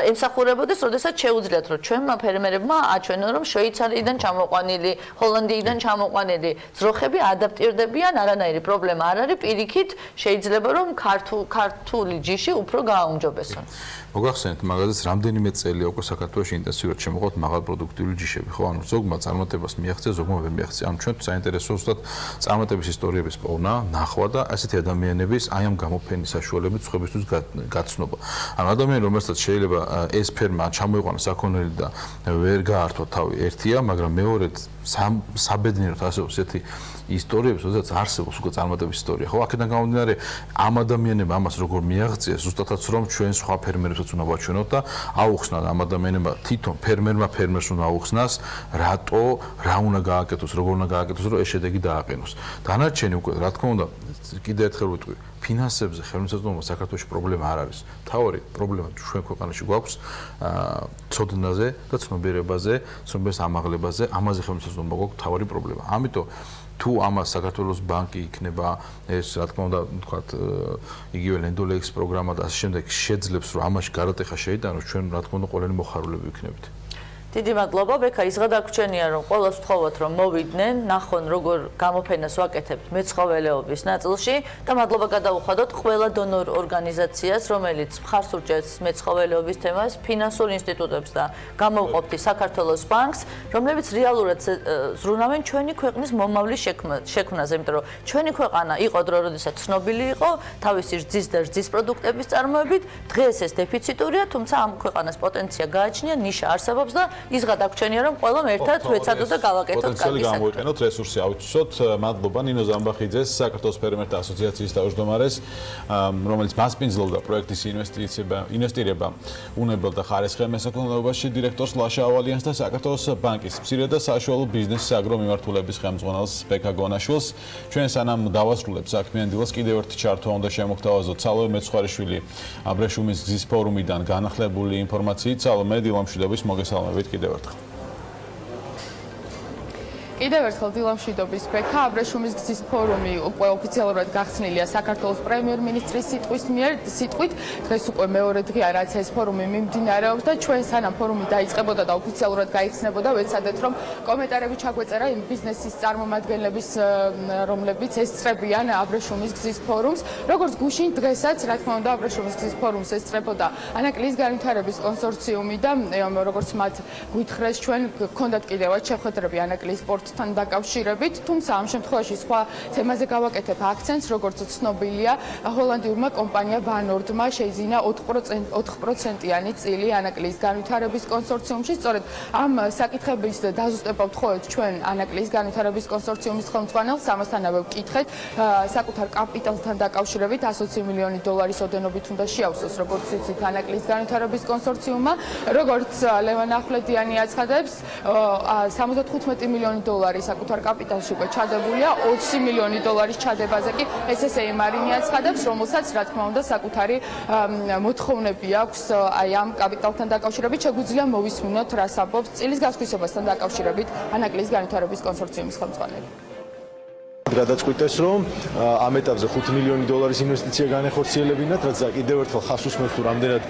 ემსახურებოდეს, როდესაც შეუძლიათ, რომ ჩვენმა ფერმერებმა აჩვენონ, რომ შვეიცარიიდან ჩამოყვანილი, ჰოლანდიიდან ჩამოყვანილი ძროხები ადაპტირდებიან, არანაირი პრობლემა არ არის, პირიქით შეიძლება, რომ ქართული ჯიში უფრო გააუმჯობესონ. მოგახსენეთ, მაგალითად, რამდენიმე წელია უკვე საქართველოში ინტენსიურად შემოყვანთ მაღალპროდუქტიული ჯიშები, ხო? ანუ ზოგმა წარმატებას მიაღწია, ზოგმა ვერ მიაღწია. ანუ ჩვენ საინტერესო ზუსტად წარმატების ისტორიების პოვნა, ნახვა და ასეთი ადამიანების აი ამ გამოფენის საშუალებით სხვებისთვის გაცნობა. ანუ ადამიანი, რომელსაც შეიძლება ეს ფერმა ჩამოიყვანა საქონელი და ვერ გაართვა თავი, ერთია, მაგრამ მეორედ საბედნიეროდ არსებობს ესეთი ისტორიებს, როდესაც არსებობს უკვე წარმატების ისტორია, ხო? აქედან გამომდინარე, ამ ადამიანებმა ამას როგორ მიაღწიეს, ზუსტადაც რომ ჩვენ სხვა ფერმერებსაც უნდა ვაჩვენოთ და აუხსნათ ამ ადამიანებმა თვითონ ფერმერს უნდა აუხსნას, რატო, რა უნდა გააკეთოს, როგორ უნდა გააკეთოს, რომ ეს შედეგი დააყენოს. დანარჩენი უკვე, რა თქმა უნდა, კიდევ ერთხელ ვიტყვი, ფინანსებზე ხელმისაწვდომობა საქართველოში პრობლემა არ არის. თავარი პრობლემა ჩვენ ქვეყანაში გვაქვს ცოდნაზე და ცნობიერებაზე, ცნობიერების ამაღლებაზე, ამაზე ხელმისაწვდომობა გვაქვს თავარი პრობლემა. ამიტომ თუ ამას საქართველოს ბანკი იქნება ეს რა თქმა უნდა ვთქვათ იგივე ლენდოლექს პროგრამა და ასე შემდეგ შეძლებს რომ ამაში გარატეხა შეიტანოს ჩვენ რა თქმა უნდა ყველანი მოხარულები ვიქნებით. დიდი მადლობა, ბექა, ის გადაგვრჩენია, რომ ყველას ვთხოვოთ, რომ მოვიდნენ, ნახონ, როგორ გამოფენას ვაკეთებთ მეცხოველეობის ნაწილში და მადლობა გადავუხადოთ ყველა დონორ ორგანიზაციას, რომელიც მხარს უჭერს მეცხოველეობის თემას, ფინანსურ ინსტიტუტებს და გამოვყოფთი საქართველოს ბანკს, რომლებიც რეალურად ზრუნავენ ჩვენი ქვეყნის მომავლის შექმნაზე, იმიტომ რომ ჩვენი ქვეყანა იყო დრო, როდესაც ცნობილი იყო თავისი რძის და რძის პროდუქტების წარმოებით, დღეს ეს დეფიციტურია, თუმცა ამ ქვეყანას პოტენცია გააჩნია, ნიშა არსებობს და ის გადაგვრჩენია, რომ ყველამ ერთად ვეცადოთ და გავაკეთოთ კარგი პოტენციალი გამოიყენოთ, რესურსი ავიწვოთ. მადლობა ნინო ზამბახიძეს, საქართველოს ფერმერთა ასოციაციის თავმჯდომარეს, რომელიც მასპინძლობდა პროექტის ინვესტირება უნებელ და ხარისხიან მესაქონლეობაში, დირექტორს ლაშა ავალიანს და საქართველოს ბანკის მცირე და საშუალო ბიზნესის აგრომიმართულების ხელმძღვანელს ბექა გონაშვილს. ჩვენ სანამ დავასრულებთ საქმიან დილას, კიდევ ერთი ჩართვა უნდა შემოგთავაზოთ. სალომე მეცხვარეშვილი აბრეშუმის გზის ფორუმიდან განახლებული ინფორმაციით, სალომე დილამშვიდობის მოგესალმებით კიდევ ერთხელ. კიდევ ერთხელ დილამშვიდობის ბექა, აბრეშუმის გზის ფორუმი უკვე ოფიციალურად გახსნილია საქართველოს პრემიერ-მინისტრის სიტყვით. დღეს უკვე მეორე დღეა, რაც ეს ფორუმი მიმდინარეობს და ჩვენ სანამ ფორუმი დაიწყებოდა და ოფიციალურად გაიხსნებოდა, ვეცადეთ, რომ კომენტარები ჩაგვეწერა იმ ბიზნესის წარმომადგენლების, რომლებიც ესწრებიან აბრეშუმის გზის ფორუმს. როგორც გუშინ დღესაც, რა თქმა უნდა, აბრეშუმის გზის ფორუმს ესწრებოდა ანაკლის განვითარების კონსორციუმი და როგორც მათ გვითხრეს, ჩვენ გქონდათ კიდევაც შეხვედრები ანაკლის სპორტთან დაკავშირებით, თუმცა ამ შემთხვევაში სხვა თემაზე გავაკეთებ აქცენტს, როგორც ცნობილია, ჰოლანდიურმა კომპანია ვანორდმა შეიძინა 4%-იანი წილი ანაკლის განვითარების კონსორციუმში. სწორედ ამ საკითხების დაზუსტება ვთხოვეთ ჩვენ ანაკლის განვითარების კონსორციუმის ხელმძღვანელს, ამასთანავე ვკითხეთ საკუთარ კაპიტალთან დაკავშირებით 120 მილიონი დოლარის ოდენობით უნდა შეავსოს, როგორც იცით, ანაკლის განვითარების კონსორციუმმა, როგორც ლევან ახვლედიანი აცხადებს, 75 მილიონი დოლარი საკუთარ კაპიტალში უკვე ჩადებულია, 20 მილიონი დოლარის ჩადებაზე კი SSA მარინი აცხადებს, რომელსაც რა თქმა უნდა საკუთარი მოთხოვნები აქვს აი ამ კაპიტალთან დაკავშირებით. შეგვიძლია მოვისმინოთ, რას ამბობს წილის გასხვისებასთან დაკავშირებით ანაკლის განვითარების კონსორციუმის ხელმძღვანელი. გადაწყვიტეს, რომ ამ ეტაპზე 5 მილიონი დოლარის ინვესტიცია განეხორციელებინათ, რაც კიდევ ერთხელ ხაზს უსმენს, თუ რამდენად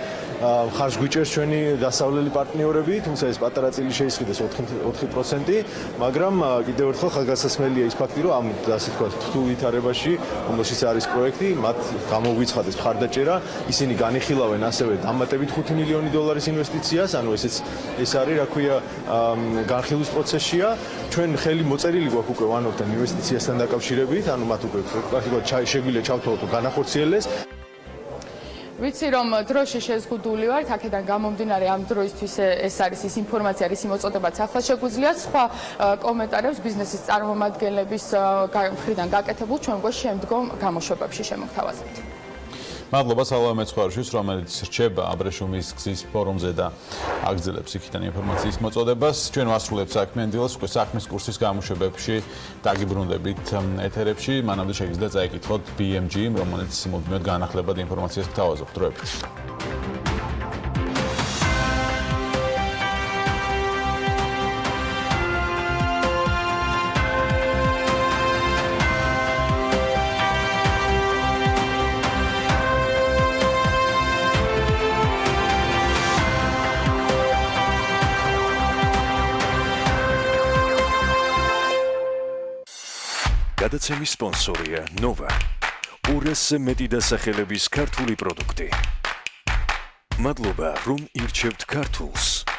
ხარს გვიჭერს ჩვენი დასავლელი პარტნიორები, თუმცა ეს პატარა წილი შეისყიდეს 4%, მაგრამ კიდევ ერთხელ ხალხგასასმელია ის ფაქტი, რომ ამ ასე ვთქვათ, რთულ ვითარებაში, რომელშიც არის პროექტი, მათ გამოგვიცხადეს მხარდაჭერა, ისინი განიხილავენ ასევე დამატებით 5 მილიონი დოლარის ინვესტიციას, ანუ ეს არის, რა ქვია, განხილვის პროცესია. ჩვენ ხელი მოწერილი გვაქვს უკვე ვანორდთან ინვესტიციასთან დაკავშირებით, ანუ მათ უკვე პრაქტიკულად შეგვიძლია ჩავთვალოთ, რომ განახორციელეს. ვიცი რომ დროში შეზღუდული ვართ, აქედან გამომდინარე ამ დროისთვის ეს არის ის ინფორმაცია, რის მოწოდებაც ახლა შეგვიძლია სხვა კომენტარებს ბიზნესის წარმომადგენლების მხრიდან გაკეთებულ ჩვენ შემდგომ გამოშვებებში შემოგთავაზებთ. მადლობა სალომე მეცხვარეშვილს, რომელიც რჩება აბრეშუმის გზის ფორუმზე და აგრძელებს იქიდან ინფორმაციის მოწოდებას. ჩვენ ვასრულებთ საქმიან დილას, უკვე საქმის კურსის გამოშვებებში დაგიბრუნდებით ეთერებში. მანამდე შეგიძლიათ წაიკითხოთ BMG, რომელიც მუდმივად განახლებად ინფორმაციას გთავაზობთ დროებით. გადაცემის სპონსორია ნოვა. 200-ზე მეტი დასახელების ქართული პროდუქტი. მადლობა, რომ ირჩევთ ქართულს.